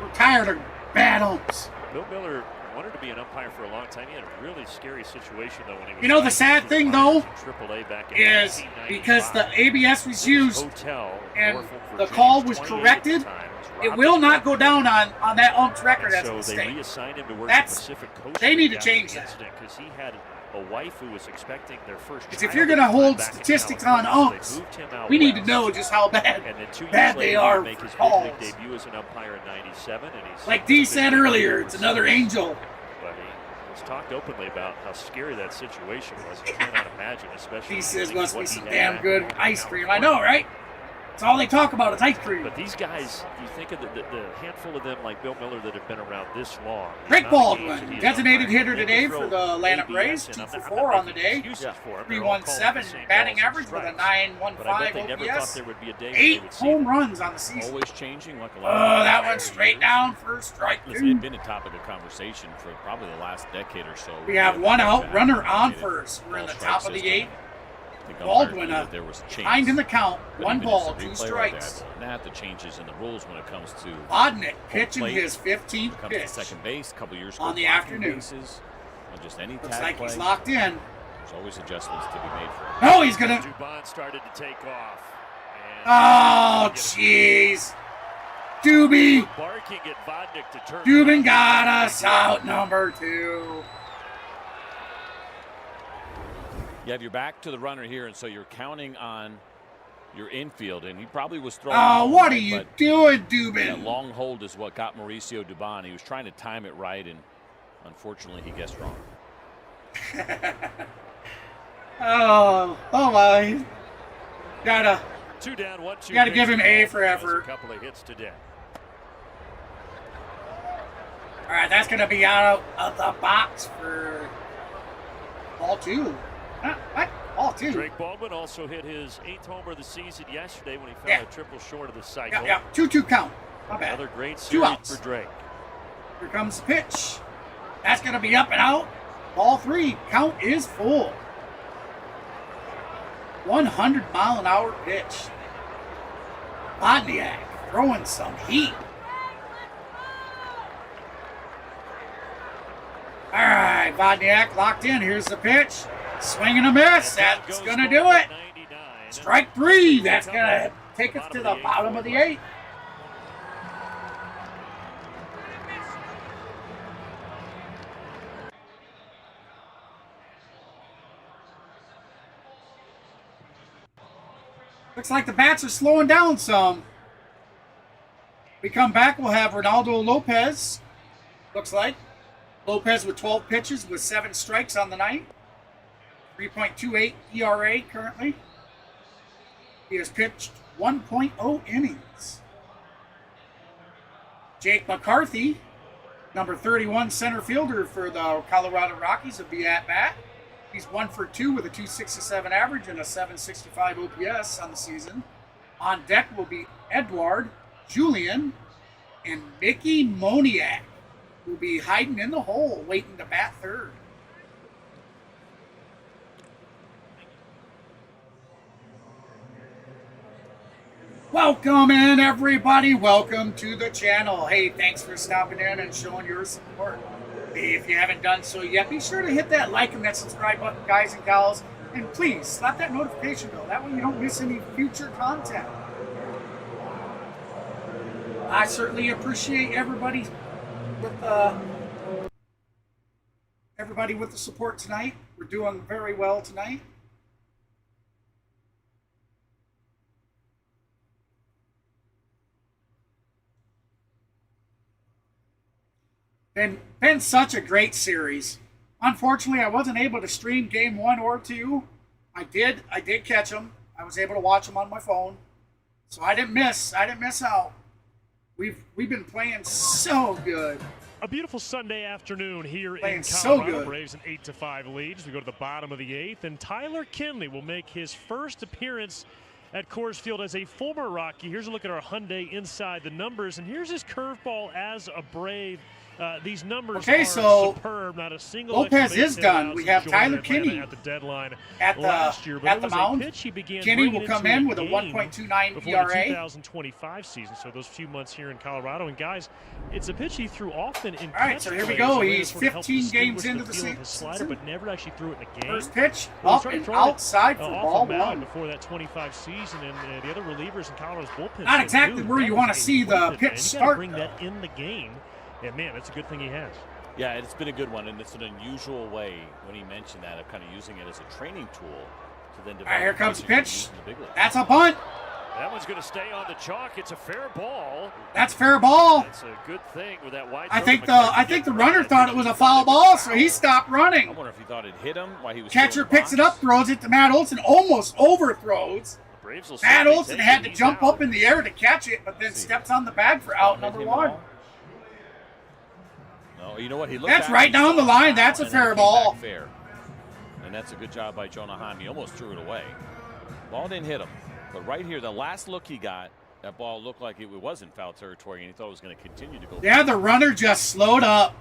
We're tired of bad umps. Bill Miller wanted to be an umpire for a long time. He had a really scary situation though when he was. You know, the sad thing, though, AAA back in is 1995. because the ABS was used Hotel in and Norfolk, the Virginia, call was 28 at the corrected, time. It was it Robert will not go Brenton. down on that ump's record as a So they mistake. reassigned him to work That's- the Pacific Coast. they need to League change after the that. incident because he had a wife who was expecting their first Because child if you're at going to the time hold back in statistics on California, umps, so they moved him out we need to west. know just how bad. And then 2 years bad later, they are he make his for big calls. league debut as an umpire in '97, and he's Like D said earlier, it's another angel. But he has talked openly about how scary that situation was. I cannot imagine, especially. He says thinking must be what he some had damn back good in ice cream. I California. know, right? That's all they talk about is ice cream. But these guys, you think of the handful of them like Bill Miller that have been around this long. the Greg amount of games that Baldwin, he has designated umpired, hitter they today throw for the Atlanta ABS, Braves, and 2 I'm for not 4 on the making day. excuses Yeah. for him. They're all calling the 317 same batting calls and average with a strikes. 9.15 But I bet they never thought OPS. there would be a day when 8 they would see home them. runs on the season. Always changing, like a lot. Oh, that went straight down for strike Listen, 2. it's been a topic of conversation for probably the last decade or so. We have 1 out, That runner on automated first. We're in the ball top strike of the system. 8th. I think Baldwin, umpires knew there was a change. Behind in the count, But 1 even ball, as a 2 replay like that, strikes. not the changes in the rules when it comes to Bodnick pitching plate, his 15th comes to pitch. second base. A couple years on ago, the blocking afternoon. bases, or just any Looks tag like play. he's locked in. There's always adjustments to be made for him. Oh, he's gonna. Dubon started to take off. And Oh, jeez. Doobie. barking at Vodnik to turn. Dubin got us out, number 2. You have your back to the runner here, and so you're counting on your infield, and he probably was throwing. Oh, what are you doing, Dubin? That long hold is what got Mauricio Dubon. He was trying to time it right, and unfortunately, he guessed wrong. Oh my! Gotta 2 down, 1-2. You got to give him A for effort. A couple of hits today. All right, that's going to be out of the box for ball 2. Huh? What? Ball 2. Drake Baldwin also hit his 8th homer of the season yesterday when he found a triple short of the cycle. Yeah, 2-2 count. Not bad. Another great 2 series outs for Drake. Here comes the pitch. That's going to be up and out. Ball 3. Count is full. 100-mile-an-hour pitch. Moniak throwing some heat. All right, Moniak locked in. Here's the pitch. Swing and a miss. That's going to do it. Strike 3. That's going to take us to the bottom of the 8th. Looks like the bats are slowing down some. We come back, we'll have Ronaldo Lopez. Looks like. Lopez with 12 pitches with 7 strikes on the night. 3.28 ERA currently. He has pitched 1.0 innings. Jake McCarthy, number 31 center fielder for the Colorado Rockies, will be at bat. He's 1 for 2 with a 267 average and a 765 OPS on the season. On deck will be Edward, Julian, and Mickey Moniak, who will be hiding in the hole, waiting to bat third. Welcome in, everybody. Welcome to the channel. Hey, thanks for stopping in and showing your support. Hey, if you haven't done so yet, be sure to hit that like and that subscribe button, guys and gals. And please, slap that notification bell. That way you don't miss any future content. I certainly appreciate everybody with the support tonight. We're doing very well tonight. Been such a great series. Unfortunately, I wasn't able to stream game 1 or 2. I did catch them. I was able to watch them on my phone, so I didn't miss out. We've been playing so good. A beautiful Sunday afternoon here in Colorado. So good. Braves an 8-5 lead as we go to the bottom of the 8th, and Tyler Kinley will make his first appearance at Coors Field as a former Rocky. Here's a look at our Hyundai inside the numbers, and here's his curveball as a Brave. These numbers are superb. Not a single Lopez is done. We have Tyler Kinney at the deadline last year, at the mound. Kinney will come in with a 1.29 ERA. The 2025 season, so those few months here in Colorado. And guys, it's a pitch he threw often in. All right, so here we go. He's 15 games into the season. Slider, but never actually threw it in a game. First pitch up and outside for ball 1. Before that 25 season, and the other relievers in Colorado's bullpen. Not exactly where you want to see the pitch start. Bring that in the game. Yeah, man, that's a good thing he has. Yeah, it's been a good one, and it's an unusual way when he mentioned that of kind of using it as a training tool to then develop. All right, here comes the pitch. That's a bunt. That one's going to stay on the chalk. It's a fair ball. That's fair ball. That's a good thing with that wide. I think the runner thought it was a foul ball, so he stopped running. I wonder if he thought it hit him while he was. Catcher picks it up, throws it to Matt Olson, almost overthrows. Matt Olson had to jump up in the air to catch it, but then steps on the bag for out number 1. No, you know what? He looked. That's right down the line. That's a fair ball. Fair. And that's a good job by Jonah Heim. He almost threw it away. Ball didn't hit him. But right here, the last look he got, that ball looked like it was in foul territory, and he thought it was going to continue to go. Yeah, the runner just slowed up.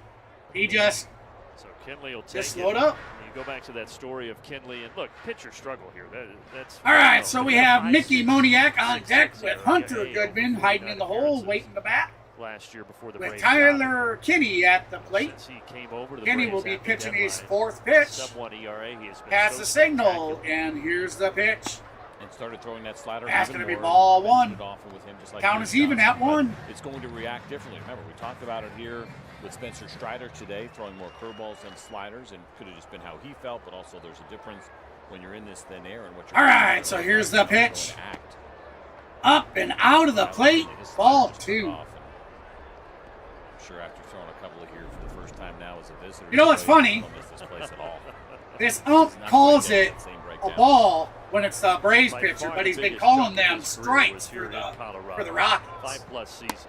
He just. So Kinley will take slowed up. You go back to that story of Kinley, and look, pitcher struggle here. That's all right. So we have Mickey Moniak on deck with Hunter Goodman hiding in the hole, waiting to bat. Last year before the with Tyler Kinney at the plate. He came over to the Kinney will be pitching his 4th pitch. Sub-1 ERA. He has been Pass the signal, and here's the pitch. And started throwing that slider. That's going to be ball 1. With him just like count is even at 1. It's going to react differently. Remember, we talked about it here with Spencer Strider today, throwing more curveballs than sliders, and could have just been how he felt, but also there's a difference when you're in this thin air and what All right, so here's the pitch. Up and out of the plate, ball 2. I'm sure after throwing a couple here for the first time now as a visitor. You know what's funny? This place at all. This ump calls it a ball when it's the Braves pitcher, but he's been calling them strikes for the Rockies. 5+ seasons.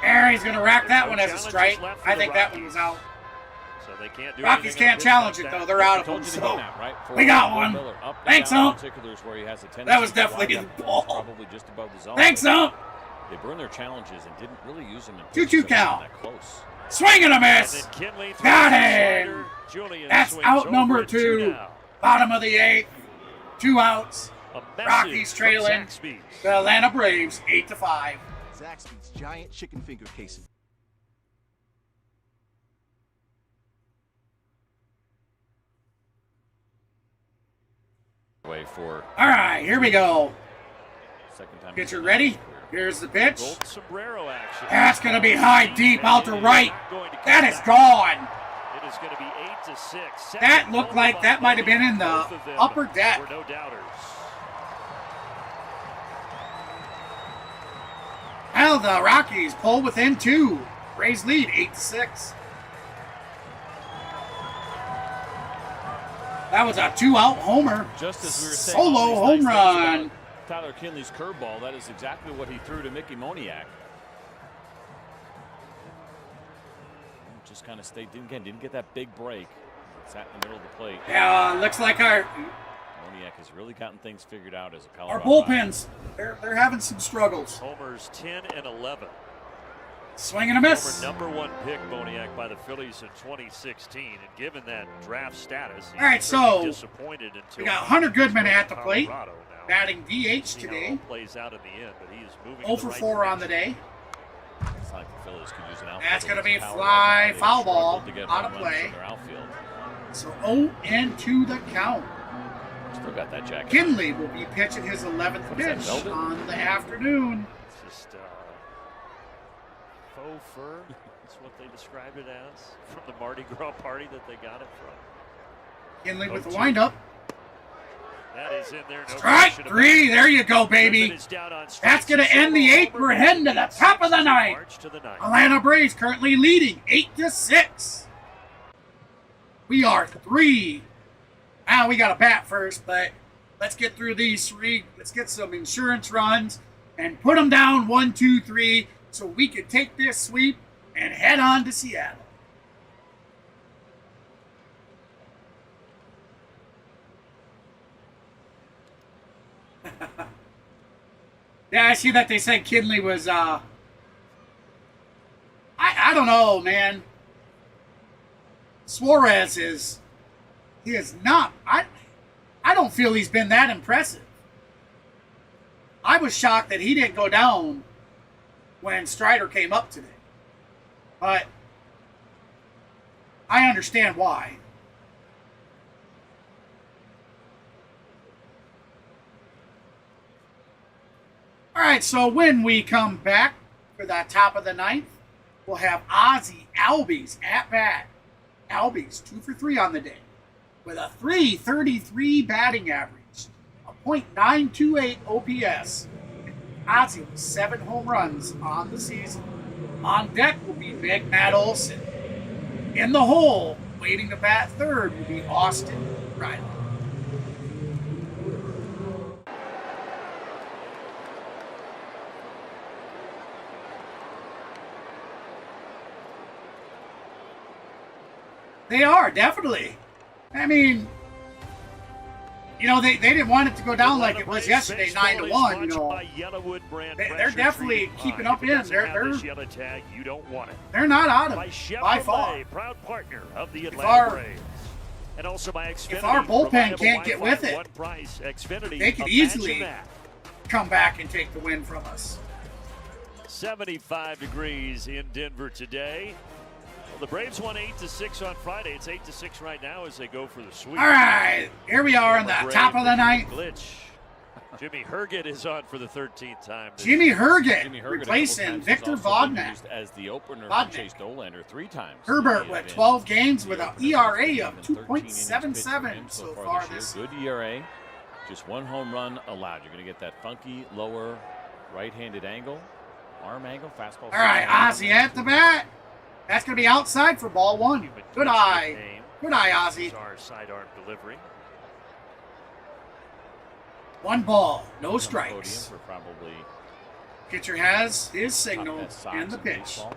There, he's going to rack that one as a strike. I think that one was out. So they can't do Rockies can't challenge it, though. They're out of them. So we got one. Thanks, ump. That was definitely his ball. Probably just above the zone. Thanks, ump. They burned their challenges and didn't really use them in 2-2 count. that close. Swing and a miss. Got him. That's out number 2. Bottom of the 8th. 2 outs. Rockies trailing the Atlanta Braves 8-5. Zaxby's giant chicken finger casing. Way for all right, here we go. second time. Pitcher ready? Here's the pitch. Gold sombrero action. That's going to be high, deep, out to right. That is gone. It is going to be 8-6. That looked like that might have been in the upper deck. Were no doubters. Well, the Rockies pull within 2. Braves lead 8-6. That was a 2-out homer. Just as we were saying, solo home run. Tyler Kinley's curveball. That is exactly what he threw to Mickey Moniak. Just kind of stayed. Didn't get that big break. Sat in the middle of the plate. Yeah, looks like our Moniak has really gotten things figured out as a our Colorado. bullpens. They're having some struggles. Homers 10 and 11. Swing and a miss. Former #1 pick Moniak by the Phillies in 2016, and given that draft status, all right, so disappointed until we got Hunter Goodman at the plate, now. batting DH See today. how it all plays out in the end, but he is moving 0 in the for right 4 on the direction. day. It's like the Phillies could use an outfield. That's going to be a Power fly right now. foul They've ball struggled to get out of home runs play. in their outfield. So 0-2 the count. Still got that jacket. Kinley will be pitching his 11th What is that, pitch velvet? on the afternoon. It's just faux fur. That's what they described it as from the Mardi Gras party that they got it from. Kinley with the 0-2. windup. That is in there. No Strike question 3. about it. There you go, Goodman baby. is down on strikes. That's going to end the 8th. We're heading to the top of the 9th. March to the 9th. Atlanta Braves currently leading 8-6. We are 3. Now we got to bat first, but let's get through these 3. Let's get some insurance runs and put them down 1, 2, 3 so we can take this sweep and head on to Seattle. Yeah, I see that they said Kinley was, I don't know, man. Suarez he is not, I don't feel he's been that impressive. I was shocked that he didn't go down when Strider came up today. But I understand why. All right, so when we come back for the top of the 9th, we'll have Ozzie Albies at bat. Albies 2 for 3 on the day with a .333 batting average, a .928 OPS. Ozzie with 7 home runs on the season. On deck will be Big Matt Olson. In the hole, waiting to bat third, will be Austin Riley. They are, definitely. I mean, you know, they didn't want it to go down like it was yesterday, 9-1. You know, they're definitely keeping up in. They're not out of it by far. Proud partner of the If Atlanta Braves. And also by Xfinity, if our bullpen can't get Wi-Fi, with it, one price, Xfinity, they could imagine easily that. come back and take the win from us. 75 degrees in Denver today. Well, the Braves won 8-6 on Friday. It's 8-6 right now as they go for the sweep. All right, here we are in the top of the 9th. Glitch. Jimmy Herget is on for the 13th time. Jimmy Herget Jimmy Herget replacing Victor has also been Vodnik. used as the opener for Chase Dollander 3 times. Herbert He with has 12 been games the with an opener ERA of for 13 innings pitched for 2.77 him so far this year. Good ERA. Just 1 home run allowed. You're going to get that funky lower right-handed angle, arm angle, fastball. All right, Ozzie at the bat. That's going to be outside for ball 1. Good eye. Good eye, Ozzie. Our sidearm delivery. 1 ball, no Podium strikes. for probably Pitcher has his top signal best Sox and the in pitch. baseball.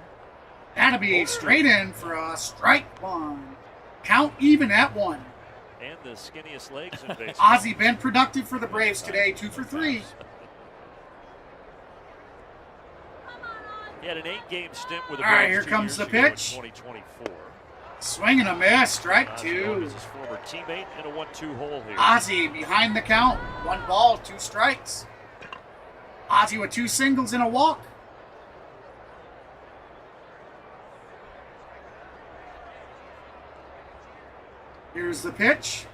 That'll be straight in for a strike 1. Count even at 1. And the skinniest legs in baseball. Ozzie been productive for the Braves today, 2 for 3. He had an 8-game stint with the All right, Braves here 2 comes years the ago in pitch. 2024. Swing and a miss, strike Ozzie known 2. as his former teammate in a 1-2 hole here. Ozzie behind the count. 1 ball, 2 strikes. Ozzie with 2 singles and a walk. Here's the pitch.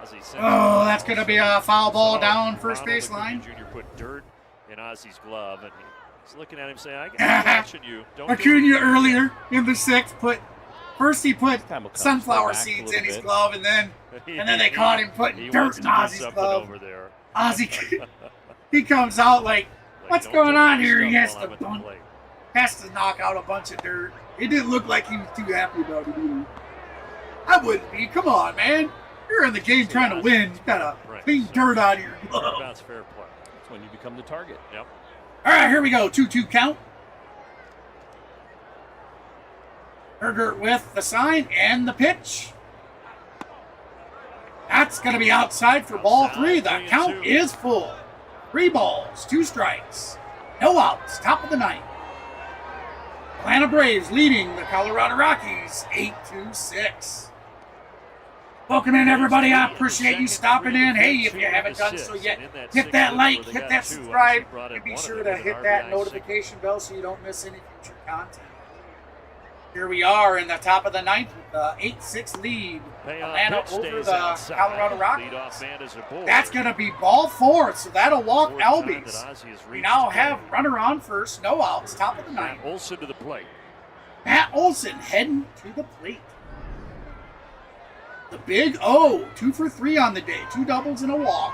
Ozzie Oh, that's going to be a foul ball So, down first Ronald base line. Jr. put dirt in Ozzie's glove, and he's looking at him saying, I'm watching you. Don't get Acuña earlier in the 6th first he put Time will come. sunflower Step back a seeds little in his bit. glove, and then they caught him He putting wants dirt to in do Ozzie's something glove. over there. Ozzie, he comes out like, what's Don't going touch on my here? stuff He has while to I'm at the bunt. plate. Has to knock out a bunch of dirt. It didn't look like he was too happy about it either. I wouldn't be. Come on, man. You're in the game trying to win. You gotta clean dirt out of your glove. That's fair play. That's when you become the target. Yep. All right, here we go. 2-2 count. Hergert with the sign and the pitch. That's going to be outside for ball 3. The count is full. 3 balls, 2 strikes. No outs. Top of the 9th. Atlanta Braves leading the Colorado Rockies 8-6. Welcome in, everybody. I appreciate you stopping in. Hey, if you haven't done so yet, hit that like, hit that subscribe, and be sure to hit that notification bell so you don't miss any future content. Here we are in the top of the 9th with the 8-6 lead. Atlanta over the Colorado Rockies. That's going to be ball 4, so that'll walk Albies. We now have runner on first, no outs, top of the 9th. Olson to the plate. Matt Olson heading to the plate. The big O, 2 for 3 on the day, 2 doubles and a walk.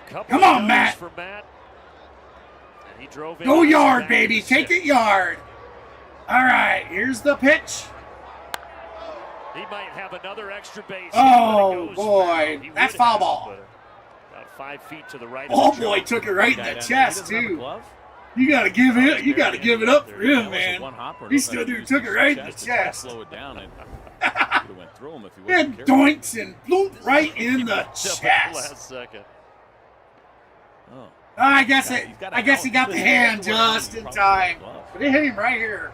Come on, Matt. For Matt. And he drove in. Go yard, baby. Take it yard. All right, here's the pitch. He might have another extra base. Oh, boy. That's foul ball. About 5 feet to the right. Oh, boy, took it right in the chest, too. You got to give it. You got to give it up for him, man. He still took it right in the chest. Slow it down and could have went through him if he And wasn't careful. doinks and bloop right in the chest. Last second. Oh. I guess he got the hand just in time. But it hit him right here.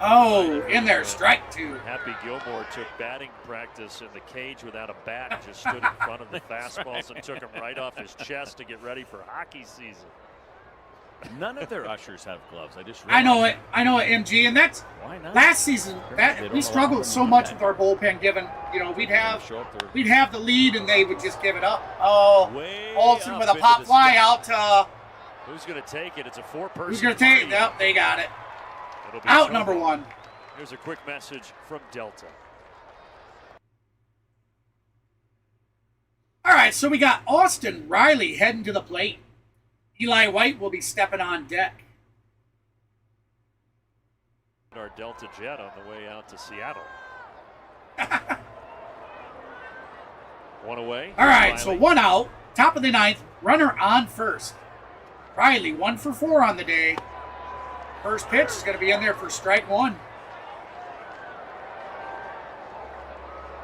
Oh, in there, strike 2. Happy Gilmore took batting practice in the cage without a bat and just stood in front of the fastballs and took them right off his chest to get ready for hockey season. None of their ushers have gloves. I know it, MG, and that's Why not? last season. That we struggled so much with our bullpen. Given we'd have the lead and they would just give it up. Oh, Olson with a pop fly out. Who's going to take it? It's a 4-person. Who's going to take it? Yep, they got it. It'll be Out number 1. Here's a quick message from Delta. All right, so we got Austin Riley heading to the plate. Eli White will be stepping on deck. Our Delta jet on the way out to Seattle. One away. All right, Riley. so 1 out, top of the 9th, runner on first. Riley 1 for 4 on the day. First pitch is going to be in there for strike 1.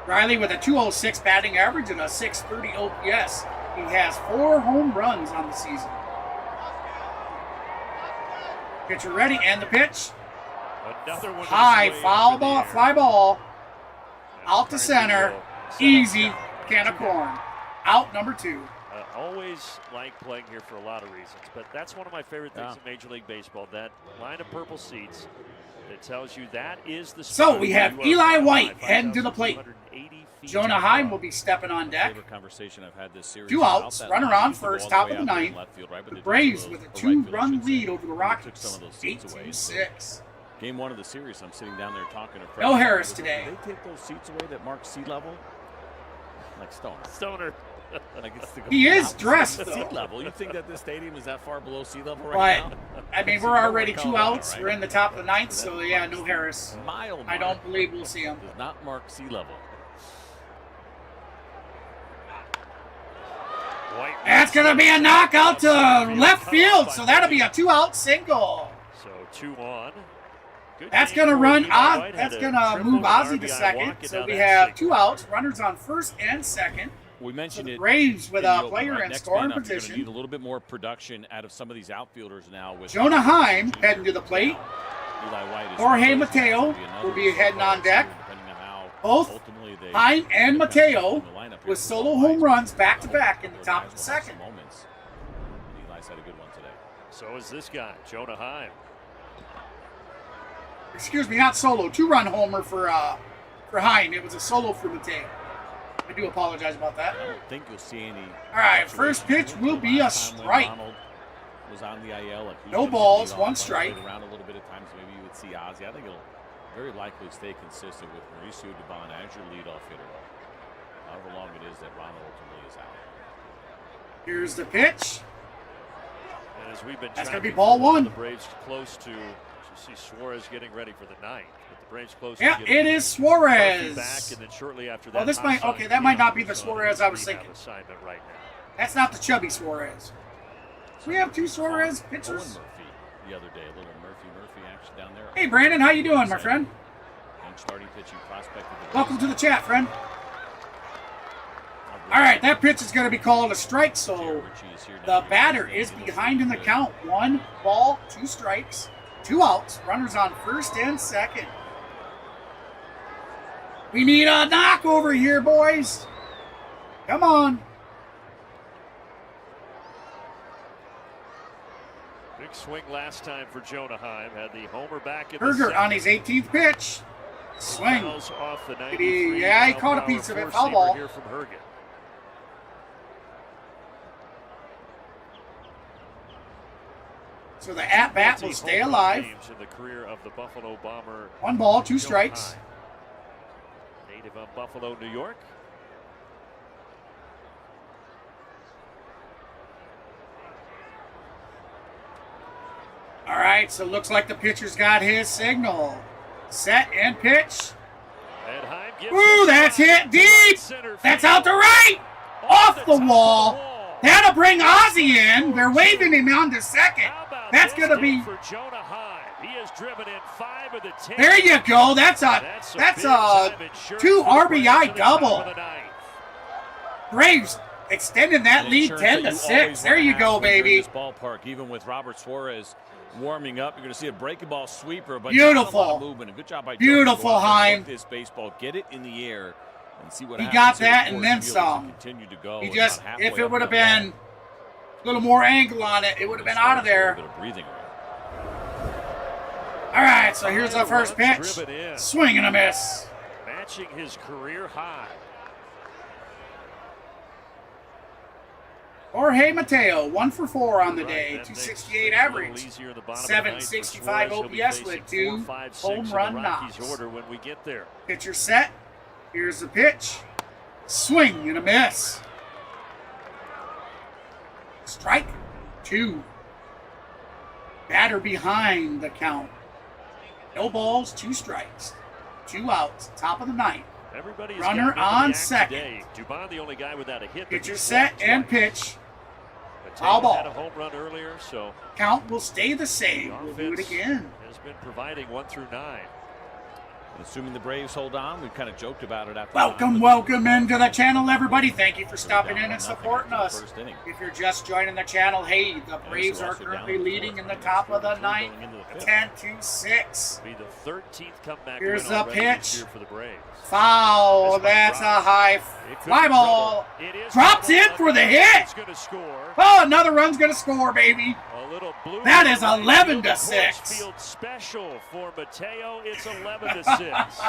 Riley with a 206 batting average and a 630 OPS. He has 4 home runs on the season. Pitcher ready, and the pitch. Another one High foul ball, fly ball. Out to center. Easy can of corn. Out number 2. Always like playing here for a lot of reasons, but that's one of my favorite things in Major League Baseball. That line of purple seats, It tells you that is the So we spot. have You are Eli about White heading to the plate. 5,280 feet Jonah above. Heim will be stepping on deck. Favorite conversation I've had this series. 2 about outs, that runner line. on Used to go first, all top way of the out there in ninth. left field, right, but The they Braves took with a right field, I 2-run should say. lead over the They Rockies. took some of those seats away, so 8-6. Game 1 of the series, I'm sitting down there talking to Fred. No Harris Did today. they take those seats away that mark sea level? Like Stoner. Like it's the He is opposite dressed, of though. sea level. You think that this stadium is that far below sea level right But, now? I mean, So we're you know already where 2 Colorado, outs. right? We're in the top of the ninth, So so that yeah, marks no the Harris. mile I mark. don't believe we'll see him. Does not mark sea level. White That's going to be a knockout to left field, so that'll be a 2-out single. So 2 on. Good That's game going to for run Eli Oz. White. That's Had a going to triple move and Ozzie to RBI second. walking So down we that have single. 2 outs, runners on first and second. We So mentioned the it. Braves with in the a open, player right? in Next scoring man up, you're gonna position. need a little bit more production out of some of these outfielders now. With Jonah Heim heading to the plate. Eli White is Jorge close. Mateo That'll another will be heading on deck. depending on how Both ultimately they Heim and end up Mateo in the lineup here with for solo both home guys. runs back-to-back in the Both top guys of the will have some second. moments. And Eli's had a good one today. So is this guy, Jonah Heim. Excuse me, not solo. 2-run homer for Heim. It was a solo for Mateo. I do apologize about that. I don't think you'll see any. All right, first pitch will be a Last time when strike. Ronald was on the IL. No balls, 1 strike. Around a little bit of times, maybe you would see Ozzie. I think it'll very likely stay consistent with Mauricio Dubon as your leadoff hitter. However long it is that Ronald ultimately is out. Here's the pitch. And as we've been That's gonna tracking be ball for 1. The Braves close to, you see Suarez getting ready for the ninth. But the Braves close Yeah, to getting it is Murphy Suarez. back, and then shortly after that, Oh, this might- okay, that might not be the Suarez I was thinking. Assignment right now. That's not the chubby Suarez. We have 2 Suarez Owen pitchers. Murphy the other day. A little Murphy action down there. Hey, Brandon, how you doing, my friend? Young starting pitching prospect. of the Welcome to Braves. the chat, friend. All right, that pitch is going to be called a strike, so Richie is here the now. batter is behind in the count. 1 ball, 2 strikes, 2 outs, runners on first and second. We need a knock over here, boys. Come on. Big swing last time for Jonah Heim. Had the homer back in the Berger second. on his 18th pitch. Swing. Fouls off the Did he- 93 yeah, he mile caught a per piece of hour it. Foul four-seamer ball. here from Hergen. So the at-bat will stay alive. Games in the career of the Buffalo Bomber. 1 ball, 2 Jonah strikes. Heim. Native of Buffalo, New York. All right, so looks like the pitcher's got his signal. Set and pitch. And Heim gives Ooh, it that's shot hit to deep. right center That's field. out to right. Off the top of wall. That'll bring Ozzie in. They're waving him on to second. How about That's this going to day be. for Jonah Heim? He has driven in 5 of the 10. There you go. That's a big-time insurance 2 for the Braves RBI in the double. top of the ninth. Braves extending that And lead insurance 10 that to you 6. always There wanna you have go, when you're in baby. this ballpark, even with Robert Suarez warming up, you're going to see a breaking ball sweeper, but Beautiful. not a lot of movement. A good job by Beautiful, Jordan to go out there, Heim. look this baseball, get it in the air, and see what He happens. got here at that and Coors then Field as some. they continue to go He about just, halfway if it up would have the wall. been a little more angle on it, it would have been out of A there. little bit of breathing room. All right, so here's the first Runs pitch. driven in, Swing and a miss. matching his career high. Jorge Mateo, 1 for 4 on the Right, day, that makes 268 things a little average, easier in the bottom of the ninth for 765 Suarez. He'll be OPS facing with 2 4, 5, 6 home in the run Rockies knocks. order when we get there. Pitcher set. Here's the pitch. Swing and a miss. Strike 2. Batter behind the count. No balls, 2 strikes. 2 outs. Top of the ninth. Everybody's Runner gotten into the on act second. today. Dubon, the only guy without a hit. but Pitcher he's set walked and twice. pitch. Mateo Foul ball. had a home run earlier, so Count will stay the the same. We'll do it offense again. has been providing 1 through 9. Assuming the Braves hold on, we've kind of joked about it after. Welcome into the channel, everybody. Thank you for stopping in and supporting us. If you're just joining the channel, hey, the Braves are currently leading in the top of the ninth, 10-6. Be the 13th comeback Here's win the already this pitch. year for the Braves. Foul. That's a high It could fly be ball. trouble. It is Drops trouble. in for the hit. He's going to score. Oh, another run's going to score, baby. A A little blue. That is line 11 to Coors 6. Field special for Mateo. It's 11 to 6.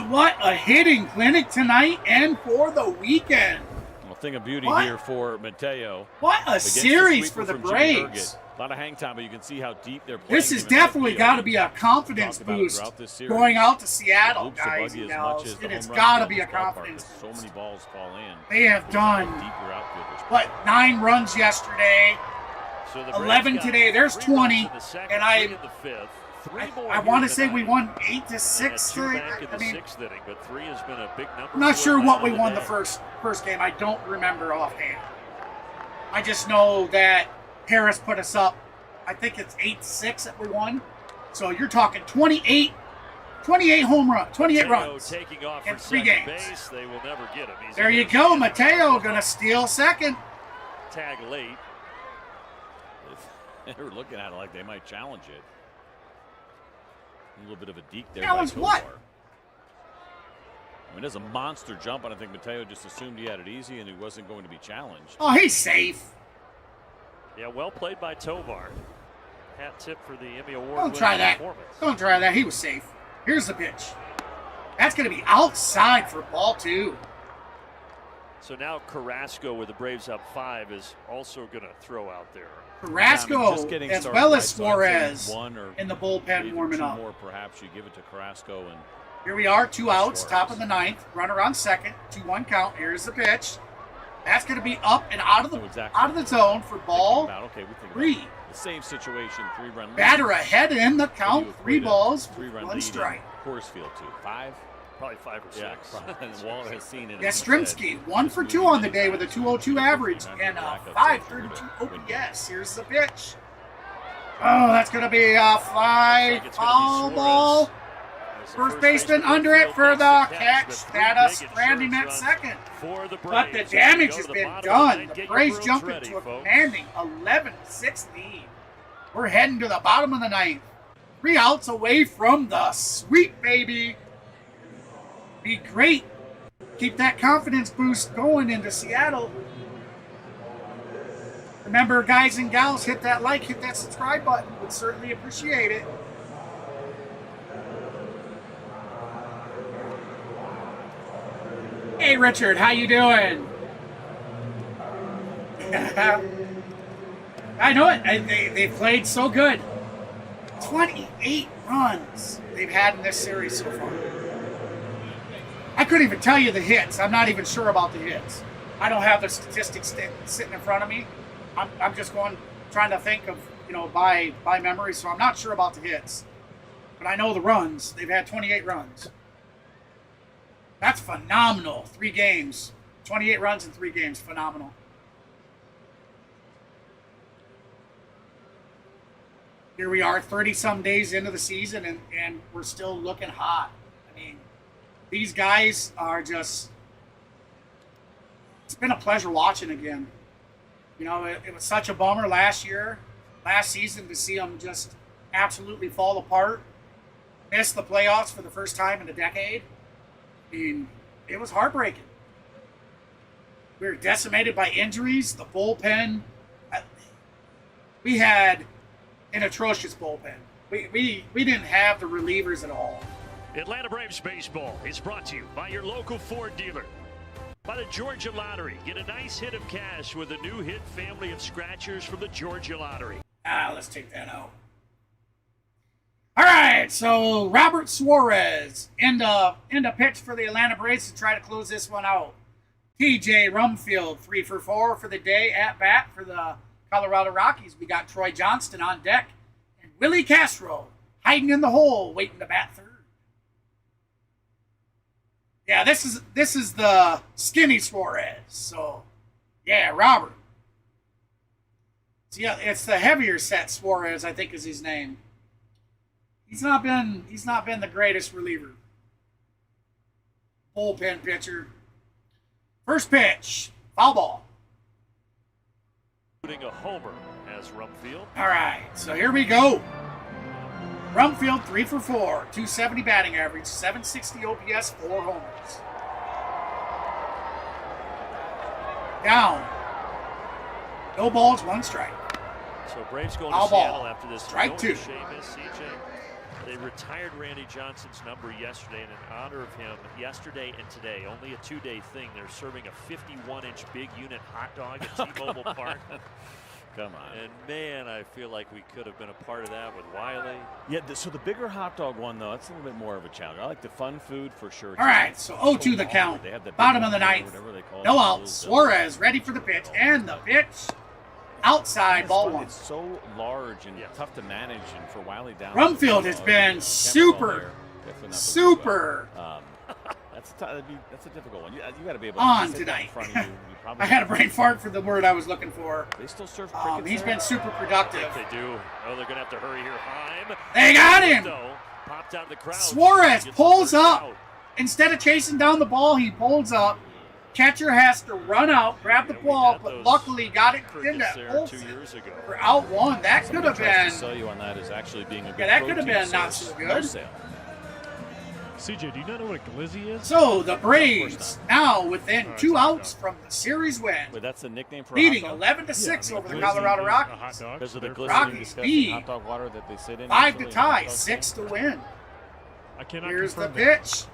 What a hitting clinic tonight and for the weekend. Well, thing of beauty What? here for Mateo. What a Against the series for sweeper the from Jimmy Braves. Herget. A lot of hang time, but you can see how deep they're playing. This has definitely got to be a confidence boost going out to Seattle, guys and gals. It's got to be a confidence boost. So many balls fall in. They have done, what, 9 runs yesterday, So the 11 Braves got today. There's 3 runs 20, in the second, and 3 in the fifth. I want to say we won 8 to And 6. 2 back in I the mean, 6th inning, but 3 has been a big number. I'm not for sure what we Atlanta won the today. first game. I don't remember offhand. I just know that Harris put us up. I think it's 8-6 that we won. So you're talking 28 home run, 28 Mateo runs taking off in for 3 second games. base. They will never get him. He's There you go, Mateo gonna steal second. Tag late. They were looking at it like they might challenge it. A little bit of a deke there. Challenge by what? Tovar. I mean, it's a monster jump, and I think Mateo just assumed he had it easy and he wasn't going to be challenged. Oh, he's safe. Yeah, well played by Tovar. Hat tip for the Emmy Award. Don't try that. Performance. Don't try that. He was safe. Here's the pitch. That's going to be outside for ball 2. So now Carrasco with the Braves up 5 is also going to throw out there. Carrasco, Just getting as started well right, as so I'd say Suarez one or in the bullpen maybe warming 2 up. more, perhaps you give it to Carrasco and Here we are, 2 outs, Suarez. top of the 9th. Runner on second, 2-1 count. Here's the pitch. That's going to be up and out of the zone for ball about, okay, we think 3. about the same situation, 3-run lead. Batter ahead in the Maybe count, you 3 equate a balls, 3-run 1 lead strike. in Coors Field too. 5. Probably 5 or 6. Yeah, and Waller has seen it. Yastrzemski, 1 for 2 on the day with a 202 average and a 532 OPS. Here's the pitch. Oh, that's going to be a fly foul ball. First baseman under it for the catch. That us stranding at second. But the damage has been done. The Braves jump into a commanding 11-6 lead. We're heading to the bottom of the 9th. 3 outs away from the sweep, baby. Be great. Keep that confidence boost going into Seattle. Remember, guys and gals, hit that like, hit that subscribe button. Would certainly appreciate it. Hey, Richard, how you doing? I know it. They played so good. 28 runs they've had in this series so far. I couldn't even tell you the hits. I'm not even sure about the hits. I don't have the statistics sitting in front of me. I'm just trying to think of, by memory, so I'm not sure about the hits. But I know the runs. They've had 28 runs. That's phenomenal. 3 games. 28 runs in 3 games. Phenomenal. Here we are 30-some days into the season, and we're still looking hot. I mean, these guys are just... It's been a pleasure watching again. It was such a bummer last season, to see them just absolutely fall apart. Miss the playoffs for the first time in a decade. I mean, it was heartbreaking. We were decimated by injuries. The bullpen, we had an atrocious bullpen. We didn't have the relievers at all. Atlanta Braves baseball is brought to you by your local Ford dealer. By the Georgia Lottery. Get a nice hit of cash with a new hit family of scratchers from the Georgia Lottery. Let's take that out. All right, so Robert Suarez in the pitch for the Atlanta Braves to try to close this one out. TJ Rumfield, 3 for 4 for the day at bat for the Colorado Rockies. We got Troy Johnston on deck and Willie Castro hiding in the hole, waiting to bat third. Yeah, this is the skinny Suarez. So, yeah, Robert. So, yeah, it's the heavier set Suarez, I think, is his name. He's not been the greatest reliever. Bullpen pitcher. First pitch, foul ball. Putting a homer as Rumfield. All right, so here we go. Rumfield 3 for 4, 270 batting average, 760 OPS, 4 homers. Down. No balls, 1 strike. So Braves going Foul to ball. Seattle after this. Strike two. Seamus, CJ. They retired Randy Johnson's number yesterday, and in honor of him, yesterday and today, only a 2-day thing, they're serving a 51-inch big unit hot dog at T-Mobile Park. Come on. And man, I feel like we could have been a part of that with Wiley. Yeah, so the bigger hot dog one, though, that's a little bit more of a challenge. I like the fun food for sure. All right, so 0-2 the count. They have that Bottom big of the one, ninth. whatever they call it, No the outs. little- Suarez ready for the pitch, and the pitch outside, It's ball fun. one. It's so large and Yeah. tough to manage, and for Wiley down. Rumfield has been super, super that's a difficult one. You got to be able on to sit tonight. in front of you. You probably I had a brain fart for the word I was looking for. They still serve crickets He's there? been super I productive. think they do. Oh, they're going to have to hurry here. Heim. They got him. Though, popped out the crowd. Suarez Gets the pulls first up. out. Instead of chasing down the ball, he pulls up. Catcher has to run out, grab the Yeah, we ball, had but those luckily got it into Crickets there 2 Olson years ago. for out one. That could Somebody have tries to been. sell you on that as actually being a good Yeah, that could have protein been not source. so good. No sale. CJ, do you not know what a glizzy is? So the Braves now within 2 outs from the series win, Wait, that's the nickname for leading a hot dog? 11-6 Yeah, I mean, over the glizzy Colorado is a Rockies. hot dog, Because of so the therefore- glistening, Rockies disgusting lead. hot dog water that they sit in. 5 to usually in hot tie, dog 6 to stands. win. I cannot Here's the confirm that, pitch.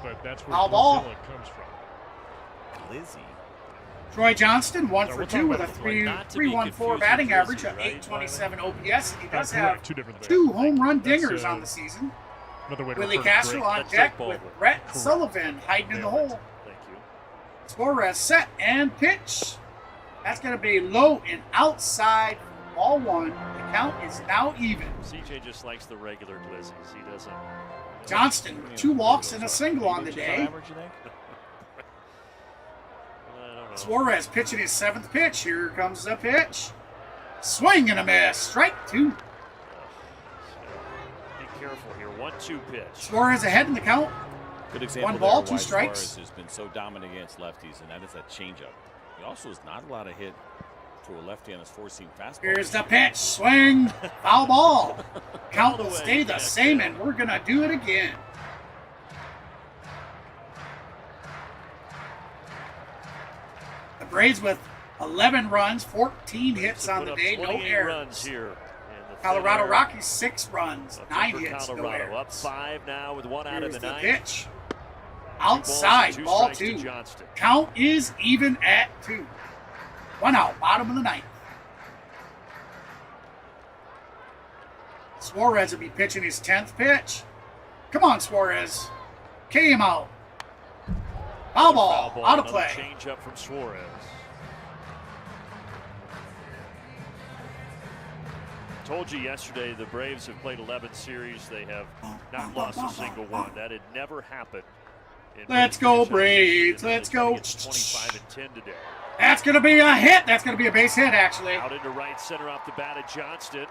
but that's where Foul ball. Glizilla comes from. Lizzie. Troy Johnston, 1 So for we're 2 talking with a about, like, not to be 3.14 confused batting with average, Ozzie, of right, 827 OPS, and he does That's have correct, two different things. 2 home run That's, dingers on the season. Another way to Willie refer to Castro great. on That's deck Jake with Baldwin. Brett Correct. Sullivan hiding in the hole. Thank you. Suarez set and pitch. That's going to be low and outside, ball one. The count is now even. CJ just likes the regular glizzies. He doesn't. Johnston with 2 walks and a single on the day. Average, you think? I don't know. Suarez pitching his 7th pitch. Here comes the pitch. Swing and a miss. Strike 2. Be careful here. 1-2 pitch. Suarez ahead in the count. Good example. 1 ball, there 2 why strikes. Suarez has been so dominant against lefties, and that is that changeup. He also is not allowed to hit to a lefty on his 4-seam fastball. Here's the pitch. Swing. Foul ball. Count will stay the same, and we're going to do it again. The Braves with 11 runs, 14 hits on Put the up day, no 28 errors. runs here. And the Colorado thin air Rockies 6 runs, up 9 for hits, no Colorado. Up errors. 5 now with 1 out of Here's the the 9th. pitch. 2 balls and Outside, 2 ball strikes to 2. Johnston. Count is even at 2. 1 out, bottom of the 9th. Suarez will be pitching his 10th pitch. Come on, Suarez. K him out. Foul ball, out of Another play. change up from Suarez. Told you yesterday the Braves have played 11 series. They have not lost a single one. That had never happened. in Let's Braves go, franchise Braves. history. Let's They're go. getting 25-10 today. That's going to be a hit. That's going to be a base hit, actually. Out into right center off the bat of Johnston.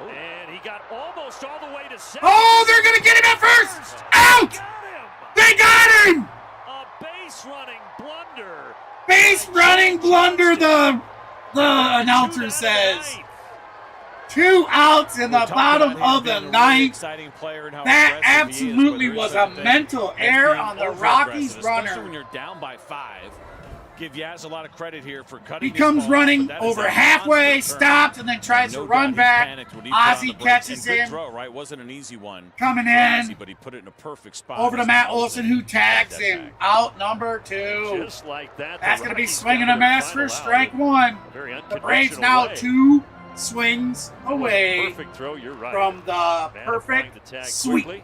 And he got almost all the way to second. Oh, they're going to get him at first. Out. Got him! They got him. A base running blunder. Base running blunder, the announcer 2 says. 2 outs in the bottom of the 9th. That absolutely was a mental error on the Rockies runner. Especially when you're down by 5. Give Yaz a lot of credit here for cutting. He comes his ball, running but that is over a halfway, monster turn. stops, and then tries And to no run doubt he back. panicked when he put on Ozzie the brakes. catches And good him. throw, right? Wasn't an easy one. Coming for in. Ozzie, but he put it in a perfect spot. Over to Matt Olson, who tags That him. back. Out number 2. Just like that. That's the going to be Rockies swinging got a their miss final for out strike in 1. a very The Braves unconventional now way. 2 swings That was a away perfect throw. You're right. from the Man applying perfect the tag sweep. quickly.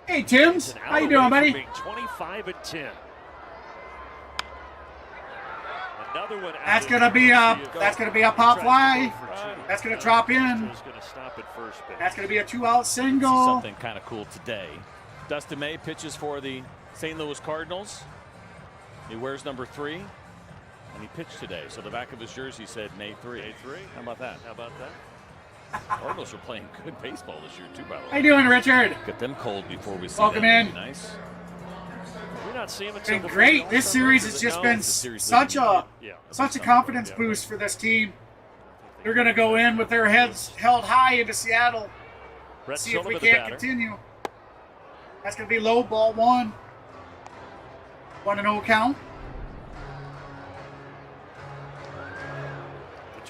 Hey, Tim's. An How out you doing, away buddy? from being 25-10. Another one. That's out gonna of be the a field. that's gonna be a He pop tries to fly. go for 2. That's gonna drop in. Joe's gonna stop at first base. That's gonna be a 2-out See single. something kind of cool today. Dustin May pitches for the St. Louis Cardinals. He wears number 3, and he pitched today. So the back of his jersey said May 3. May 3. How about that? How about that? Cardinals are playing good baseball this year too, by the way. How you doing, Richard? Get them cold before we see Welcome them. in. That'd be nice. We're not seeing him until Been before great. the This All-Star series break. has just No, been it's a series such leading a Yeah. such a confidence boost for this team. They're gonna go in with their heads held high into Seattle. Brett See if we Sullivan, the can't batter. continue. That's gonna be low, ball 1. 1-0 count.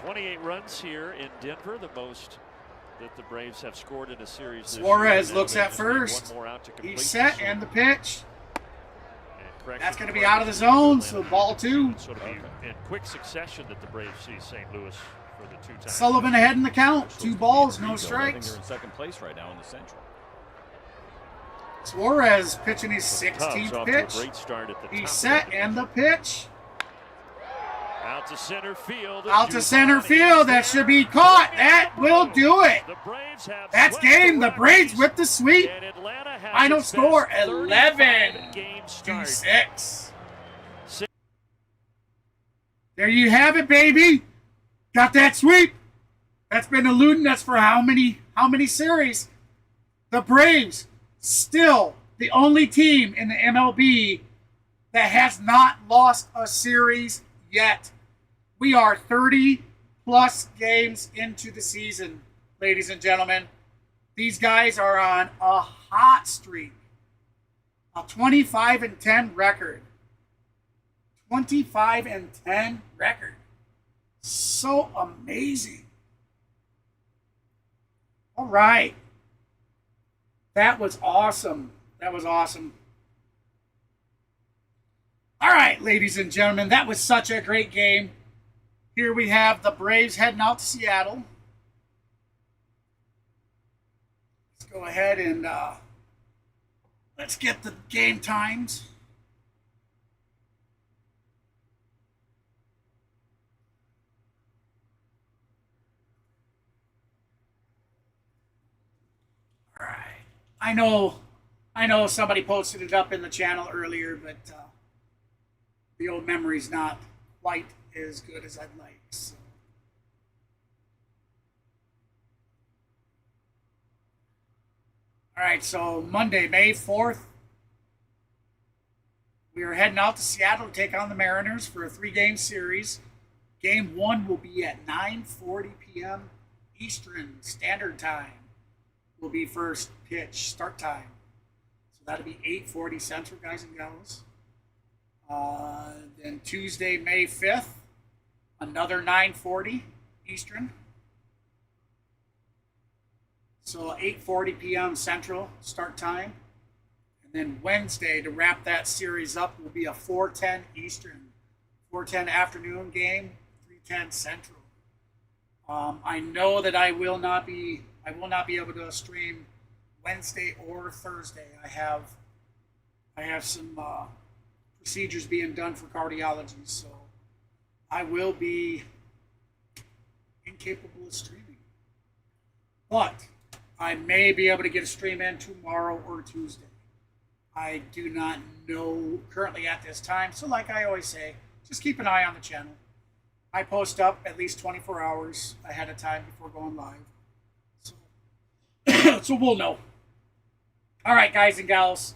28 runs here in Denver, the most that the Braves have scored in a series this Suarez year. looks at first. He's set, and the pitch. That's going to be out of the zone, so ball 2. Sort of be in quick succession that the Braves see St. Louis for the 2 times. Sullivan ahead in the count. 2 balls, no I think strikes. they're in second place right now in the Central. Suarez pitching his Cubs 16th off to a pitch. great start at the He's top set, of the and the pitch. out to center field. Out to center field. That should be caught. That will do it. The Braves have That's swept game. The Braves Rockies, with the sweep. and Atlanta has Final its score, best 11 game to start. 6. There you have it, baby. Got that sweep. That's been eluding us for how many series? The Braves, still the only team in the MLB that has not lost a series yet. We are 30-plus games into the season, ladies and gentlemen. These guys are on a hot streak. A 25-10 record. 25-10 record. So amazing. All right. That was awesome. That was awesome. All right, ladies and gentlemen, that was such a great game. Here we have the Braves heading out to Seattle. Let's go ahead and let's get the game times. All right. I know somebody posted it up in the channel earlier, but the old memory's not quite as good as I'd like. So. All right, so Monday, May 4th, we are heading out to Seattle to take on the Mariners for a 3-game series. Game 1 will be at 9:40 p.m. Eastern Standard Time. Will be first pitch start time. So that'll be 8:40 Central, guys and gals. Then Tuesday, May 5th, another 9:40 Eastern. So 8:40 p.m. Central start time. And then Wednesday, to wrap that series up, will be a 4:10 Eastern, 4:10 afternoon game, 3:10 Central. I know that I will not be able to stream Wednesday or Thursday. I have some procedures being done for cardiology, so I will be incapable of streaming. But I may be able to get a stream in tomorrow or Tuesday. I do not know currently at this time, so like I always say, just keep an eye on the channel. I post up at least 24 hours ahead of time before going live. So we'll know. All right, guys and gals.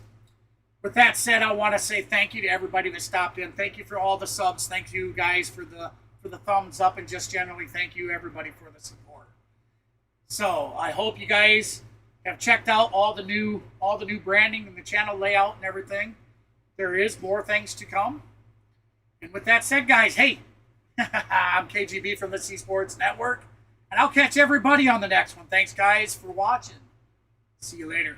With that said, I want to say thank you to everybody that stopped in. Thank you for all the subs. Thank you guys for the thumbs up, and just generally thank you everybody for the support. So I hope you guys have checked out all the new branding and the channel layout and everything. There is more things to come. And with that said, guys, hey, I'm KGB from the C Sports Network, and I'll catch everybody on the next one. Thanks, guys, for watching. See you later.